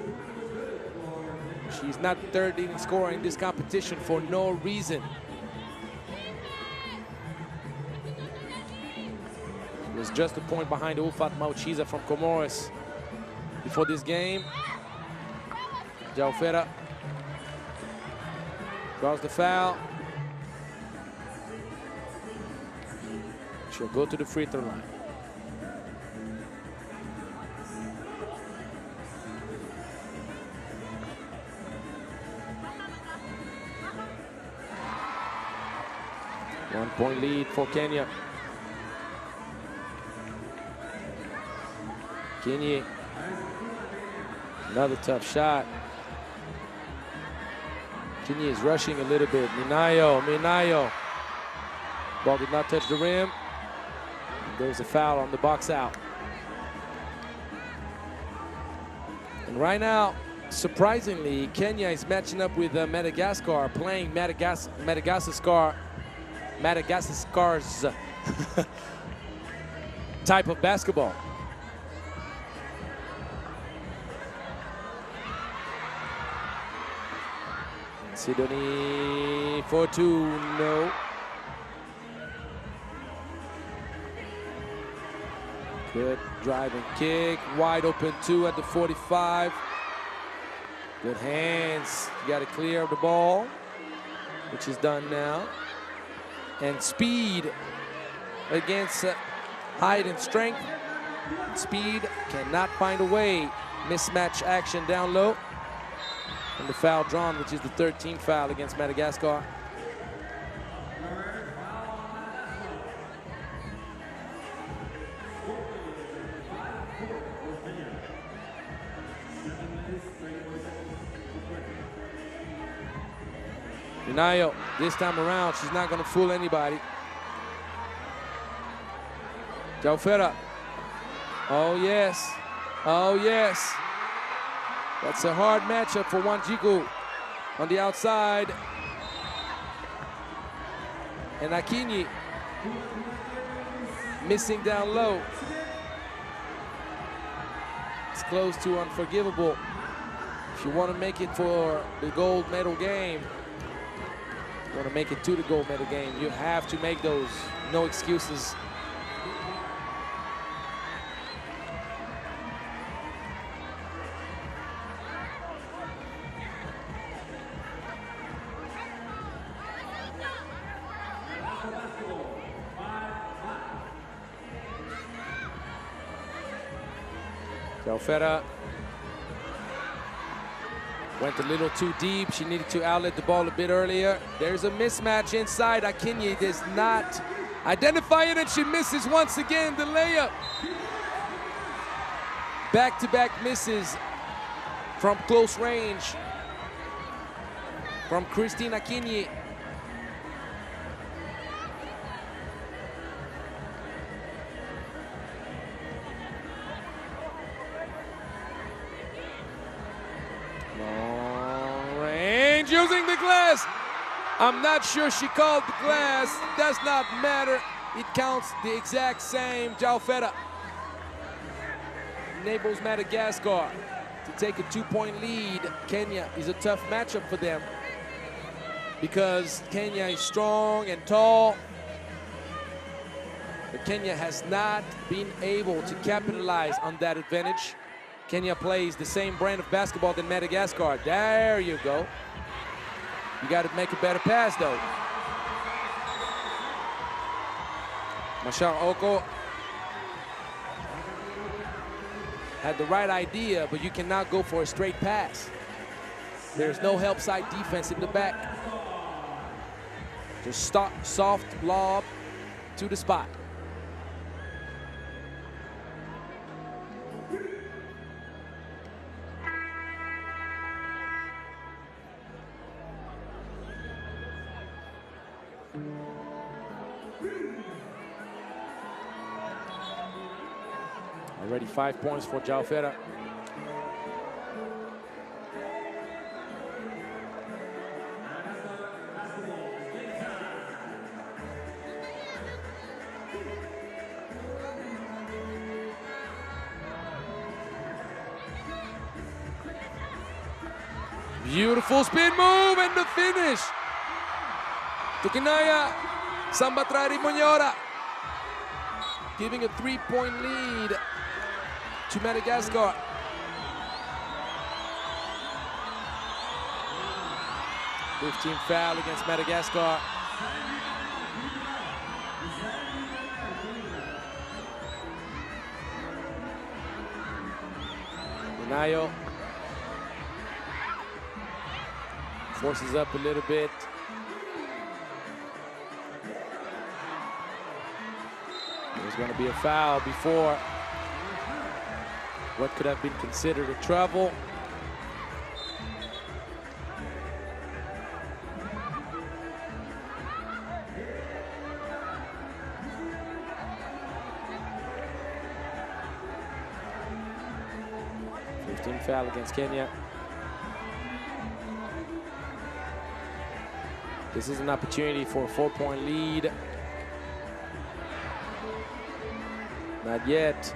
Speaker 2: She's not the third leading scorer in this competition for no reason. She was just a point behind Ufat Mauchiza from Comoros before this game. Jaufera draws the foul. She'll go to the free throw line. One-point lead for Kenya. Kenya, another tough shot. Kenya is rushing a little bit. Minayo. Ball did not touch the rim. There's a foul on the box out. And right now, surprisingly, Kenya is matching up with Madagascar, playing Madagascar's type of basketball. Sidney for two, no. Good driving kick, wide open two at the 45. Good hands, you got to clear of the ball, which is done now. And speed against height and strength. Speed cannot find a way. Mismatch action down low. And the foul drawn, which is the 13th foul against Madagascar. Minayo, this time around, she's not going to fool anybody. Jaufera. Oh, yes. Oh, yes. That's a hard matchup for Wanjiku on the outside. And Akinyi missing down low. It's close to unforgivable. If you want to make it for the gold medal game, you want to make it to the gold medal game, you have to make those. No excuses. Jaufera went a little too deep. She needed to outlet the ball a bit earlier. There's a mismatch inside. Akinyi does not identify it, and she misses once again the layup. Back-to-back misses from close range. from Christina Kinyi. Long range using the glass. I'm not sure she called the glass. Does not matter. It counts the exact same. Jaufeta enables Madagascar to take a 2-point lead. Kenya is a tough matchup for them because Kenya is strong and tall. But Kenya has not been able to capitalize on that advantage. Kenya plays the same brand of basketball than Madagascar. There you go. You got to make a better pass, though. Mashar Oko had the right idea, but you cannot go for a straight pass. There's no help side defense in the back. Just soft lob to the spot. Already 5 points for Jaufeta. Beautiful spin move and the finish. Tukinaya, Sambatrari Munyora, giving a 3-point lead to Madagascar. Fifth-team foul against Madagascar. Minayo forces up a little bit. There's going to be a foul before what could have been considered a travel. Foul against Kenya. This is an opportunity for a 4-point lead. Not yet.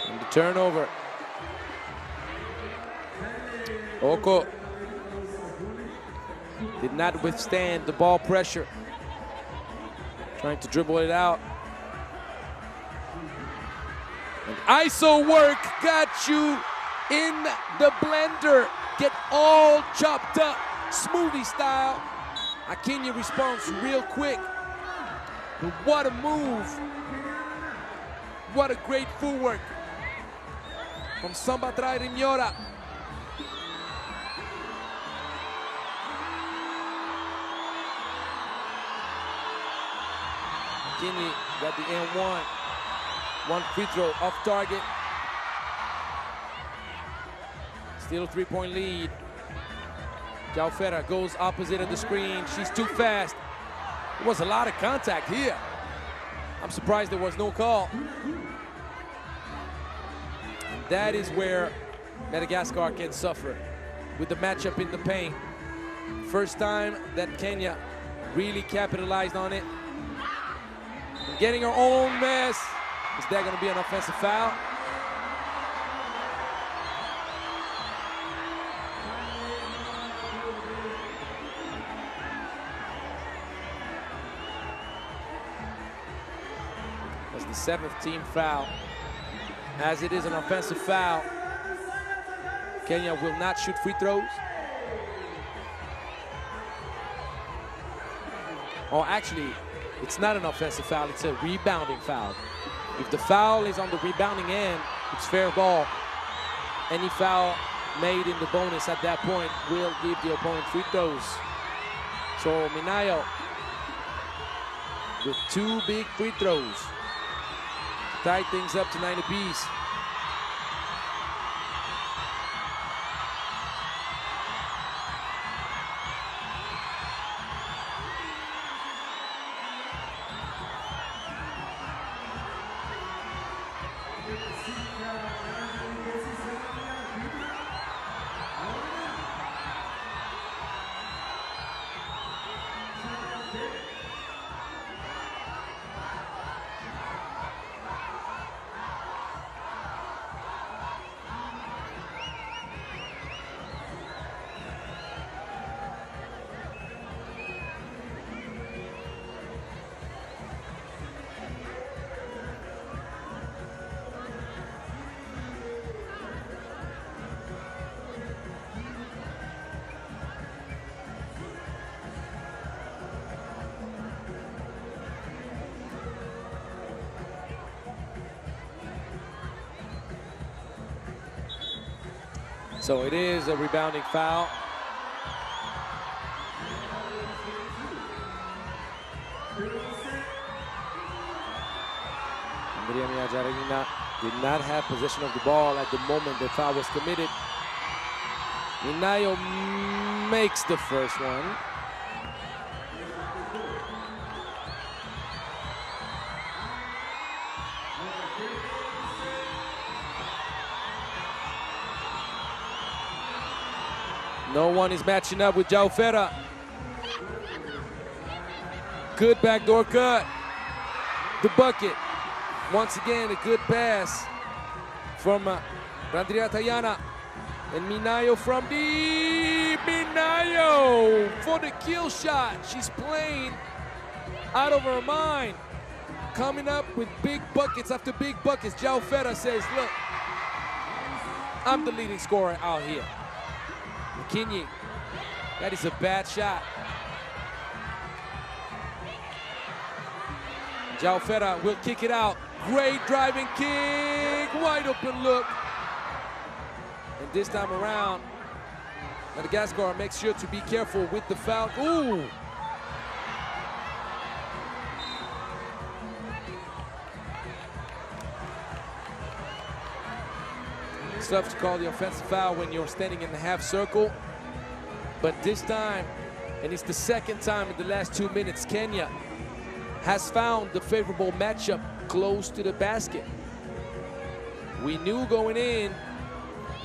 Speaker 2: And the turnover. Oko did not withstand the ball pressure. Trying to dribble it out. And ISO work got you in the blender. Get all chopped up, smoothie style. Kenya responds real quick. But what a move. What a great footwork from Sambatrari Munyora. Kenya got the N1. One free throw off target. Still a 3-point lead. Jaufeta goes opposite of the screen. She's too fast. There was a lot of contact here. I'm surprised there was no call. And that is where Madagascar can suffer with the matchup in the paint. First time that Kenya really capitalized on it. And getting her own mess. Is that going to be an offensive foul? That's the 7th team foul. As it is an offensive foul, Kenya will not shoot free throws. Oh, actually, it's not an offensive foul, it's a rebounding foul. If the foul is on the rebounding end, it's fair ball. Any foul made in the bonus at that point will give the opponent free throws. So Minayo with 2 big free throws to tie things up to 9 apiece. So it is a rebounding foul. Andrea Miajarina did not have possession of the ball at the moment the foul was committed. Minayo makes the first one. No one is matching up with Jaufera. Good backdoor cut. The bucket. Once again, a good pass from Andrea Tayana. And Minayo from deep. Minayo for the kill shot. She's playing out of her mind. Coming up with big buckets after big buckets. Jaufera says, look, I'm the leading scorer out here. McKinney, that is a bad shot. Jaufera will kick it out. Great driving kick, wide open look. And this time around, Madagascar makes sure to be careful with the foul. Ooh! It's tough to call the offensive foul when you're standing in the half circle. But this time, and it's the second time in the last 2 minutes, Kenya has found the favorable matchup close to the basket. We knew going in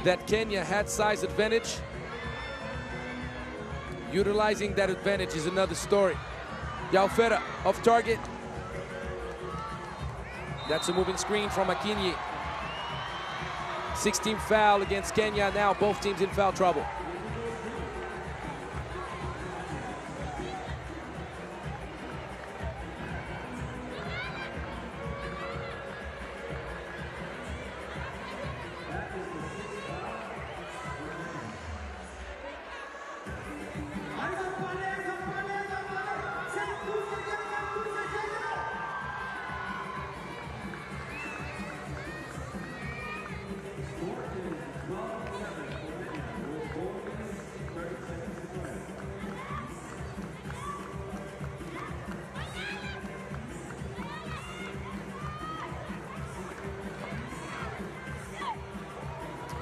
Speaker 2: that Kenya had size advantage. Utilizing that advantage is another story. Jaufera off target. That's a moving screen from Akinyi. 16th foul against Kenya. Now both teams in foul trouble.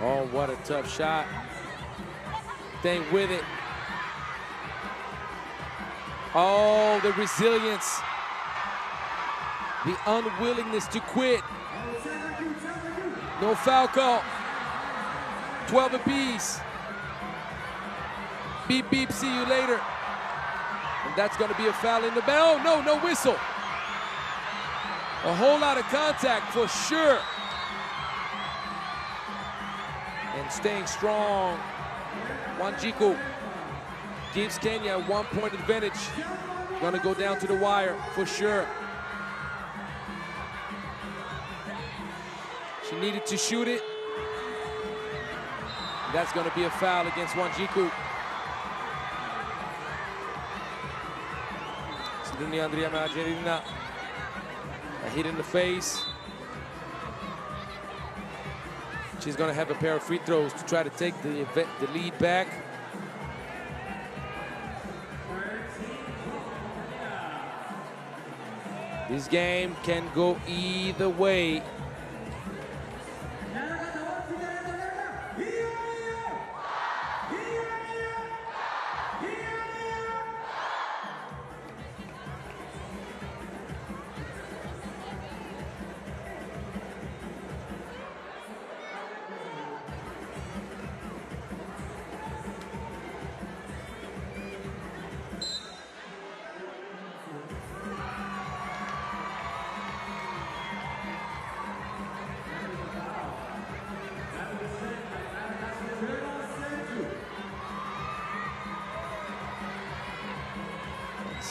Speaker 2: Oh, what a tough shot. Staying with it. Oh, the resilience. The unwillingness to quit. No foul call. 12 apiece. Beep, beep, see you later. And that's going to be a foul in the bell. Oh, no whistle. A whole lot of contact for sure. And staying strong. Wanjiku gives Kenya a 1-point advantage. Gonna go down to the wire for sure. She needed to shoot it. That's gonna be a foul against Wanjiku. Sidunia Andrea Majerina. A hit in the face. She's going to have a pair of free throws to try to take the lead back. This game can go either way.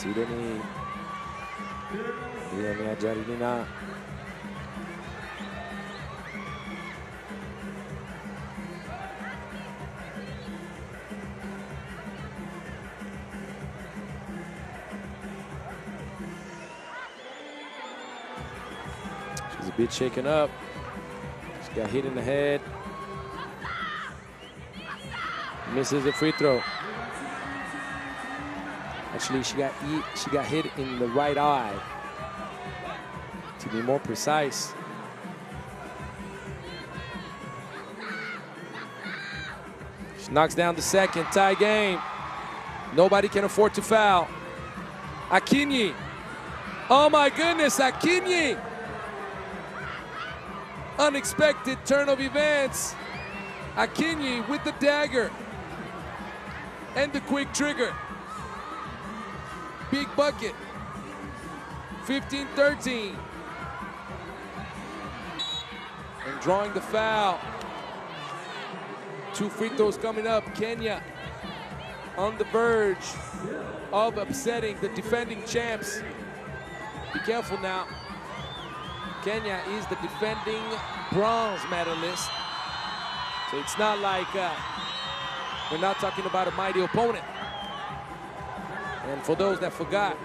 Speaker 2: Sidani. Dia niajari nina. She's a bit shaken up. She got hit in the head. Misses a free throw. Actually, she got hit in the right eye. To be more precise. She knocks down the second, tie game. Nobody can afford to foul. Akinyi. Oh my goodness, Akinyi. Unexpected turn of events. Akinyi with the dagger and the quick trigger. Big bucket. 15-13. And drawing the foul. 2 free throws coming up. Kenya on the verge of upsetting the defending champs. Be careful now. Kenya is the defending bronze medalist. So it's not like we're not talking about a mighty opponent. And for those that forgot,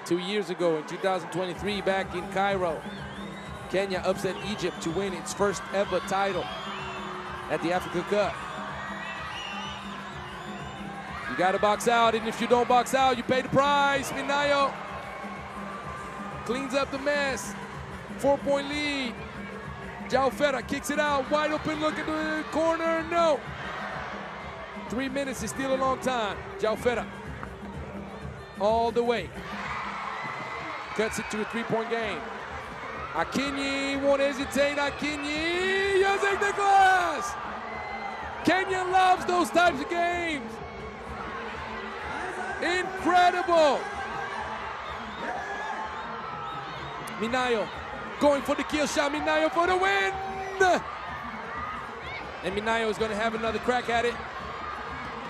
Speaker 2: 2 years ago in 2023 back in Cairo, Kenya upset Egypt to win its first ever title at the Africa Cup. You gotta box out, and if you don't box out, you pay the price. Minayo cleans up the mess. 4-point lead. Jaufera kicks it out, wide open look at the corner, no. 3 minutes is still a long time. Jaufera all the way. Cuts it to a 3-point game. Akinyi won't hesitate. Akinyi using the glass. Kenya loves those types of games. Incredible. Minayo going for the kill shot. Minayo for the win. And Minayo is going to have another crack at it.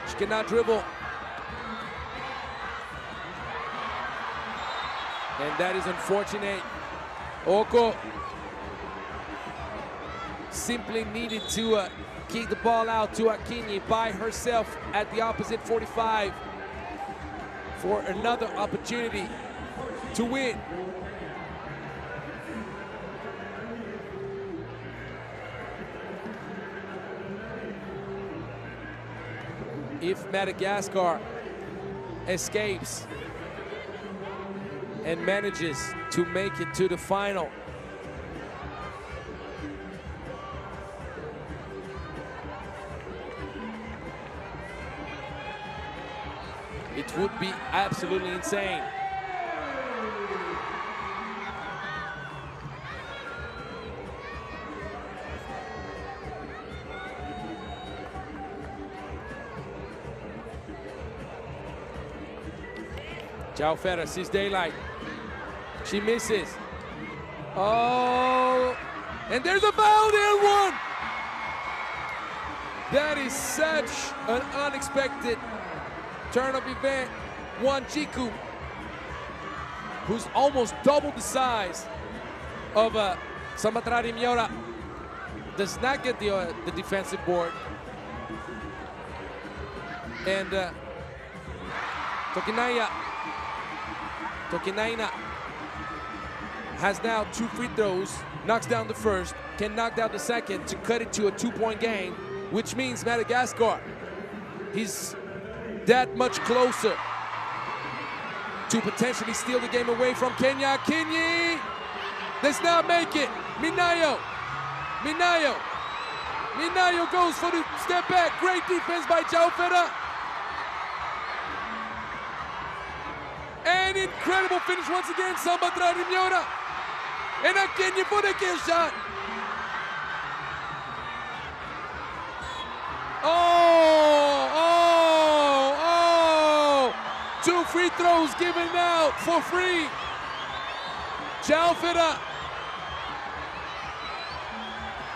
Speaker 2: She cannot dribble. And that is unfortunate. Oko simply needed to kick the ball out to Akinyi by herself at the opposite 45 for another opportunity to win. If Madagascar escapes and manages to make it to the final, it would be absolutely insane. Jaufera sees daylight. She misses. Oh, and there's a foul there, one. That is such an unexpected turn of event. Wanjiku, who's almost double the size of Samatrari Miora, does not get the defensive board. And Tokinaina has now 2 free throws, knocks down the first, can knock down the second to cut it to a 2-point game, which means Madagascar, he's that much closer to potentially steal the game away from Kenya. Akinyi does not make it. Minayo goes for the step back. Great defense by Jaufera. An incredible finish once again, Samatrari Miora. And Akinyi for the kill shot. Oh! 2 free throws given out for free. Jaufera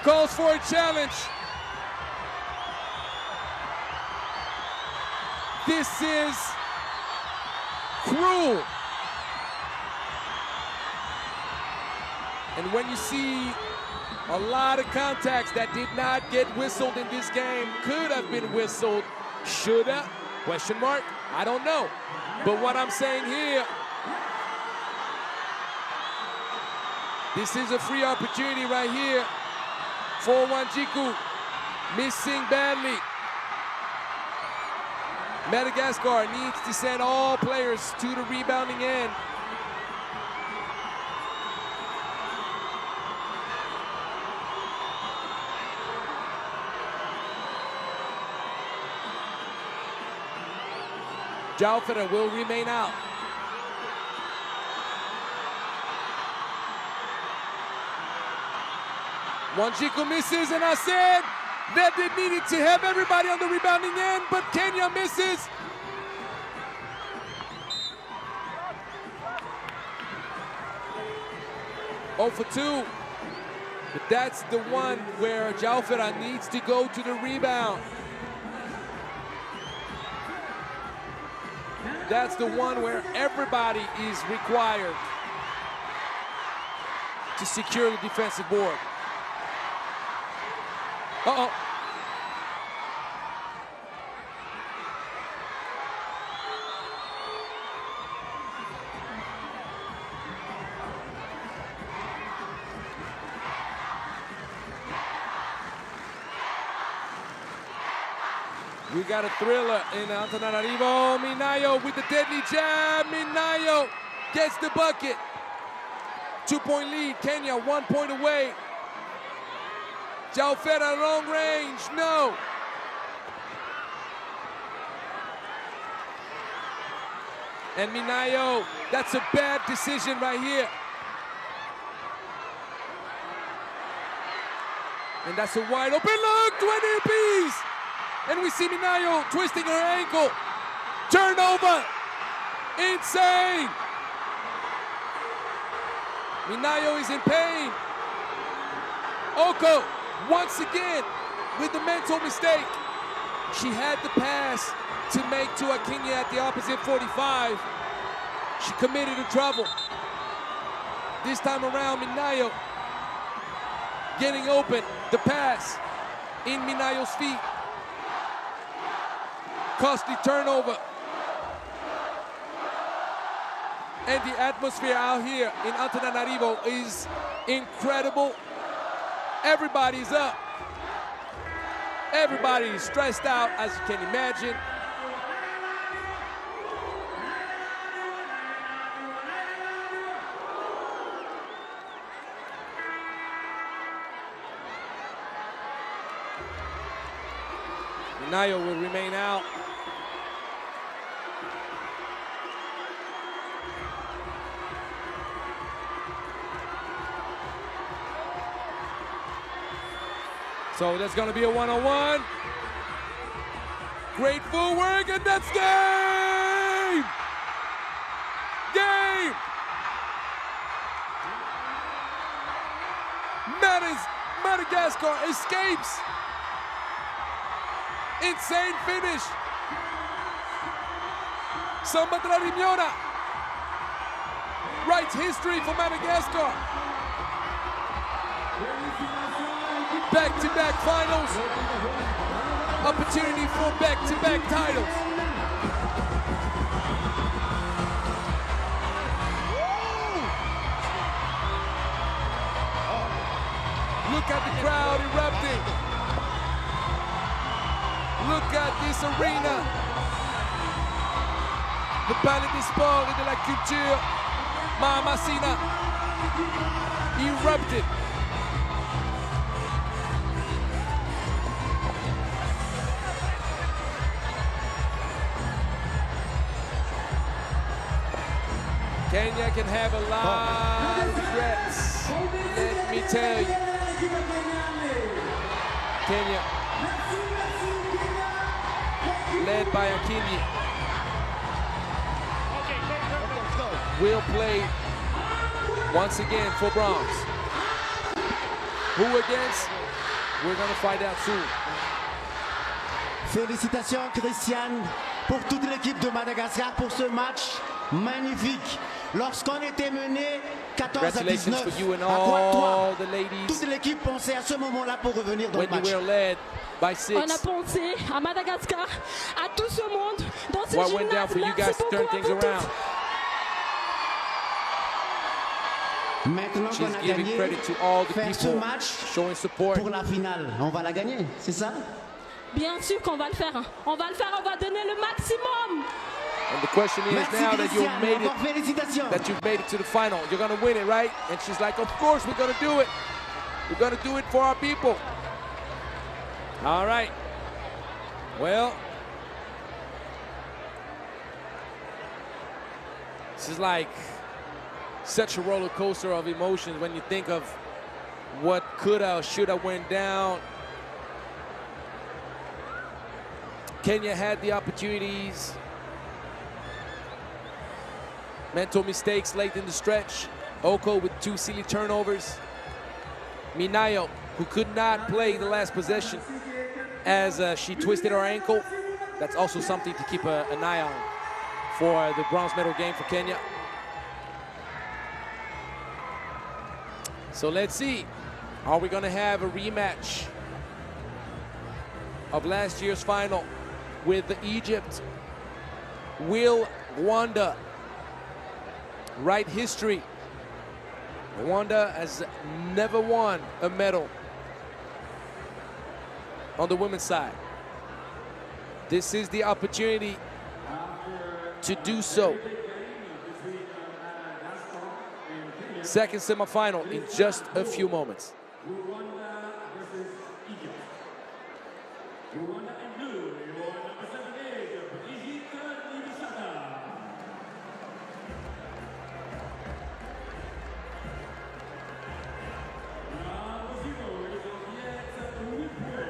Speaker 2: calls for a challenge. This is cruel. And when you see a lot of contacts that did not get whistled in this game, could have been whistled, shoulda, question mark, I don't know. But what I'm saying here, this is a free opportunity right here for Wanjiku, missing badly. Madagascar needs to send all players to the rebounding end. Jalfera will remain out. Wanjiku misses, and I said that they needed to have everybody on the rebounding end, but Kenya misses. Oh for 2. But that's the one where Jalfera needs to go to the rebound. That's the one where everybody is required to secure the defensive board. Uh-oh. We got a thriller in Antananarivo. Minayo with the deadly jab. Minayo gets the bucket. 2-point lead. Kenya 1 point away. Jalfera long range. No. And Minayo, that's a bad decision right here. And that's a wide open look. 20 apiece. And we see Minayo twisting her ankle. Turnover. Insane. Minayo is in pain. Oko, once again, with the mental mistake. She had the pass to make to Akinya at the opposite 45. She committed a trouble. This time around, Minayo getting open. The pass in Minayo's feet. Costly turnover. And the atmosphere out here in Antananarivo is incredible. Everybody's up. Everybody is stressed out, as you can imagine. Minayo will remain out. So that's going to be a one-on-one. Great footwork, and that's game! Game! Madagascar escapes. Insane finish. Samba de la Riñona writes history for Madagascar. Back-to-back finals. Opportunity for back-to-back titles. Look at the crowd erupting. Look at this arena. Le palais des sports et de la culture, Mahamasina, erupted. Kenya can have a lot of regrets, let me tell you. Kenya, led by Akinyi, will play once again for bronze. Who against? We're going to find out soon.
Speaker 6: Félicitations Christiane pour toute l'équipe de Madagascar pour ce match Magnifique. Lorsqu'on était mené 14 à
Speaker 2: Congratulations
Speaker 6: 19,
Speaker 2: for you and
Speaker 6: à quoi
Speaker 2: all
Speaker 6: toi,
Speaker 2: the ladies.
Speaker 6: toute l'équipe pensait à ce moment-là pour revenir dans le
Speaker 2: When you
Speaker 6: match.
Speaker 2: were led by 6.
Speaker 7: On a pensé à Madagascar, à tout ce monde dans ce
Speaker 2: What went down
Speaker 7: gymnase.
Speaker 2: for you
Speaker 7: Merci
Speaker 2: guys to turn
Speaker 7: beaucoup à
Speaker 2: things
Speaker 7: vous
Speaker 2: around?
Speaker 7: tous.
Speaker 6: Maintenant qu'on
Speaker 2: She's
Speaker 6: a
Speaker 2: giving
Speaker 6: gagné,
Speaker 2: credit to all the
Speaker 6: faire ce
Speaker 2: people
Speaker 6: match
Speaker 2: showing support.
Speaker 6: pour la finale, on va la gagner, c'est ça?
Speaker 7: Bien sûr qu'on va le faire. On va le faire, on va donner le maximum.
Speaker 2: And the question is
Speaker 6: Merci
Speaker 2: now that you've
Speaker 6: Christiane,
Speaker 2: made
Speaker 6: encore
Speaker 2: it,
Speaker 6: félicitations.
Speaker 2: that you've made it to the final, you're gonna win it, right? And she's like, of course we're gonna do it. We're gonna do it for our people. All right. Well, this is like such a roller coaster of emotions when you think of what could have, should have went down. Kenya had the opportunities. Mental mistakes late in the stretch. Oko with 2 silly turnovers. Minayo, who could not play the last possession as she twisted her ankle. That's also something to keep an eye on for the bronze medal game for Kenya. So let's see. Are we gonna have a rematch of last year's final with Egypt? Will Rwanda write history? Rwanda has never won a medal on the women's side. This is the opportunity to do so. Second semifinal in just a few moments.
Speaker 1: Rwanda versus Egypt. Rwanda in blue, your number 78, Brigitte Nivisaka. Number 0 is Henriette Wipwe.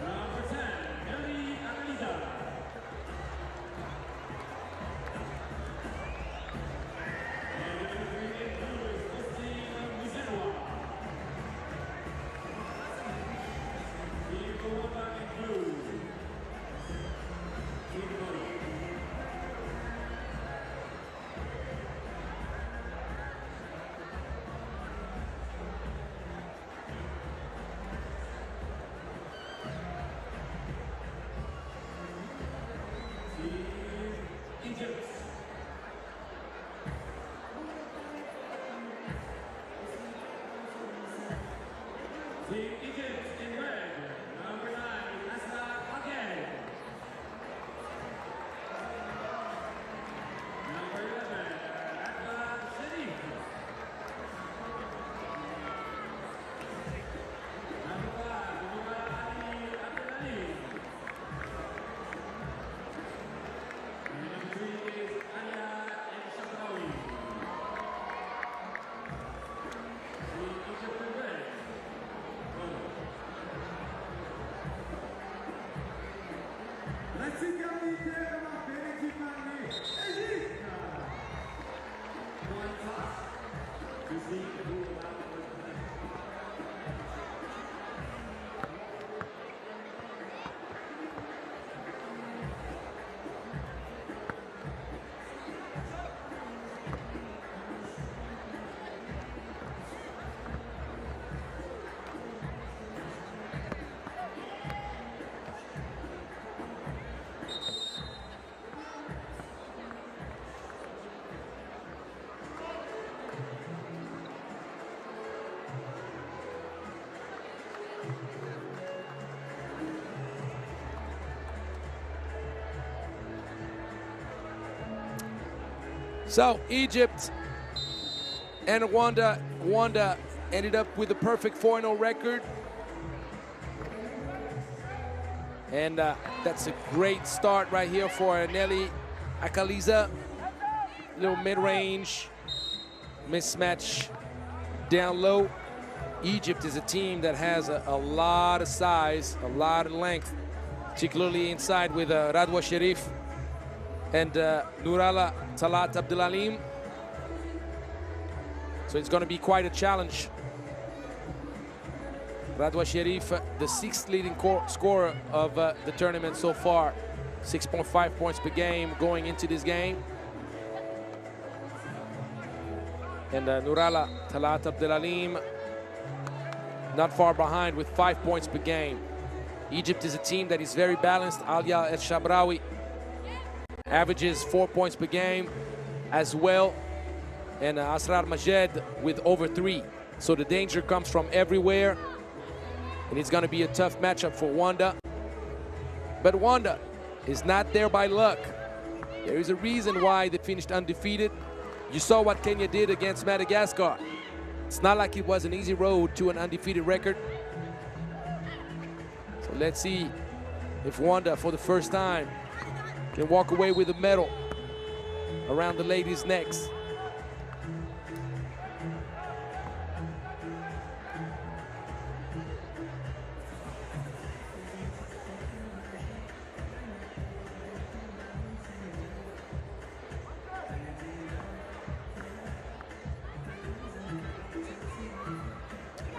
Speaker 1: Number 10, Nelly Analiza. Egypt. Team Egypt in red, number 9, Asna Agay. Number 11, Akbar Sharif. Number 5, Nura Ali Abdelalim. And number 3 is Aya El Shabrawi. Team Egypt in red. La sécurité remarquée l'équipe armée Égypte. One toss to see who will have the first possession.
Speaker 2: So Egypt and Rwanda ended up with a perfect 4-0 record. And that's a great start right here for Nelly Akaliza. Little mid-range mismatch down low. Egypt is a team that has a lot of size, a lot of length, particularly inside with Radwa Sharif and Nurala Talat Abdelalim. So it's going to be quite a challenge. Radwa Sherif, the 6th leading scorer of the tournament so far. 6.5 points per game going into this game. And Nurala Talat Abdelalim not far behind with 5 points per game. Egypt is a team that is very balanced. Alia El Shabrawi averages 4 points per game as well. And Asrar Majed with over 3. So the danger comes from everywhere. And it's going to be a tough matchup for Rwanda. But Rwanda is not there by luck. There is a reason why they finished undefeated. You saw what Kenya did against Madagascar. It's not like it was an easy road to an undefeated record. So let's see if Rwanda, for the first time, can walk away with a medal around the ladies' necks.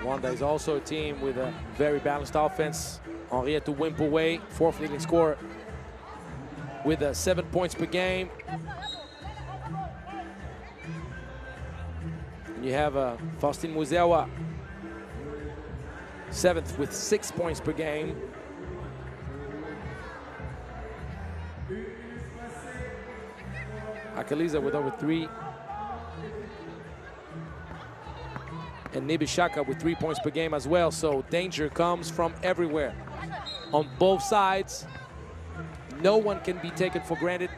Speaker 2: Rwanda is also a team with a very balanced offense. Henriette Wimpaway, 4th leading scorer, with 7 points per game. And you have Faustine Muzewa, 7th with 6 points per game. Akaliza with over 3. And Nibishaka with 3 points per game as well. So danger comes from everywhere. On both sides, no one can be taken for granted.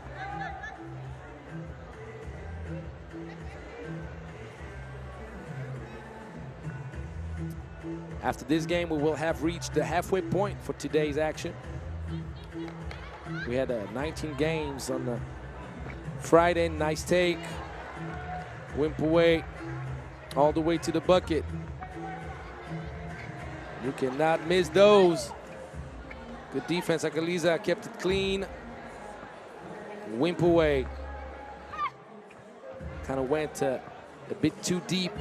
Speaker 2: After this game, we will have reached the halfway point for today's action. We had 19 games on the Friday. Nice take. Wimpaway all the way to the bucket. You cannot miss those. Good defense. Akaliza kept it clean. Wimpaway kind of went a bit too deep.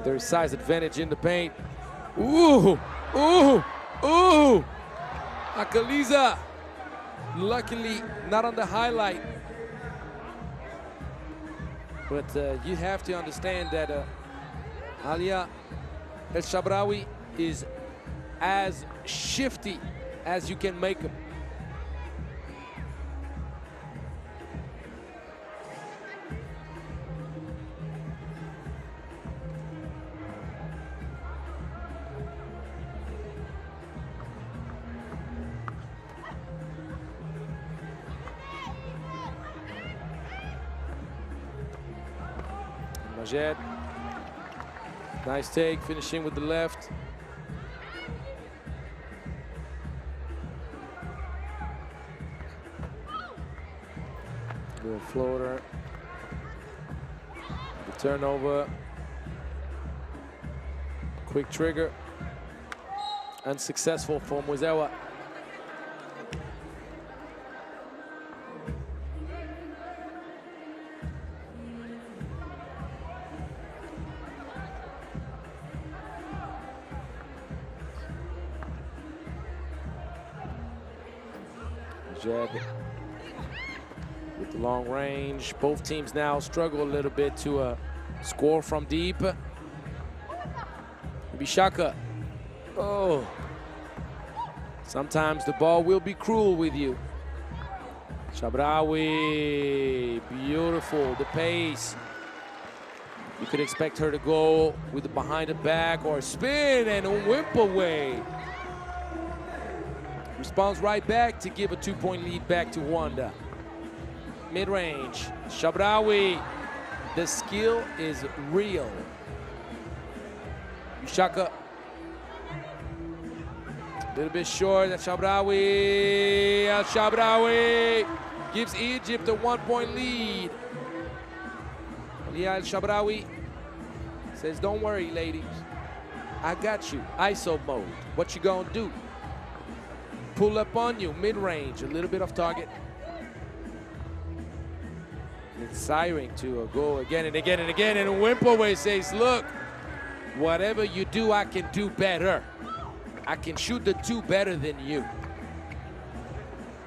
Speaker 2: There's size advantage in the paint. Ooh, ooh, ooh. Akaliza, luckily not on the highlight. But you have to understand that Alia El Shabrawi is as shifty as you can make him. Majed, nice take, finishing with the left. Good floater. The turnover. Quick trigger. Unsuccessful for Muzewa. Jed with the long range. Both teams now struggle a little bit to score from deep. Bishaka. Oh. Sometimes the ball will be cruel with you. Shabrawi. Beautiful. The pace. You could expect her to go with the behind the back or spin and whip away. Responds right back to give a 2-point lead back to Rwanda. Mid-range, Shabrawi. The skill is real. Ushaka. A little bit short. That Shabrawi. Al-Shabrawi gives Egypt a 1-point lead. Alia El-Shabrawi says, don't worry, ladies. I got you. ISO mode. What you gonna do? Pull up on you, mid-range, a little bit off target. It's desiring to go again and again and again, and Wimpaway says, look, whatever you do, I can do better. I can shoot the two better than you.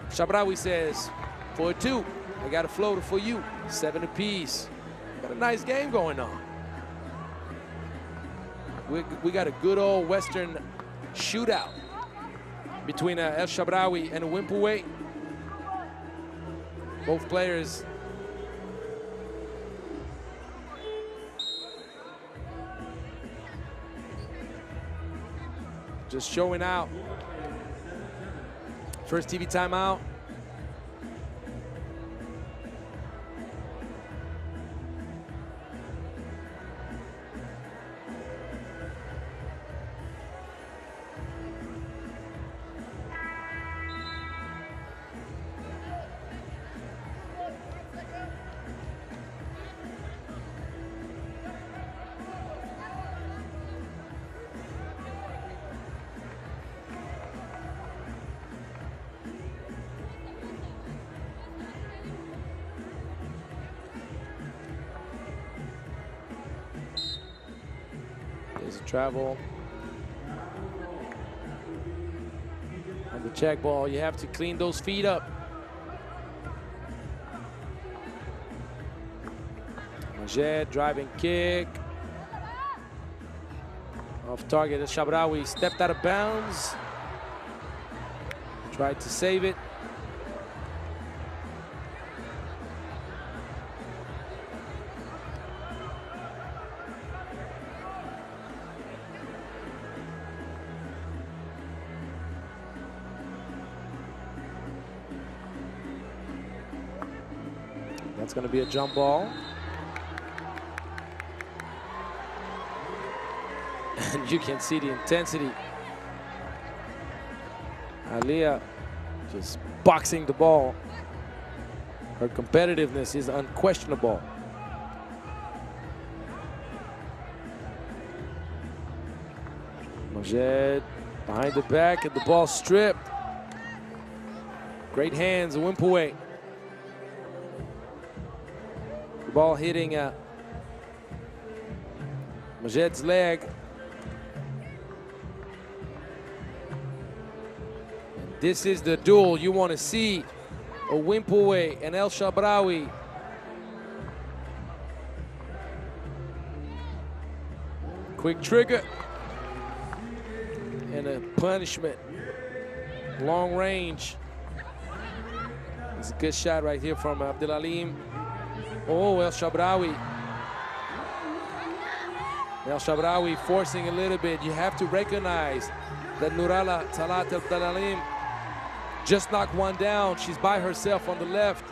Speaker 2: Shabraoui says, for a two, I got a floater for you. 7 apiece. Got a nice game going on. We got a good old Western shootout between El Shabraoui and Wimpuwe. Both players just showing out. First TV timeout. There's a travel. On the check ball, you have to clean those feet up. Majed driving kick. Off target, El Shabraoui stepped out of bounds. Tried to save it. That's going to be a jump ball. And you can see the intensity. Aliyah just boxing the ball. Her competitiveness is unquestionable. Majed behind the back and the ball stripped. Great hands, Wimpuwe. Ball hitting Majed's leg. And this is the duel you want to see. Wimpuwe and El Shabraoui. Quick trigger. And a punishment. Long range. It's a good shot right here from Abdelalim. Oh, El Shabraoui. El Shabraoui forcing a little bit. You have to recognize that Nurala Talat Abdelalim just knocked one down. She's by herself on the left.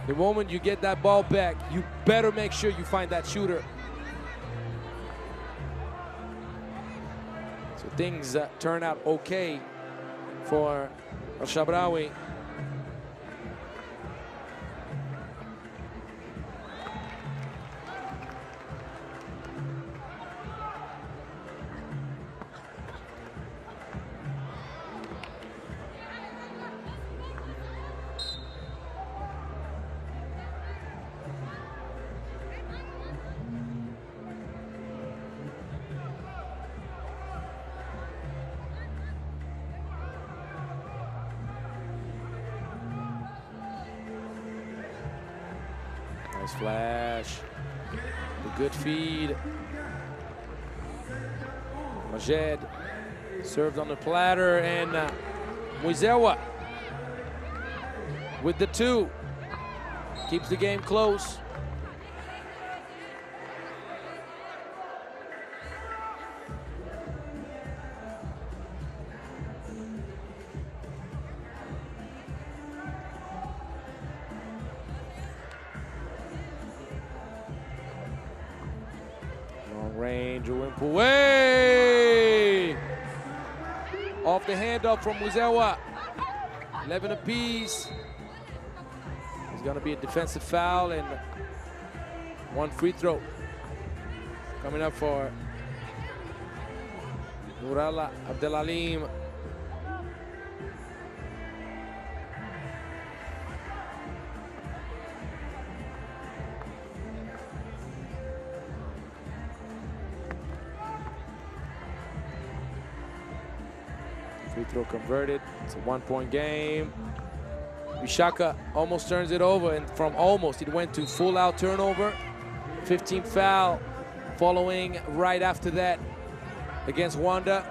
Speaker 2: The moment you get that ball back, you better make sure you find that shooter. So things turn out okay for El Shabraoui. Nice flash. A good feed. Majed served on the platter, and Muizewa with the two. Keeps the game close. Range, Wimpuwe. Off the handoff from Muizewa. 11 apiece. There's going to be a defensive foul and one free throw coming up for Nurala Abdelalim. Free throw converted. It's a 1-point game. Bishaka almost turns it over, and from almost, it went to full-out turnover. 15th foul following right after that against Rwanda.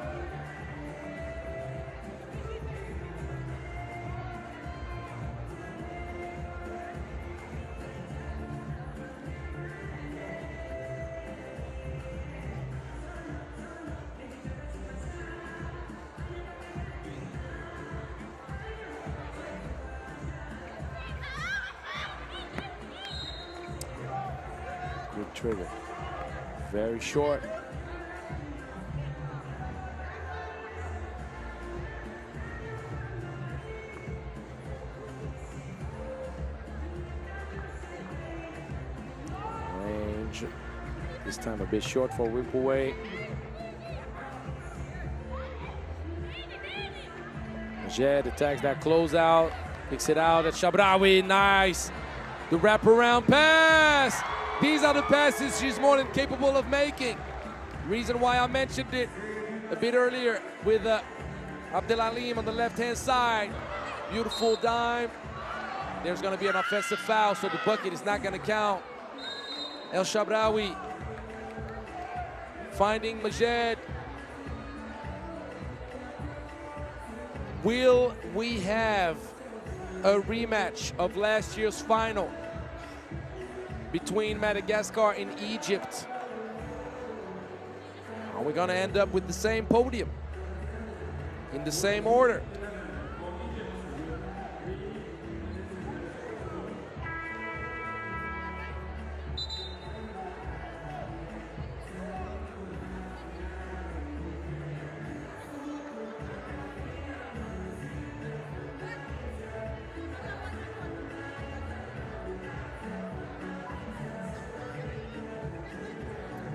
Speaker 2: Good trigger. Very short. Range. This time a bit short for Wimpaway. Jed attacks that closeout. Kicks it out at Shabrawi. Nice. The wraparound pass. These are the passes she's more than capable of making. Reason why I mentioned it a bit earlier with Abdelalim on the left-hand side. Beautiful dime. There's going to be an offensive foul, so the bucket is not going to count. El Shabrawi finding Majed. Will we have a rematch of last year's final between Madagascar and Egypt? Are we going to end up with the same podium in the same order?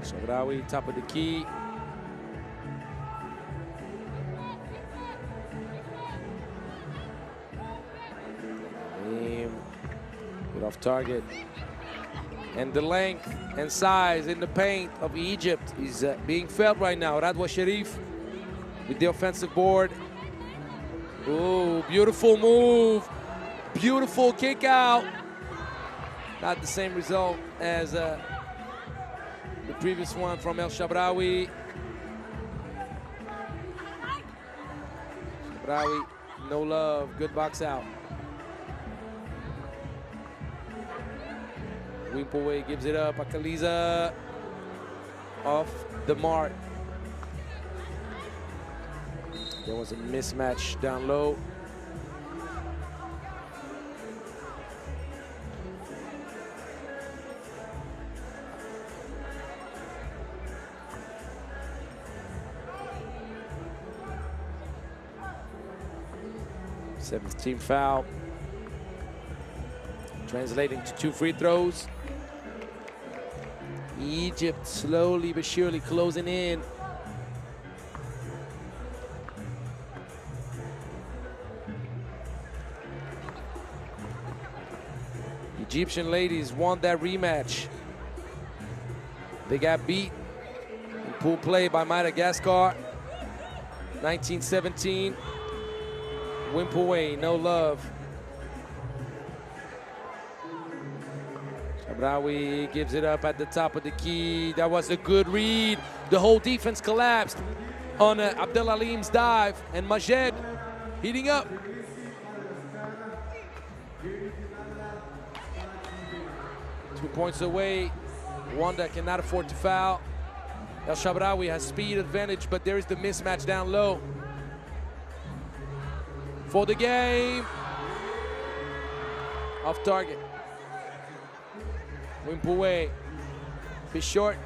Speaker 2: Shabrawi, top of the key. Good off target. And the length and size in the paint of Egypt is being felt right now. Radwa Sharif with the offensive board. Ooh, beautiful move. Beautiful kick out. Not the same result as the previous one from El Shabrawi. Shabrawi, no love, good box out. Wimpaway gives it up, Akaliza off the mark. There was a mismatch down low. Seventh team foul. Translating to 2 free throws. Egypt slowly but surely closing in. Egyptian ladies won that rematch. They got beat in pool play by Madagascar. 1917. Wimpaway, no love. Shabrawi gives it up at the top of the key. That was a good read. The whole defense collapsed on Abdelalim's dive, and Majed heating up. Two points away. Rwanda cannot afford to foul. El Shabrawi has speed advantage, but there is the mismatch down low. For the game. Off target. Wimpaway. Be short.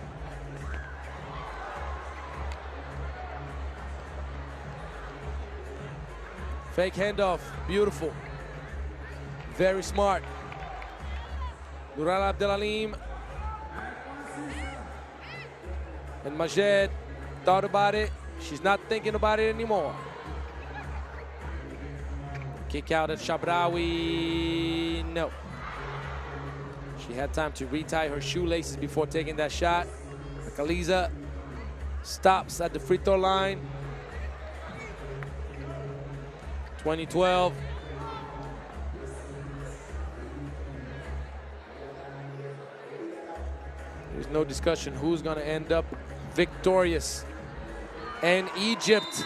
Speaker 2: Fake handoff. Beautiful. Very smart. Nural Abdelalim. And Majed thought about it. She's not thinking about it anymore. Kick out at Shabrawi, no. She had time to retie her shoelaces before taking that shot. Akaliza stops at the free throw line. 2012. There's no discussion who's going to end up victorious. And Egypt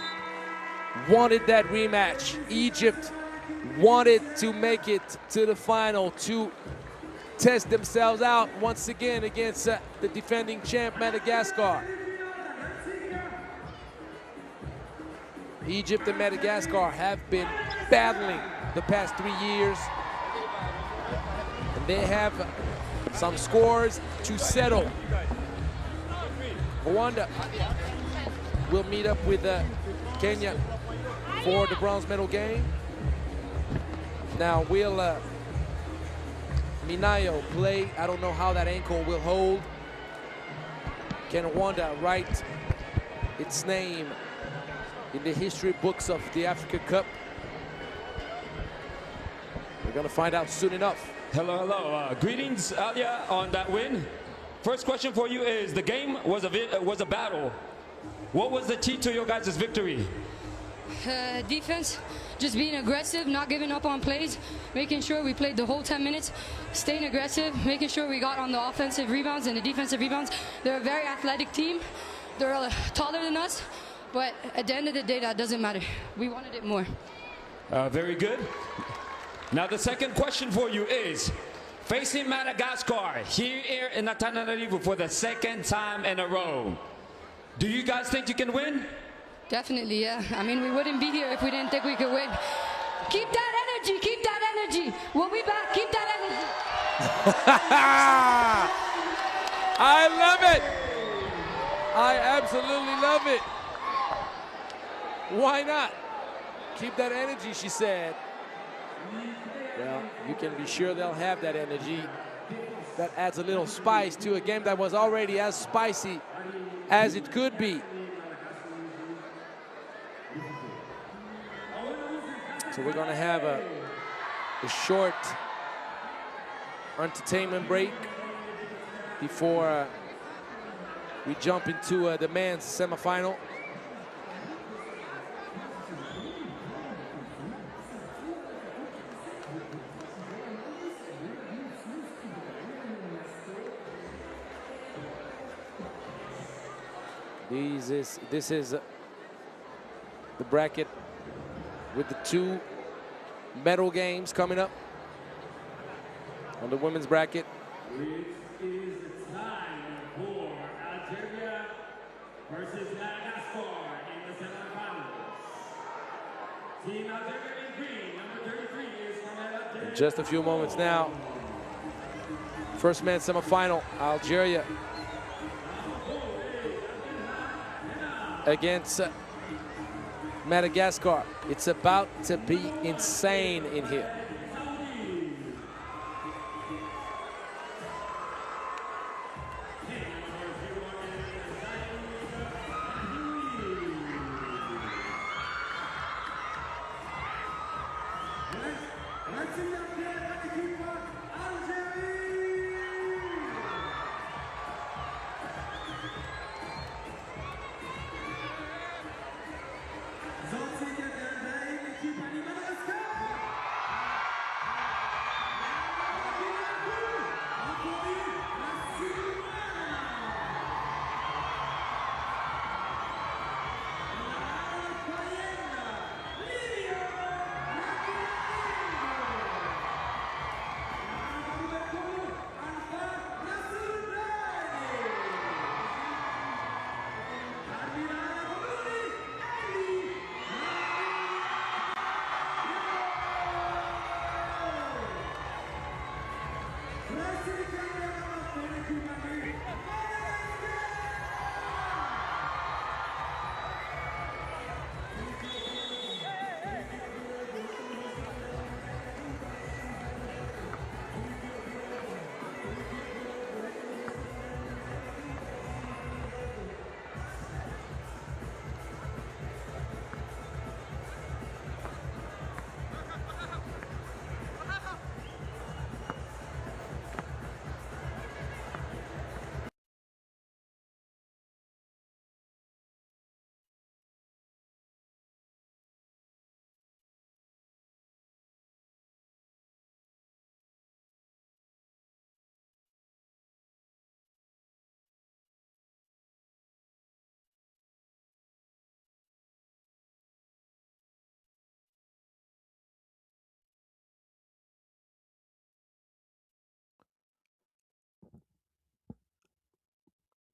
Speaker 2: wanted that rematch. Egypt wanted to make it to the final to test themselves out once again against the defending champ Madagascar. Egypt and Madagascar have been battling the past 3 years. And they have some scores to settle. Rwanda will meet up with Kenya for the bronze medal game. Now will Minayo play? I don't know how that ankle will hold. Can Rwanda write its name in the history books of the Africa Cup? We're gonna find out soon enough.
Speaker 1: Hello, hello. Greetings, Alia, on that win. First question for you is, the game was a battle. What was the key to your guys' victory?
Speaker 8: Defense, just being aggressive, not giving up on plays, making sure we played the whole 10 minutes, staying aggressive, making sure we got on the offensive rebounds and the defensive rebounds. They're a very athletic team. They're taller than us, but at the end of the day, that doesn't matter. We wanted it more.
Speaker 1: Very good. Now the second question for you is, facing Madagascar here in Antananarivo for the second time in a row, do you guys think you can win?
Speaker 8: Definitely, yeah. I mean, we wouldn't be here if we didn't think we could win. Keep that energy, keep that energy. We'll be back, keep that energy.
Speaker 2: I love it. I absolutely love it. Why not? Keep that energy, she said. Well, you can be sure they'll have that energy. That adds a little spice to a game that was already as spicy as it could be. So we're going to have a short entertainment break before we jump into the men's semifinal. This is the bracket with the 2 medal games coming up on the women's bracket.
Speaker 1: It is time for Algeria versus Madagascar in the semifinals. Team Algeria in green, number 33 is from Algeria.
Speaker 2: In just a few moments now, first men's semifinal, Algeria against Madagascar. It's about to be insane in here.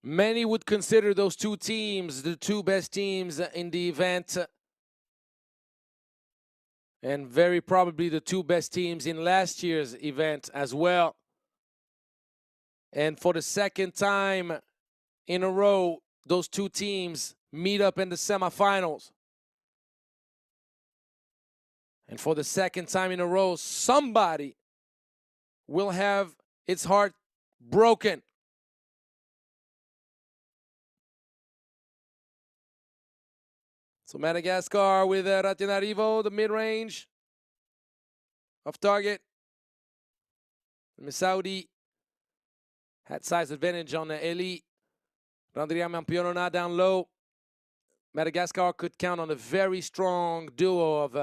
Speaker 2: Many would consider those two teams the two best teams in the event, and very probably the two best teams in last year's event as well. And for the second time in a row, those two teams meet up in the semifinals. And for the second time in a row, somebody will have its heart broken. So Madagascar with Antananarivo, the mid-range off target. Saudi had size advantage on Eli. Randria Mampionona down low. Madagascar could count on a very strong duo of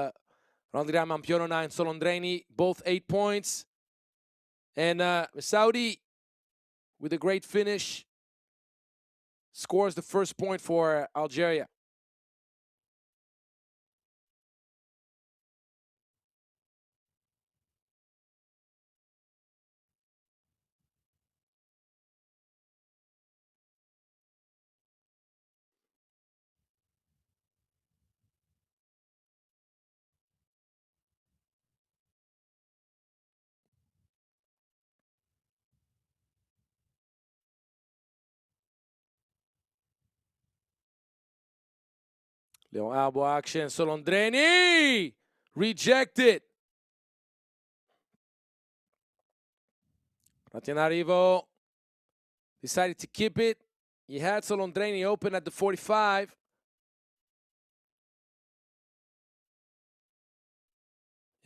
Speaker 2: Randria Mampionona and Solondreni, both 8 points. And Saudi, with a great finish, scores the first point for Algeria. Leon Albo action, Solondreni! Rejected. Antananarivo decided to keep it. He had Solondreni open at the 45.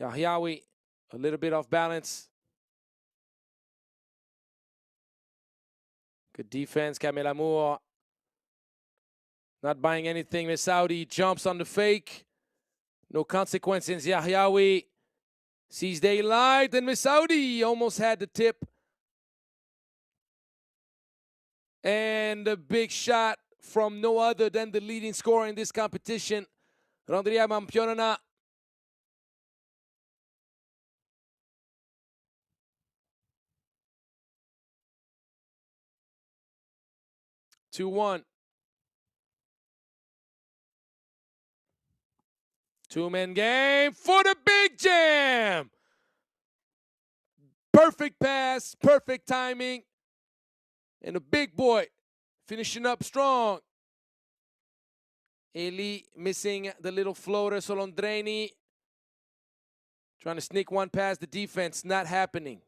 Speaker 2: Yahyaoui, a little bit off balance. Good defense, Kamel Amour. Not buying anything. Messaoudi jumps on the fake. No consequences. Yahyaoui sees daylight, and Messaoudi almost had the tip. And a big shot from no other than the leading scorer in this competition, Randria Mampionona. Two-one. Two-man game for the big jam. Perfect pass, perfect timing. And a big boy finishing up strong. Eli missing the little floater. Solondreni trying to sneak one past the defense. Not happening.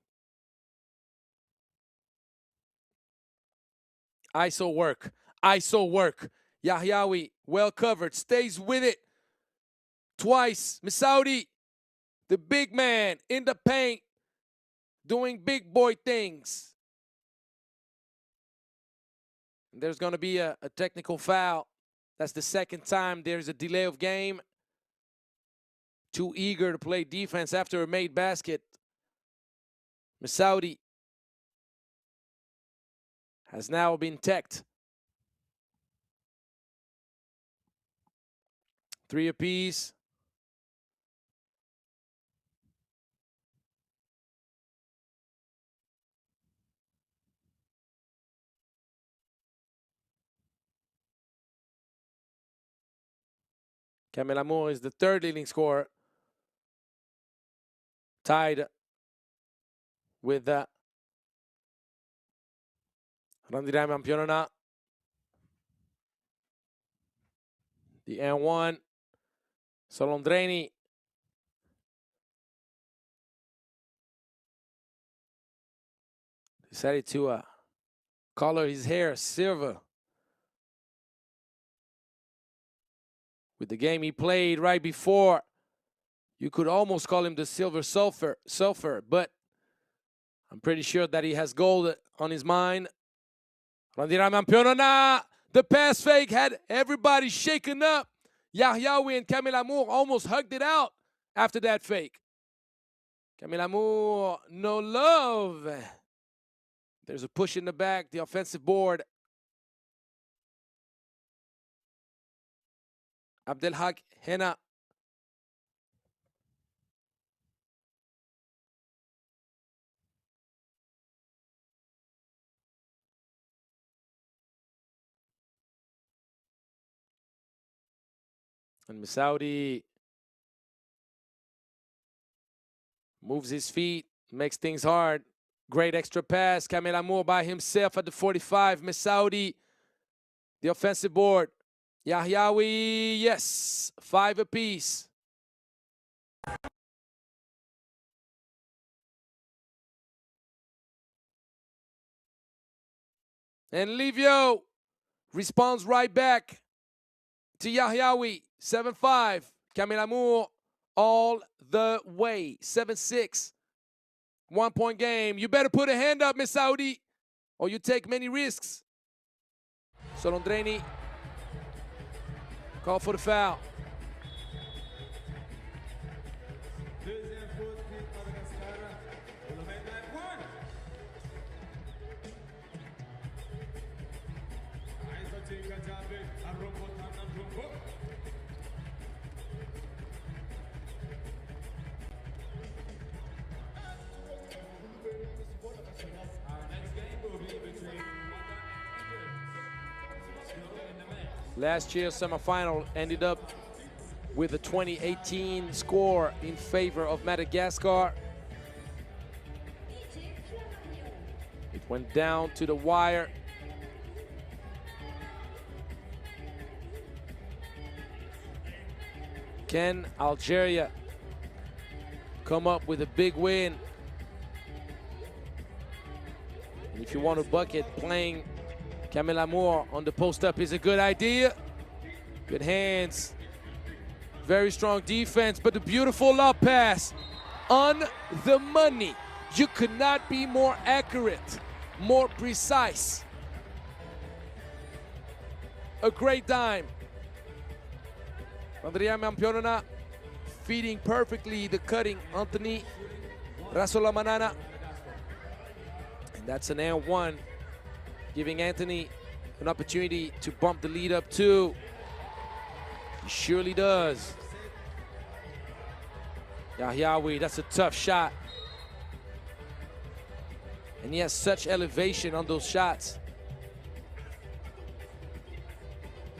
Speaker 2: ISO work. ISO work. Yahyaoui well covered. Stays with it. Twice. Messaoudi, the big man in the paint, doing big boy things. There's going to be a technical foul. That's the second time there's a delay of game. Too eager to play defense after a made basket. Messaoudi has now been teched. 3 apiece. Kamel Amour is the third leading scorer, tied with Randria Mampionona. The N1, Solondreni. Decided to color his hair silver. With the game he played right before, you could almost call him the Silver Sulfur, but I'm pretty sure that he has gold on his mind. Randria Mampionona, the pass fake had everybody shaken up. Yahyaoui and Kamel Amour almost hugged it out after that fake. Kamel Amour, no love. There's a push in the back, the offensive board. Abdelhak Henna. And Misaudi moves his feet, makes things hard. Great extra pass. Kamel Amour by himself at the 45. Misaudi, the offensive board. Yahyaoui, yes, 5 apiece. And Livio responds right back to Yahyaoui, 7-5. Kamel Amour all the way, 7-6. 1-point game. You better put a hand up, Misaudi, or you take many risks. Solondreni call for the foul.
Speaker 4: Deuxième faute pour Madagascar. On le met à un point. Aizote Kajabe, Arombo Tanambo.
Speaker 1: Our next game will be between Rwanda and Egypt. Still in the mix.
Speaker 2: Last year's semifinal ended up with a 2018 score in favor of Madagascar. It went down to the wire. Can Algeria come up with a big win? And if you want a bucket, playing Kamel Amour on the post-up is a good idea. Good hands. Very strong defense, but the beautiful lob pass on the money. You could not be more accurate, more precise. A great dime. Andrea Mampionana feeding perfectly the cutting Anthony Rasolamanana. And that's an and one, giving Anthony an opportunity to bump the lead up too. He surely does. Yahyaoui, that's a tough shot. And he has such elevation on those shots.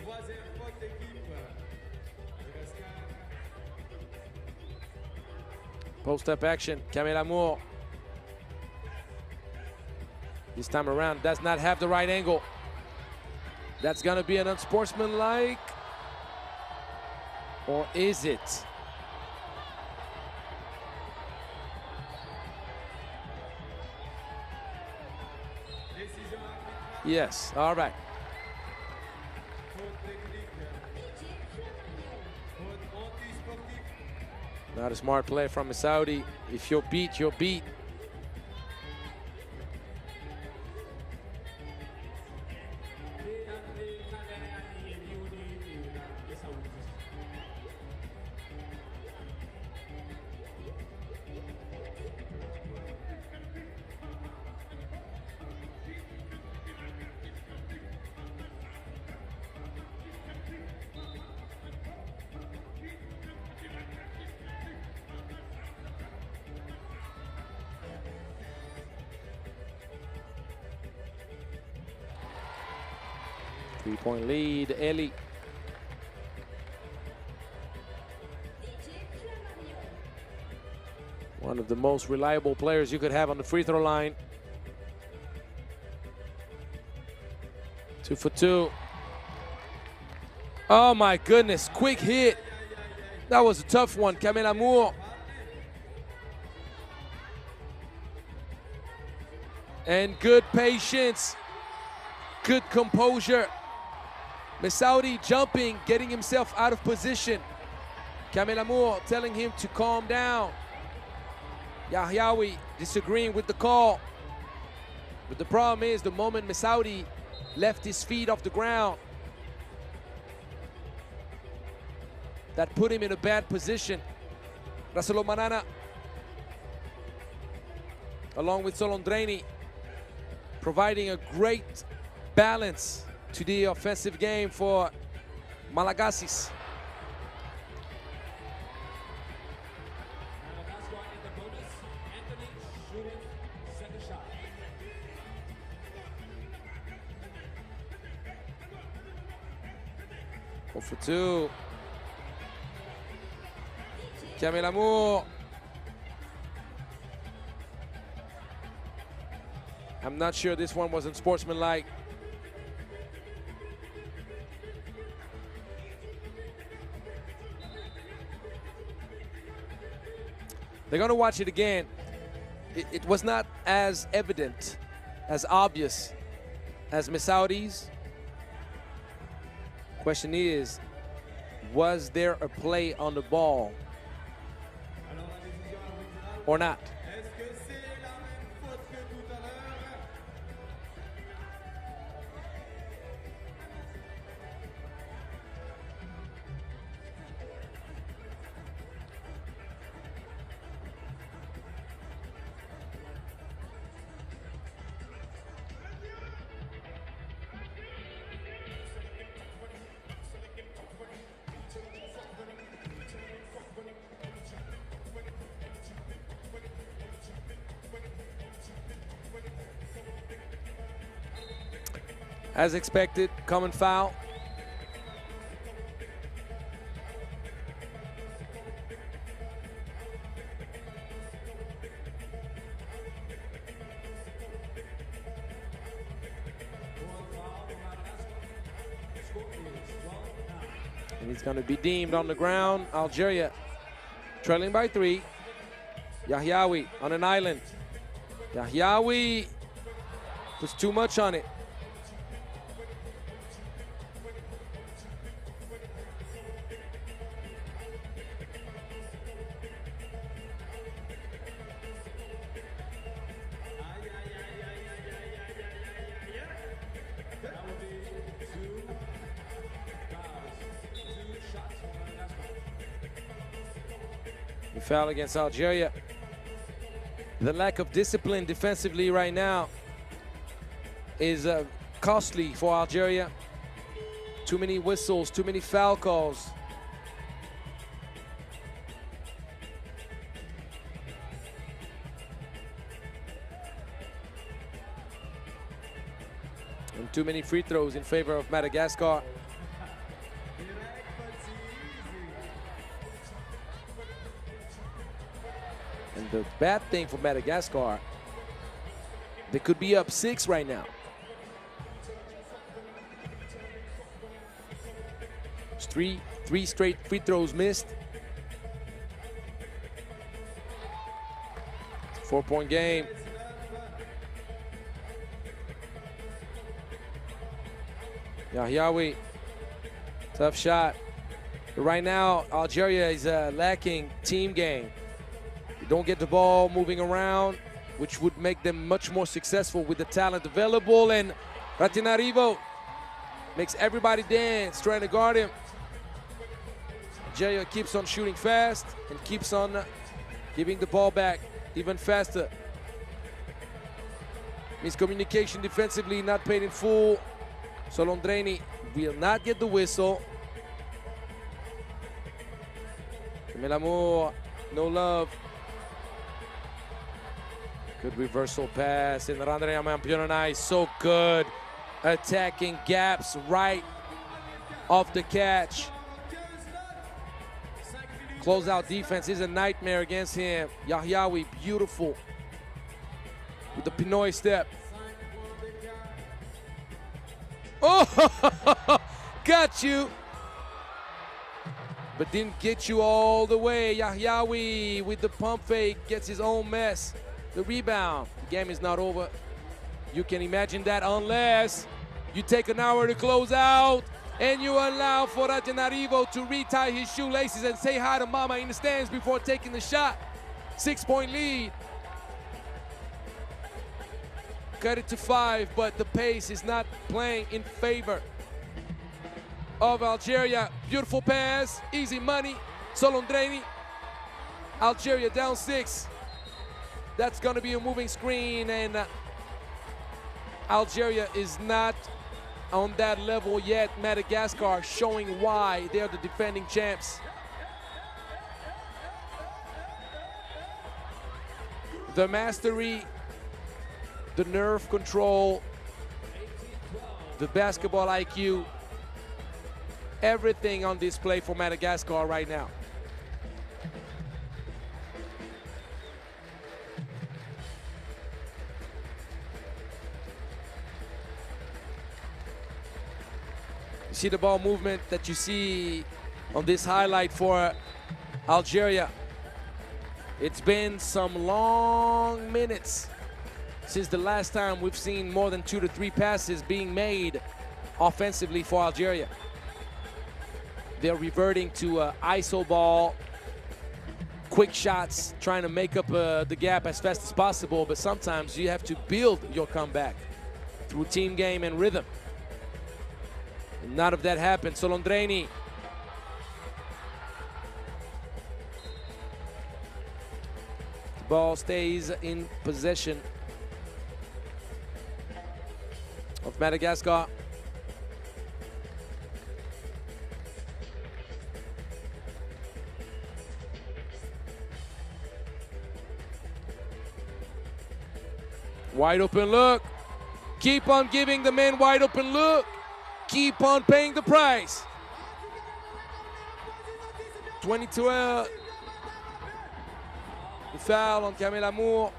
Speaker 4: Troisième faute d'équipe. Madagascar.
Speaker 2: Post-up action, Kamel Amour. This time around does not have the right angle. That's gonna be an unsportsmanlike, or is it?
Speaker 4: Décision arbitrale.
Speaker 2: Yes, all right.
Speaker 4: Faute technique. Faute anti-sportive.
Speaker 2: Not a smart play from Misaudi. If you're beat, you're beat. Three-point lead, Eli. One of the most reliable players you could have on the free throw line. 2 for 2. Oh my goodness, quick hit. That was a tough one, Kamel Amour. And good patience, good composure. Misaudi jumping, getting himself out of position. Kamel Amour telling him to calm down. Yahyaoui disagreeing with the call. But the problem is, the moment Misaudi left his feet off the ground, that put him in a bad position. Rasolomanana, along with Solondreni, providing a great balance to the offensive game for Malagasy.
Speaker 1: Madagascar in the bonus. Anthony shooting second shot.
Speaker 2: 4 for 2. Camille Amour. I'm not sure this one wasn't sportsmanlike. They're going to watch it again. It was not as evident, as obvious as Misaudi's. Question is, was there a play on the ball or not? As expected, common foul. And he's going to be deemed on the ground. Algeria trailing by 3. Yahyaoui on an island. Yahyaoui puts too much on it. Foul against Algeria. The lack of discipline defensively right now is costly for Algeria. Too many whistles, too many foul calls. And too many free throws in favor of Madagascar. And the bad thing for Madagascar, they could be up 6 right now. It's three straight free throws missed. 4-point game. Yahyaoui, tough shot. But right now, Algeria is lacking team game. Don't get the ball moving around, which would make them much more successful with the talent available. And Antananarivo makes everybody dance, trying to guard him. Algeria keeps on shooting fast and keeps on giving the ball back even faster. Miscommunication defensively, not paid in full. Solondreni will not get the whistle. Camille Amour, no love. Good reversal pass, and Randrea Mampionanai so good. Attacking gaps right off the catch. Closeout defense is a nightmare against him. Yahyaoui, beautiful. With the Pinoy step. Oh, got you. But didn't get you all the way. Yahyaoui with the pump fake gets his own mess. The rebound. The game is not over. You can imagine that unless you take an hour to close out and you allow for Antananarivo to retie his shoelaces and say hi to mama in the stands before taking the shot. 6-point lead. Cut it to 5, but the pace is not playing in favor of Algeria. Beautiful pass, easy money. Solondreni. Algeria down 6. That's going to be a moving screen, and Algeria is not on that level yet. Madagascar showing why they're the defending champs. The mastery, the nerve control, the basketball IQ, everything on display for Madagascar right now. You see the ball movement that you see on this highlight for Algeria. It's been some long minutes since the last time we've seen more than 2 to 3 passes being made offensively for Algeria. They're reverting to ISO ball, quick shots, trying to make up the gap as fast as possible, but sometimes you have to build your comeback through team game and rhythm. And none of that happened. Solondreni. The ball stays in possession of Madagascar. Wide open look. Keep on giving the men wide open look. Keep on paying the price. 2012. The foul on Kamel Amour.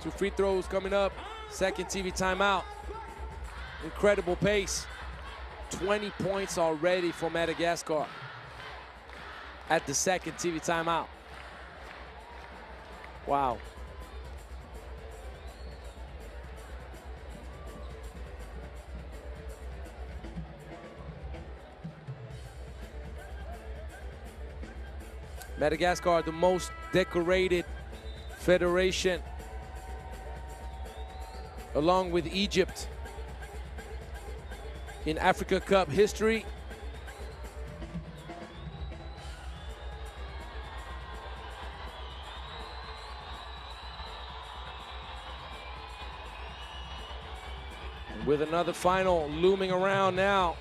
Speaker 2: 2 free throws coming up. Second TV timeout. Incredible pace. 20 points already for Madagascar at the second TV timeout. Wow. Madagascar, the most decorated federation, along with Egypt in Africa Cup history. With another final looming around now,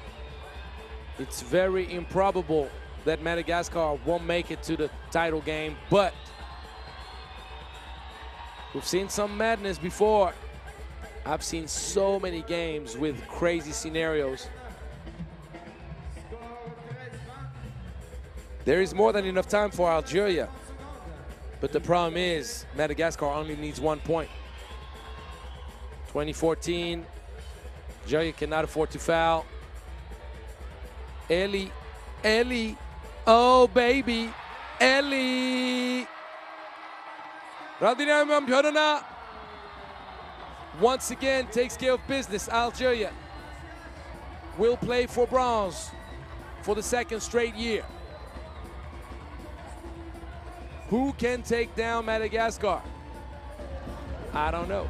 Speaker 2: it's very improbable that Madagascar won't make it to the title game, but we've seen some madness before. I've seen so many games with crazy scenarios. There is more than enough time for Algeria, but the problem is Madagascar only needs 1 point. 2014, Algeria cannot afford to foul. Eli, oh baby, Eli. Radinam Pyorana once again takes care of business. Algeria will play for bronze for the second straight year. Who can take down Madagascar? I don't know.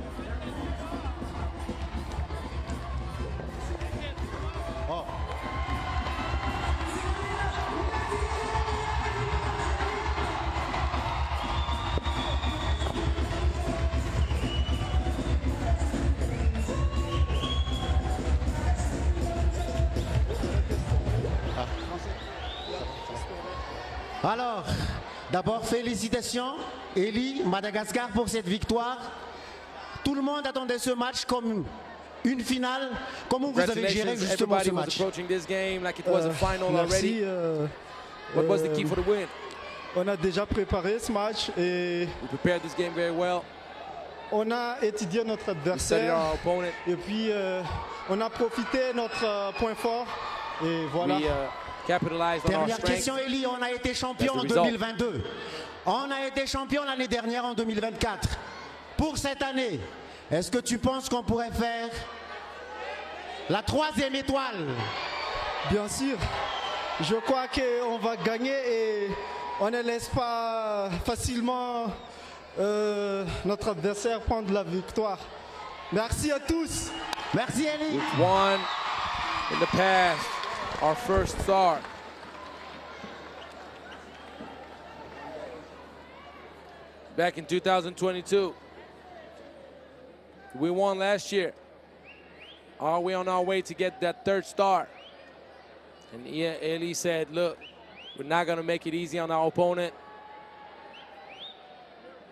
Speaker 6: Alors, d'abord, félicitations, Eli, Madagascar, pour cette victoire. Tout le monde attendait ce match comme une finale. Comment vous avez géré justement ce match?
Speaker 9: Merci.
Speaker 2: What was the key for the win?
Speaker 9: On a déjà préparé ce match et
Speaker 2: we prepared this game very well.
Speaker 9: On a étudié notre adversaire et puis on a profité de notre point fort et voilà.
Speaker 6: Dernière question, Eli, on a été champion en 2022. On a été champion l'année dernière en 2024. Pour cette année, est-ce que tu penses qu'on pourrait faire la 3e étoile?
Speaker 9: Bien sûr. Je crois qu'on va gagner et on ne laisse pas facilement notre adversaire prendre la victoire. Merci à tous.
Speaker 6: Merci, Eli.
Speaker 2: We've won in the past. Our first star. Back in 2022. We won last year. Are we on our way to get that 3rd star? And Eli said, look, we're not going to make it easy on our opponent.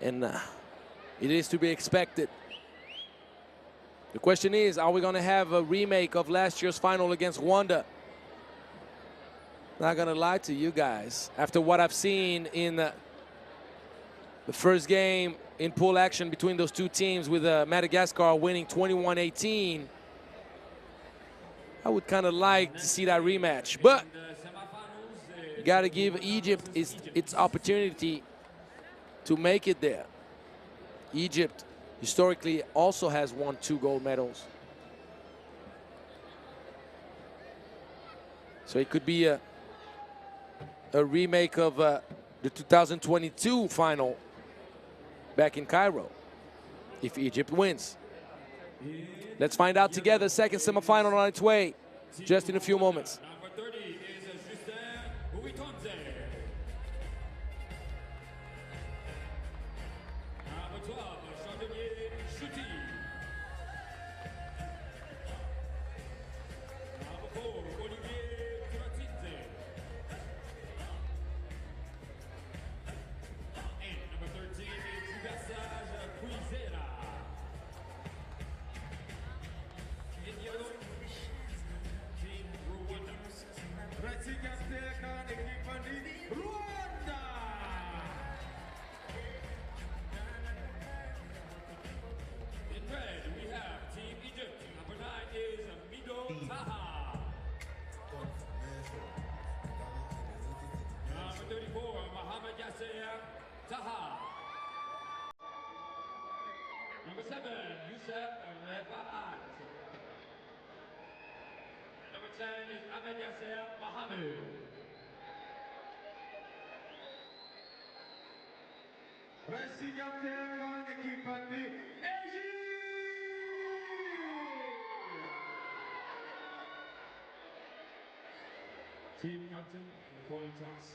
Speaker 2: And it is to be expected. The question is, are we going to have a remake of last year's final against Rwanda? Not gonna lie to you guys. After what I've seen in the first game in pool action between those two teams, with Madagascar winning 21-18. I would kind of like to see that rematch, but you got to give Egypt its opportunity to make it there. Egypt historically also has won 2 gold medals. So it could be a remake of the 2022 final back in Cairo if Egypt wins. Let's find out together. Second semifinal on its way just in a few moments.
Speaker 1: Number 30 is Uitonze. Number 12, Chandelier Shuti. Number 4, Olivier Turatidze. And number 13 is Hugassage Cuisera. In yellow, Team Rwanda. Rwanda! In red, we have Team Egypt. Number 9 is Mido Taha. Number 34, Mohamed Yasser Taha. Number 7, Youssef Refaat. Number 10 is Ahmed Yasser Mohamed. Team captain, coin toss.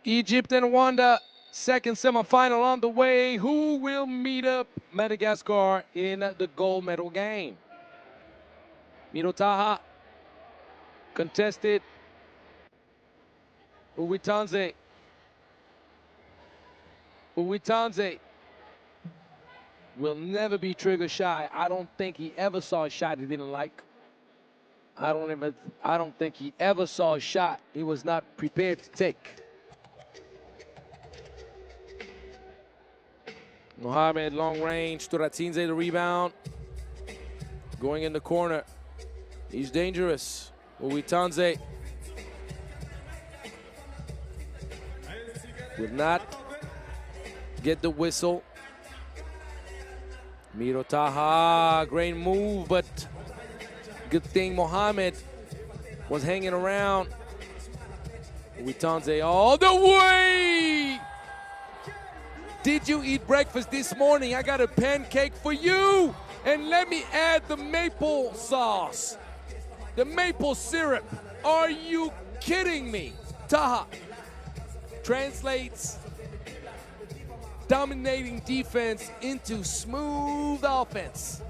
Speaker 2: Egypt and Rwanda, second semifinal on the way. Who will meet up Madagascar in the gold medal game? Mido Taha contested. Uwitonze will never be trigger shy. I don't think he ever saw a shot he didn't like. I don't think he ever saw a shot he was not prepared to take. Mohamed, long range. Turatidze, the rebound. Going in the corner. He's dangerous. Uwitonze will not get the whistle. Mido Taha, great move, but good thing Mohamed was hanging around. Uwitonze all the way! Did you eat breakfast this morning? I got a pancake for you. And let me add the maple sauce. The maple syrup. Are you kidding me? Taha translates dominating defense into smooth offense.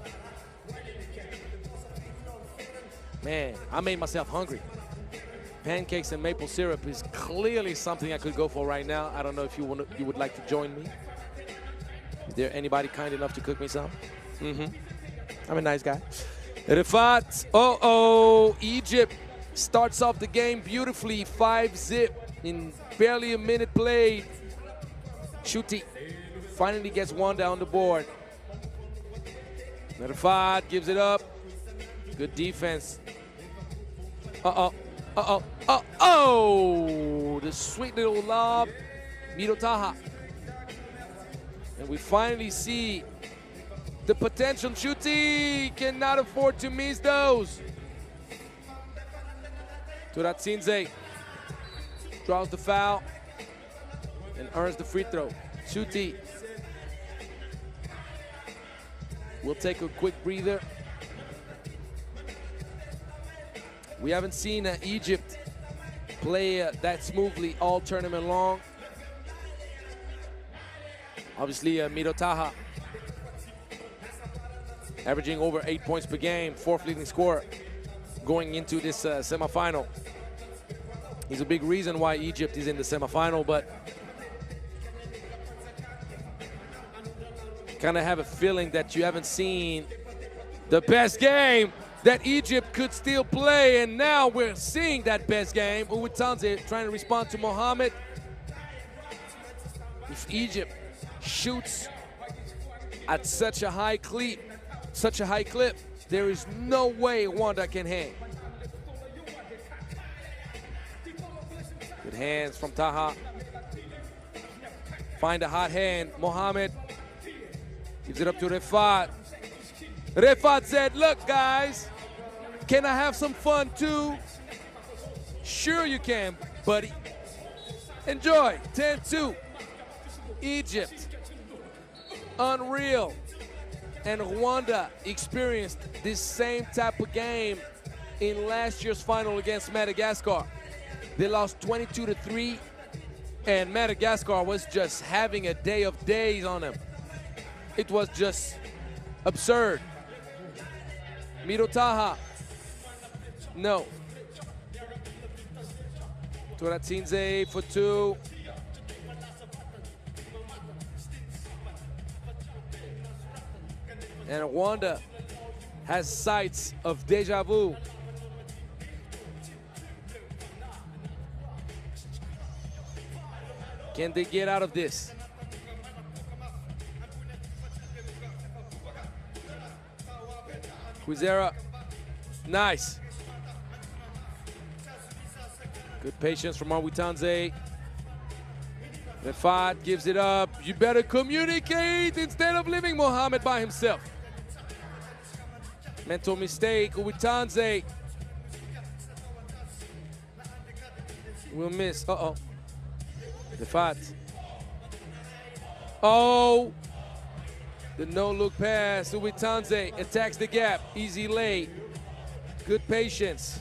Speaker 2: Man, I made myself hungry. Pancakes and maple syrup is clearly something I could go for right now. I don't know if you would like to join me. Is there anybody kind enough to cook me some? I'm a nice guy. Rifat, Egypt starts off the game beautifully, 5-0 in barely a minute played. Shuti finally gets one down the board. Rifat gives it up. Good defense. The sweet little lob Mido Taha. And we finally see the potential. Shuti cannot afford to miss those. Turatsinze draws the foul and earns the free throw. Shuti will take a quick breather. We haven't seen Egypt play that smoothly all tournament long. Obviously, Mido Taha averaging over 8 points per game, 4th leading scorer going into this semifinal. He's a big reason why Egypt is in the semifinal, but kind of have a feeling that you haven't seen the best game that Egypt could still play, and now we're seeing that best game. Uwitanze trying to respond to Mohamed. If Egypt shoots at such a high clip, there is no way Rwanda can hang. Good hands from Taha. Find a hot hand. Mohamed gives it up to Refat. Refat said, look guys, can I have some fun too? Sure you can, buddy. Enjoy. 10-2. Egypt. Unreal. And Rwanda experienced this same type of game in last year's final against Madagascar. They lost 22-3, and Madagascar was just having a day of days on them. It was just absurd. Mido Taha, no. Turatsinze for 2. And Rwanda has sights of deja vu. Can they get out of this? Kwizera, nice. Good patience from Awitanze. Refat gives it up. You better communicate instead of leaving Mohamed by himself. Mental mistake, Awitanze. Will miss, uh-oh. Refat. Oh! The no-look pass. Uwitanze attacks the gap. Easy lay. Good patience.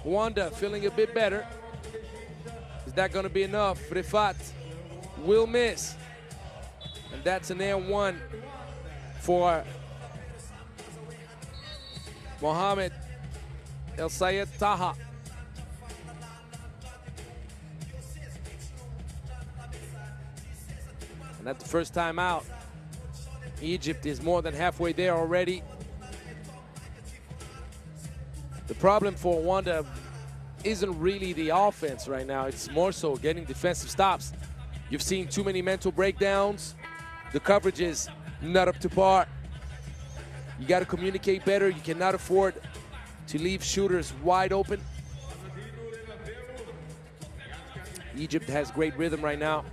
Speaker 2: Rwanda feeling a bit better. Is that going to be enough? Refat will miss. And that's an air 1 for Mohamed El Sayed Taha. And at the first time out, Egypt is more than halfway there already. The problem for Rwanda isn't really the offense right now. It's more so getting defensive stops. You've seen too many mental breakdowns. The coverage is not up to par. You got to communicate better. You cannot afford to leave shooters wide open. Egypt has great rhythm right now.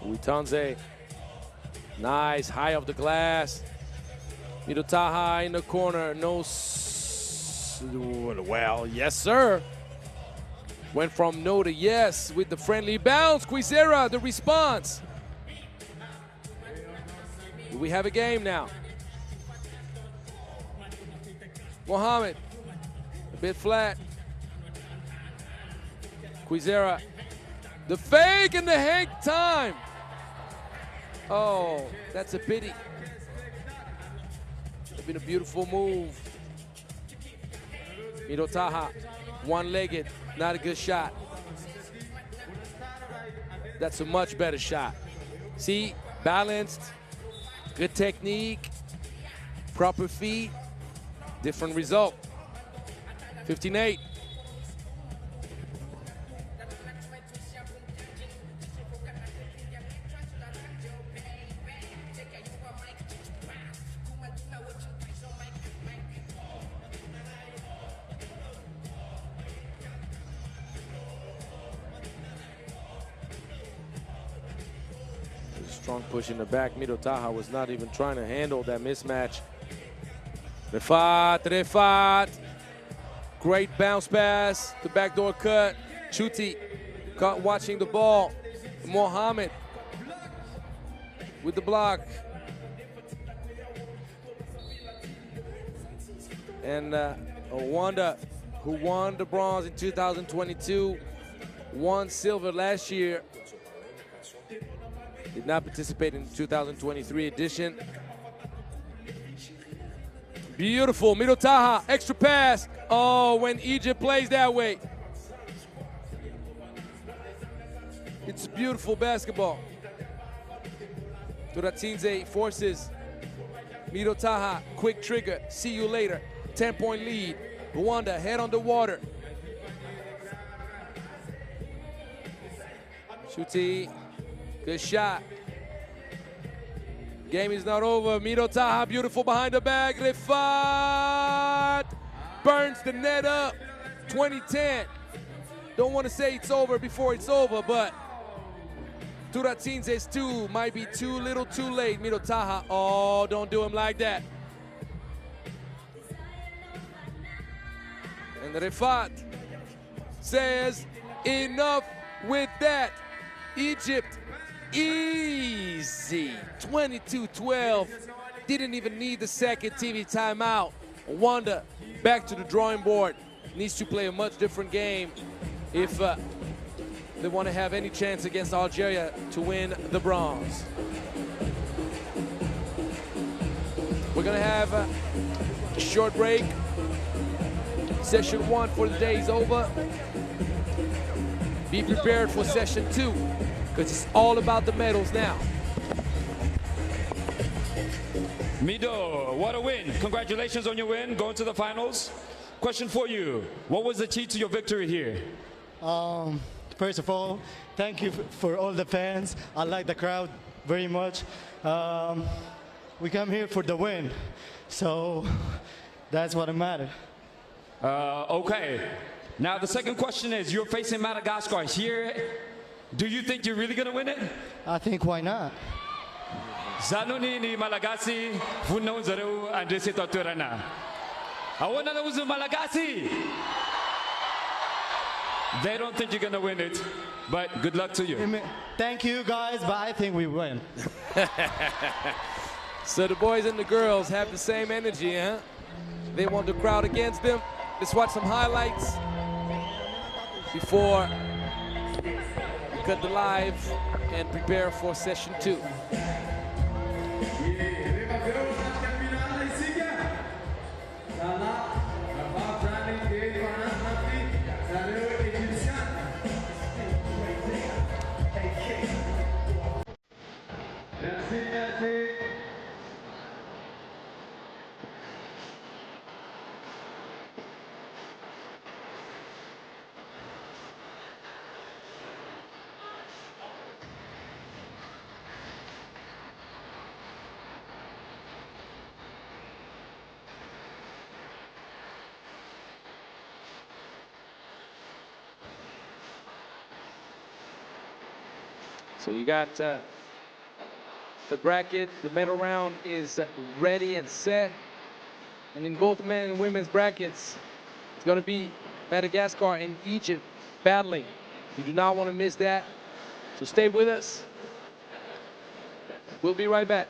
Speaker 2: Uwitanze, nice, high off the glass. Mido Taha in the corner, no, well, yes sir. Went from no to yes with the friendly bounce. Kwizera, the response. Do we have a game now? Mohamed, a bit flat. Kwizera, the fake and the hang time. Oh, that's a pity. It's been a beautiful move. Mido Taha, one-legged, not a good shot. That's a much better shot. See, balanced, Good technique, proper feet, different result. 15-8. Strong push in the back. Mido Taha was not even trying to handle that mismatch. Refat. Great bounce pass. The backdoor cut. Chuti caught watching the ball. Mohamed with the block. And Rwanda, who won the bronze in 2022, won silver last year. Did not participate in the 2023 edition. Beautiful, Mido Taha, extra pass. Oh, when Egypt plays that way. It's beautiful basketball. Turatsinze forces Mido Taha, quick trigger, see you later. 10-point lead, Rwanda head on the water. Shuti. Good shot. Game is not over. Mido Taha, beautiful behind the back. Refat burns the net up. 2010. Don't want to say it's over before it's over, but Turatsinze's 2 might be too little too late. Mido Taha, oh, don't do him like that. And Refat says, enough with that. Egypt, easy, 22-12. Didn't even need the second TV timeout. Rwanda back to the drawing board. Needs to play a much different game if they want to have any chance against Algeria to win the bronze. We're going to have a short break. Session 1 for the day is over. Be prepared for session 2, because it's all about the medals now.
Speaker 1: Mido, what a win. Congratulations on your win, going to the finals. Question for you, what was the key to your victory here?
Speaker 9: First of all, thank you for all the fans. I like the crowd very much. We come here for the win, so that's what matters.
Speaker 1: Okay. Now the second question is, you're facing Madagascar here. Do you think you're really going to win it?
Speaker 9: I think why not?
Speaker 1: Zanoni ni Malagasi, Funo Zaru, and Resita Turana. I want to know who's Malagasi. They don't think you're going to win it, but good luck to you.
Speaker 9: Thank you guys, but I think we win.
Speaker 2: So the boys and the girls have the same energy, huh? They want the crowd against them. Let's watch some highlights before we cut the live and prepare for session 2. So you got the bracket, the medal round is ready and set. And in both men and women's brackets, it's going to be Madagascar and Egypt battling. You do not want to miss that. So stay with us. We'll be right back.